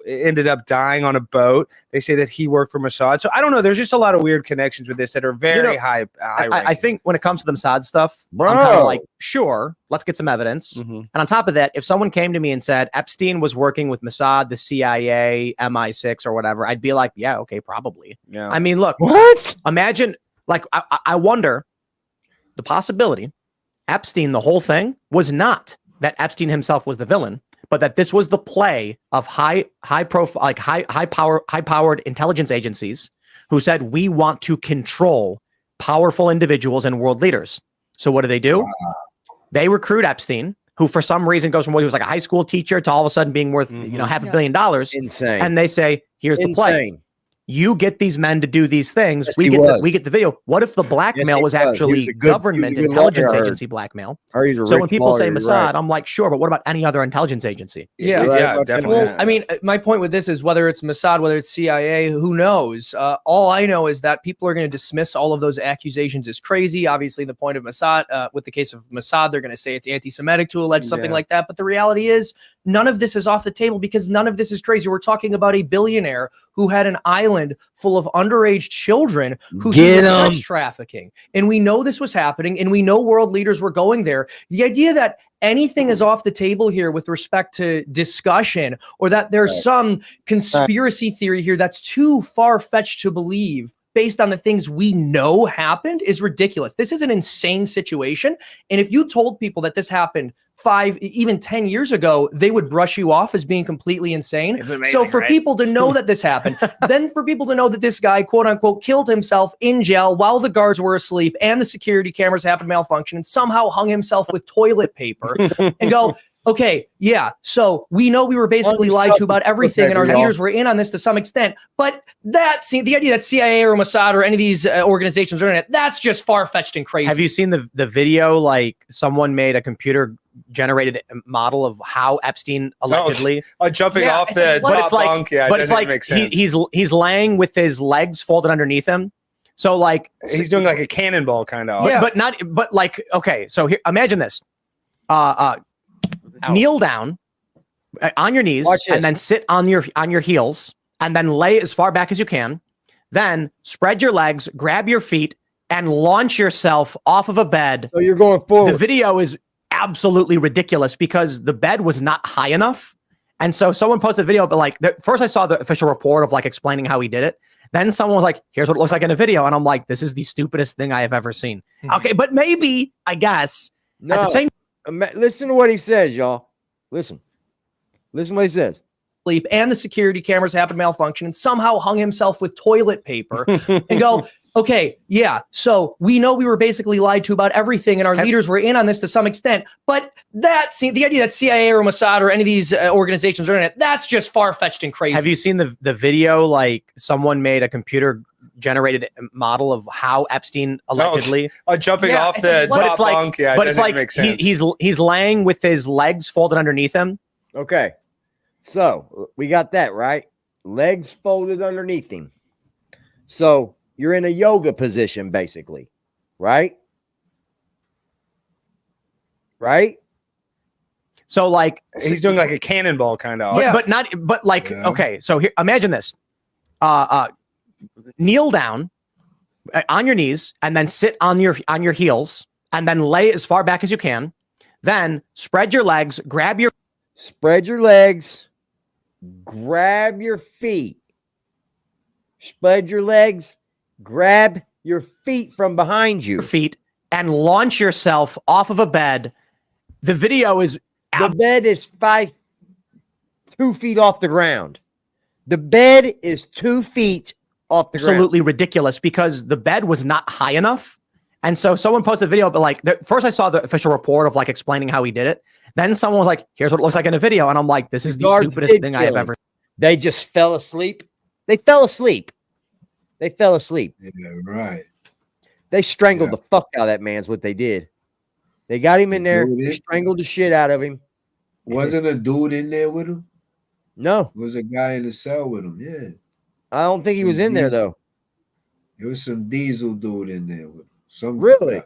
ended up dying on a boat. They say that he worked for Mossad. So I don't know. There's just a lot of weird connections with this that are very high. I think when it comes to the Mossad stuff, I'm kind Bro. of like, sure, let's get some evidence. And on top of that, if someone came to me and said Epstein was working with Mossad, the CIA, MI6, or whatever, I'd be like, yeah, okay, probably. Yeah. I mean, look, What? imagine, like, I wonder the possibility Epstein, the whole thing was not that Epstein himself was the villain, but that this was the play of high powered intelligence agencies who said, we want to control powerful individuals and world leaders. So what do? Wow. They recruit Epstein, who for some reason goes from what he was like a high school teacher to all of a sudden being worth, $500 million. Insane. And they say, here's the play. You get these men to do these things. Yes, we get the video. What if the blackmail was actually government intelligence agency blackmail? So when people say Mossad, I'm like, sure, but what about any other intelligence agency? Yeah, definitely. Well, I mean, my point with this is whether it's Mossad, whether it's CIA, who knows? All I know is that people are going to dismiss all of those accusations as crazy. Obviously, the point of Mossad, with the case of Mossad, they're going to say it's anti-Semitic to allege something like that. But the reality is, none of this is off the table because none of this is crazy. We're talking about a billionaire who had an island full of underage children who did sex trafficking. And we know this was happening, and we know world leaders were going there. The idea that anything is off the table here with respect to discussion, or that there's some conspiracy theory here that's too far-fetched to believe based on the things we know happened is ridiculous. This is an insane situation. And if you told people that this happened 5, even 10 years ago, they would brush you off as being completely insane. It's amazing, So for right? people to know that this happened, then for people to know that this guy, quote unquote, killed himself in jail while the guards were asleep and the security cameras happened to malfunction and somehow hung himself with toilet paper and go, okay, yeah, so we know we were basically lied to about everything, and our leaders were in on this to some extent. But the idea that CIA or Mossad or any of these organizations are in it, that's just far-fetched and crazy. Have you seen the video? Like someone made a computer generated model of how Epstein allegedly jumping off the but top it's like, bunk. Yeah, but it's like makes sense. he's laying with his legs folded underneath him. So like he's doing like a cannonball kind of. but not but like okay. So here, imagine this. Kneel down on your knees and then sit on your heels and then lay as far back as you can. Then spread your legs, grab your feet, and launch yourself off of a bed. So you're going forward. The video is absolutely ridiculous because the bed was not high enough. And so someone posted a video, but like first I saw the official report of like explaining how he did it. Then someone was like, here's what it looks like in a video. And I'm like, this is the stupidest thing I have ever seen. Okay, but maybe, I guess, No. at the same Listen to what he says, y'all. Listen to what he says. And the security cameras happened to malfunction and somehow hung himself with toilet paper and go, okay, yeah, so we know we were basically lied to about everything and our leaders were in on this to some extent, but the idea that CIA or Mossad or any of these organizations are in it, that's just far-fetched and crazy. Have you seen the video? Like someone made a computer generated model of how Epstein allegedly jumping off the top bunk. Yeah, but it's like he's laying with his legs folded underneath him. Okay. So we got that, right? Legs folded underneath him. So you're in a yoga position, basically, right? Right? So like he's doing like a cannonball kind of. But like, okay, so here, imagine this. Kneel down on your knees and then sit on your heels and then lay as far back as you can. Then spread your legs, grab your legs, grab your feet. Spread your legs, grab your feet from behind you. And launch yourself off of a bed. The video is the bed is 2 feet off the ground. The bed is 2 feet off the ground. Absolutely ridiculous because the bed was not high enough. And so someone posted a video, but like first I saw the official report of like explaining how he did it. Then someone was like, here's what it looks like in a video. And I'm like, this is the stupidest thing I have ever. They just fell asleep. They fell asleep. They fell asleep. Yeah, right. They strangled the fuck out of that man's what they did. They got him in there, strangled the shit out of him. Wasn't a dude in there with him? No. It was a guy in the cell with him. Yeah. I don't think he was in there though. There was some diesel dude in there with him. Some really?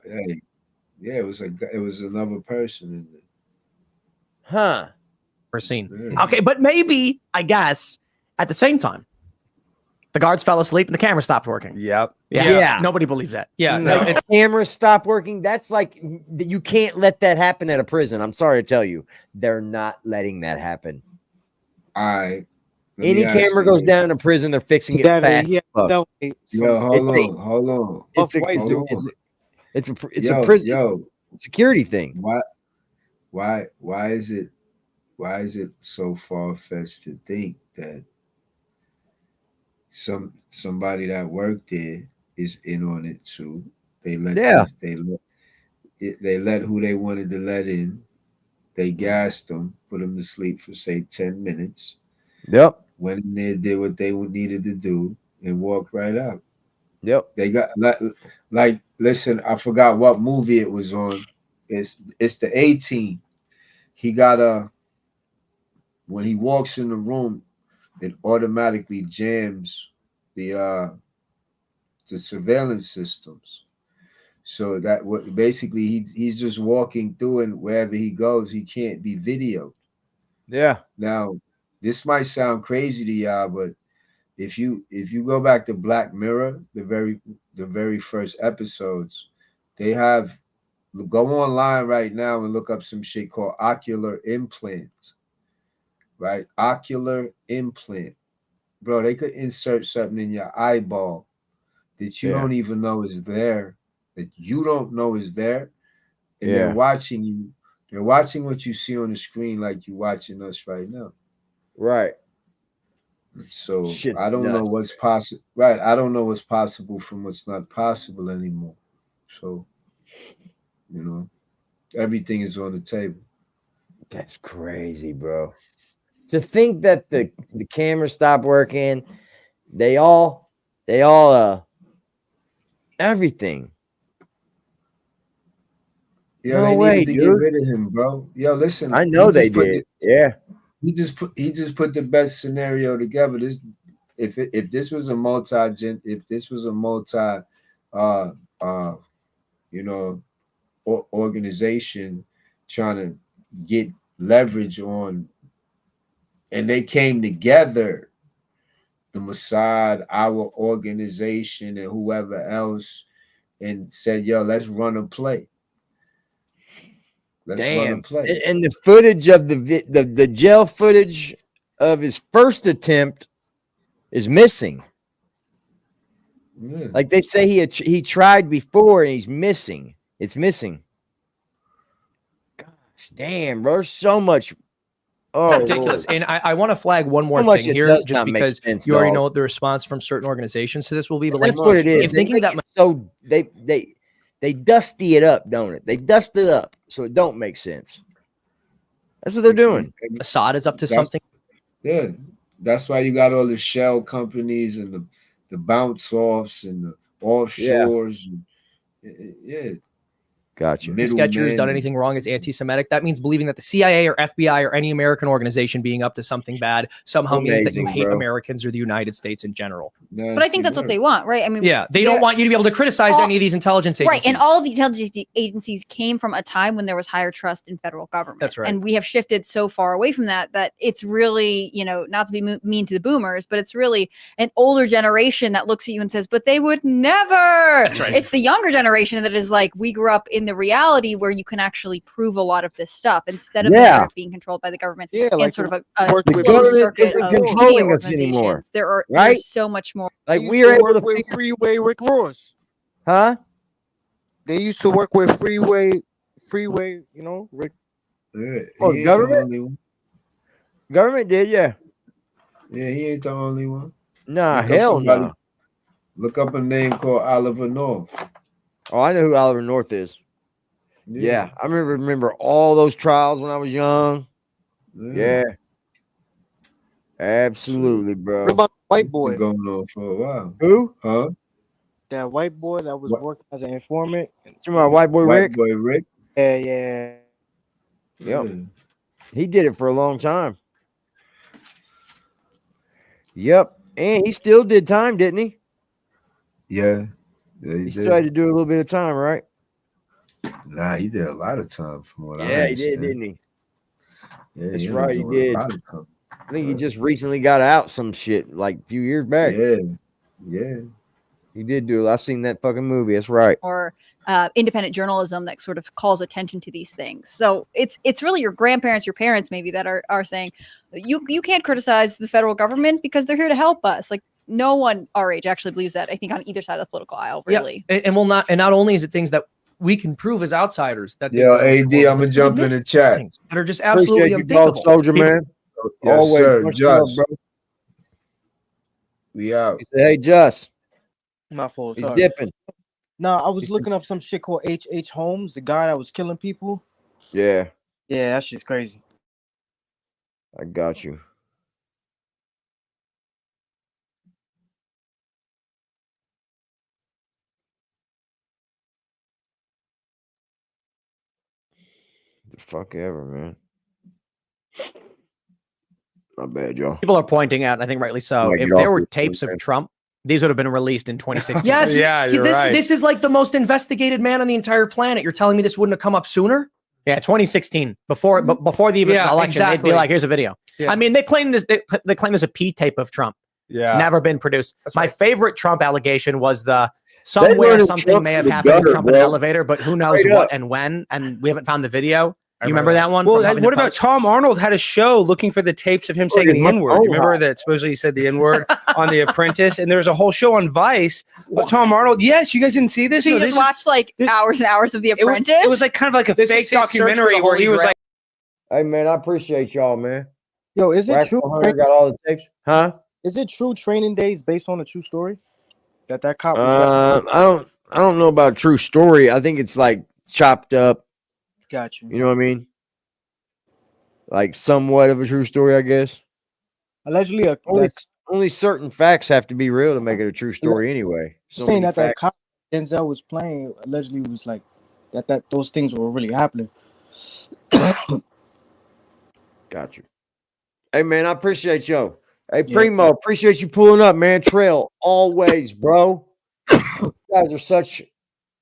Yeah, it was another person in there. Huh. Seen. Okay, but maybe, I guess, at the same time, the guards fell asleep and the camera stopped working. Yep. Yeah. Nobody believes that. Yeah. No. The camera stopped working. That's like, you can't let that happen at a prison. I'm sorry to tell you. They're not letting that happen. Any camera goes down in a prison, they're fixing it fast. Hold on. It's a prison security thing. Why is it so far-fetched to think that somebody that worked there is in on it too? They let who they wanted to let in. They gassed them, put them to sleep for say 10 minutes. Yep. Went in there, did what they needed to do, and walked right out. Yep. They got like listen, I forgot what movie it was on. It's the 18. He got when he walks in the room, it automatically jams the surveillance systems. So that basically he's just walking through, and wherever he goes, he can't be videoed. Yeah. Now, this might sound crazy to y'all, but if you go back to Black Mirror, the very first episodes, they have, go online right now and look up some shit called ocular implant. Right? Ocular implant. Bro, they could insert something in your eyeball that you don't even know is there, that you don't know is there. And they're watching you. They're watching what you see on the screen like you're watching us right now. Right. So I don't know what's possible. Right. I don't know what's possible from what's not possible anymore. So, everything is on the table. That's crazy, bro. To think that the camera stopped working, they all everything. Yeah, they needed to get rid of him, bro. Yo, listen. I know they did. He just put the best scenario together. If this was a multi you know, organization trying to get leverage on, and they came together, the Mossad, our organization, and whoever else, and said, yo, let's run a play. Let's run a play. And the footage of the jail footage of his first attempt is missing. Yeah. Like they say he tried before and he's missing. It's missing. Gosh, damn, bro. There's so much. Oh, Ridiculous. Lord. And I want to flag one more So much thing it here, does just not make because sense, you already dog. know what the response from certain organizations to this will be. But like, That's what it is. if They thinking make that it so they dusty it up, don't it? They dust it up so it don't make sense. That's what they're doing. Assad is up to That's- something. Yeah, that's why you got all the shell companies and the bounce offs and the offshores. Yeah. Gotcha. The Sketchers done anything wrong is anti-Semitic. That means believing that the CIA or FBI or any American organization being up to something bad somehow means that you Amazing, hate bro. Americans or the United States in general. But I think that's what they want, right? I mean, Yeah, they don't want you to be able to criticize any of these intelligence agencies. Right, and all of the intelligence agencies came from a time when there was higher trust in federal government. That's right. And we have shifted so far away from that it's really, not to be mean to the boomers, but it's really an older generation that looks at you and says, but they would never. That's right. It's the younger generation that is like, we grew up in the reality where you can actually prove a lot of this stuff instead of being controlled by the government and sort of a closed circuit of media controlling us anymore. organizations. There's Right? so much more. Like They we used are to able to work with Freeway Rick Ross. Huh? They used to work with Freeway, Rick. Yeah, Oh, he ain't government? the only one. Government did, yeah. Yeah, he ain't the only one. Nah, Look up hell somebody- no. Look up a name called Oliver North. Oh, I know who Oliver North is. Yeah, I remember all those trials when I was young. Yeah. Absolutely, bro. What about the white boy? Been going on for a while. Who? Huh? That white boy that was working as an informant. You my white boy Rick? White boy Rick. Yeah. Yep. He did it for a long time. Yep. And he still did time, didn't he? Yeah. He still had to do a little bit of time, right? Nah, he did a lot of time from what I Yeah, he did, understand. didn't he? Yeah, That's he right, was he doing a did. lot of time. I think he just recently got out some shit like a few years back. Yeah. He did do it. I seen that fucking movie. That's right. Or independent journalism that sort of calls attention to these things. So it's really your grandparents, your parents maybe that are saying you can't criticize the federal government because they're here to help us. Like no one our age actually believes that. I think on either side of the political aisle, really. Yeah. And not only is it things that we can prove as outsiders that Yo, AD, I'm gonna jump in the chat. that are just absolutely Appreciate you, dog, unthinkable. soldier man. Yes, Always sir. much love, Josh. bro. We out. He said, hey, Just. My fault. He's Sorry. dipping. No, I was looking up some shit called H.H. Holmes, the guy that was killing people. Yeah, Yeah, that shit's crazy. I got you. The fuck ever, man. My bad, y'all. People are pointing out, and I think rightly so, Might if get there off were this tapes thing, of man. Trump, these would have been released in 2016. Yes. you're right. This is like the most investigated man on the entire planet. You're telling me this wouldn't have come up sooner? Yeah, 2016 before the Yeah, election, they'd exactly. be like, "Here's a video." Yeah. I mean, they claim this. They claim there's a P tape of Trump. Yeah. Never been produced. My right. favorite Trump allegation was the They somewhere wanted something Trump may in have the happened gutter, to Trump in an bro. elevator, but who knows Straight what up. and when, and we haven't found the video. I You remember that one? Well, from Huffington what about Post? Tom Arnold had a show looking for the tapes of him saying Fucking the N-word? You own remember house. that supposedly he said the N-word on The Apprentice? And there was a whole show on Vice of Tom Arnold. Yes, you guys didn't see this? So you No, just this is- watched like hours and hours of The it was, Apprentice? it was like kind of like a This is fake his search for the documentary where Holy he was Grail. like, Hey, man, I appreciate y'all, man. Yo, is it Wax true? 100 got all the tapes. Huh? Is it true Training Day is based on a true story? That cop was I don't know about true story. I think it's like chopped up. got you. You know what I mean? Like somewhat of a true story, I guess. Allegedly, Only certain facts have to be real to make it a true story anyway. So saying many that that facts. cop Denzel was playing allegedly was like that those things were really happening. Got you. Hey, man, I appreciate y'all. Hey, Primo, appreciate you pulling up, man. Trail, always, bro. guys are such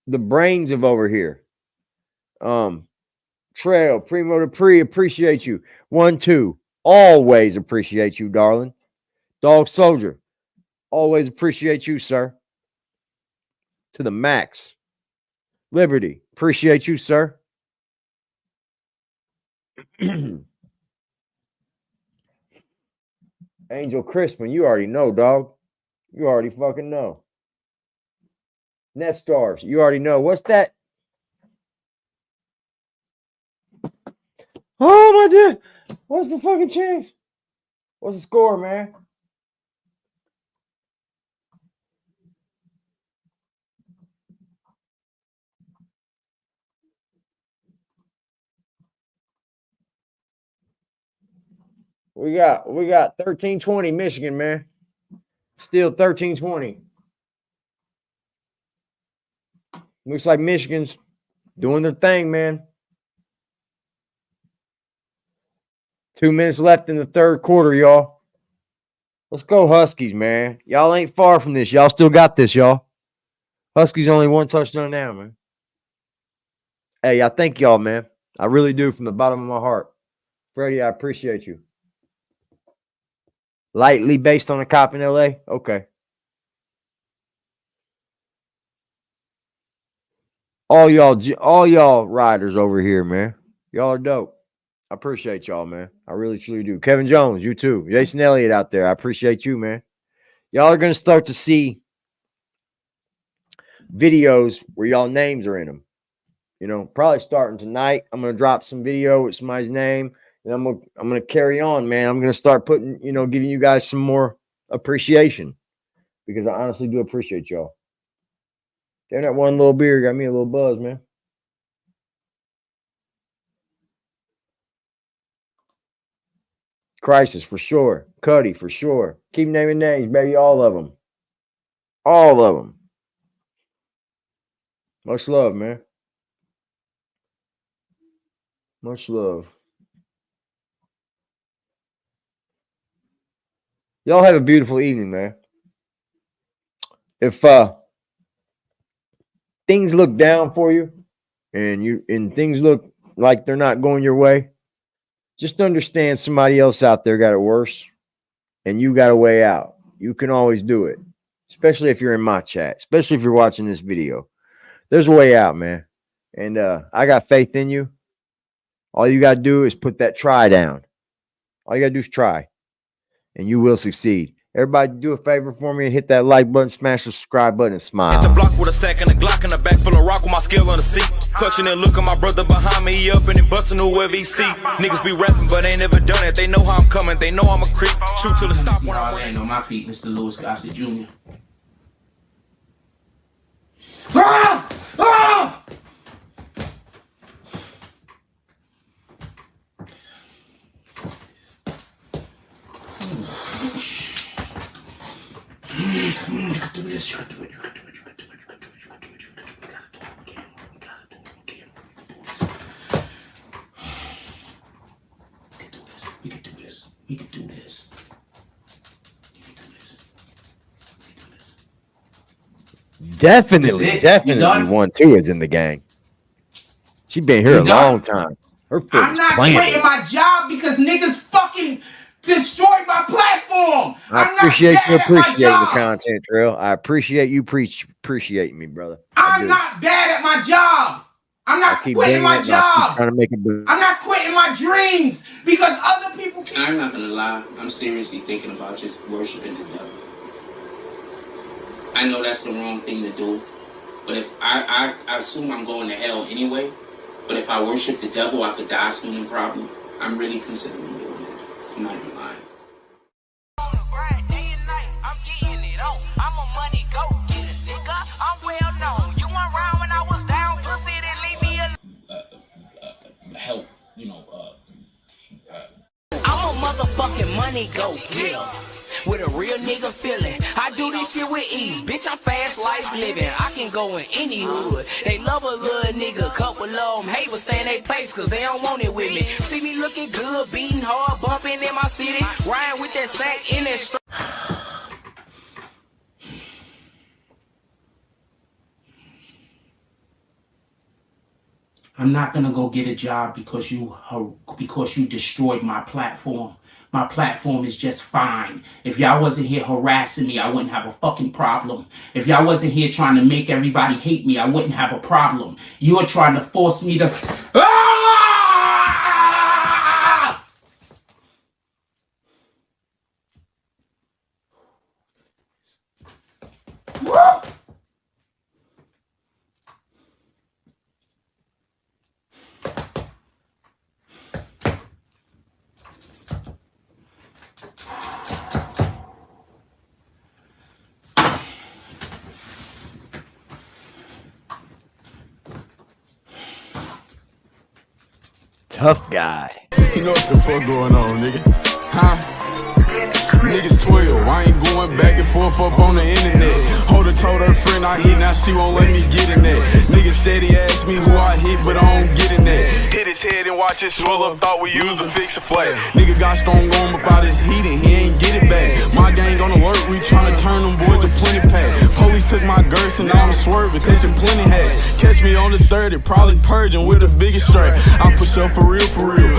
the brains of over here. Trail, Primo to Pre, appreciate you. 1, 2, always appreciate you, darling. Dog Soldier, always appreciate you, sir. To the max. Liberty, appreciate you, sir. Angel Crispin, you already know, dog. You already fucking know. Net Stars, you already know. What's that? Oh my God. What's the fucking chance? What's the score, man? We got 13-20 Michigan, man. Still 13-20. Looks like Michigan's doing their thing, man. 2 minutes left in the third quarter, y'all. Let's go Huskies, man. Y'all ain't far from this. Y'all still got this, y'all. Huskies only 1 touchdown now, man. Hey, I thank y'all, man. I really do from the bottom of my heart. Freddie, I appreciate you. Lightly based on a cop in LA? Okay. All y'all riders over here, man. Y'all are dope. I appreciate y'all, man. I really, truly do. Kevin Jones, you too. Jason Elliott out there. I appreciate you, man. Y'all are going to start to see videos where y'all names are in them. You know, probably starting tonight. I'm going to drop some video with somebody's name. And I'm gonna carry on, man. I'm gonna start putting, giving you guys some more appreciation because I honestly do appreciate y'all. Damn, that one little beer got me a little buzz, man. Crisis for sure. Cuddy for sure. Keep naming names, baby. All of them. All of them. Much love, man. Much love. Y'all have a beautiful evening, man. If things look down for you and things look like they're not going your way, just understand somebody else out there got it worse and you got a way out. You can always do it, especially if you're in my chat, especially if you're watching this video. There's a way out, man. And I got faith in you. All you got to do is put that try down. All you got to do is try. And you will succeed. Everybody do a favor for me and hit that like button, smash the subscribe button, and smile. Hit the block with a sack and a Glock in the back full of rock with my skill on the seat. Clutching and looking my brother behind me, he up and he busting whoever he see. Niggas be rapping, but ain't never done it. They know how I'm coming, they know I'm a creep. Shoot till it stop when I land on my feet, Mr. Louis Gossett Jr. Ah! Ah! You gotta do this, you gotta do it, you gotta do it, you gotta do it, you gotta do it, you gotta do it, you gotta do it, you gotta do it, you gotta do it, you gotta do this. We can do this, we can do this, we can do this. Definitely 1-2 is in the gang. She been here a long time. Her foot I'm is not planted. quitting my job because niggas fucking destroyed my platform. I appreciate you appreciating the content, Trail. I appreciate you appreciating me, brother. I'm not bad at my job. I'm not quitting my job. Trying to make it. I'm not quitting my dreams because other people can. I'm not gonna lie. I'm seriously thinking about just worshiping the devil. I know that's the wrong thing to do, but if I assume I'm going to hell anyway. But if I worship the devil, I could die soon and probably. I'm really considering doing it. I'm not even lying. Help, I'm a motherfucking money go getter with a real nigga feeling. I do this shit with ease, bitch. I'm fast life living. I can go in any hood. They love a little nigga, couple of them hate but stay in their place cause they don't want it with me. See me looking good, beating hard, bumping in my city, riding with that sack in that I'm not gonna go get a job because you destroyed my platform. My platform is just fine. If y'all wasn't here harassing me, I wouldn't have a fucking problem. If y'all wasn't here trying to make everybody hate me, I wouldn't have a problem. You are trying to force me to... Tough guy. You know what the fuck going on, nigga? Huh? Niggas 12, I ain't going back and forth up on the internet. Holder told her friend I hit, now she won't let me get in that. Niggas steady ask me who I hit, but I don't get in that. Hit his head and watch it swell up, thought we used to fix a flat. Nigga got strong on about his heat and he ain't get it back. My gang on alert, we tryna turn them boys to plenty pack. Police took my girth and now I'm swerving, catching plenty hats. Catch me on the 30, probably purging with the biggest strap. I push up for real, for real.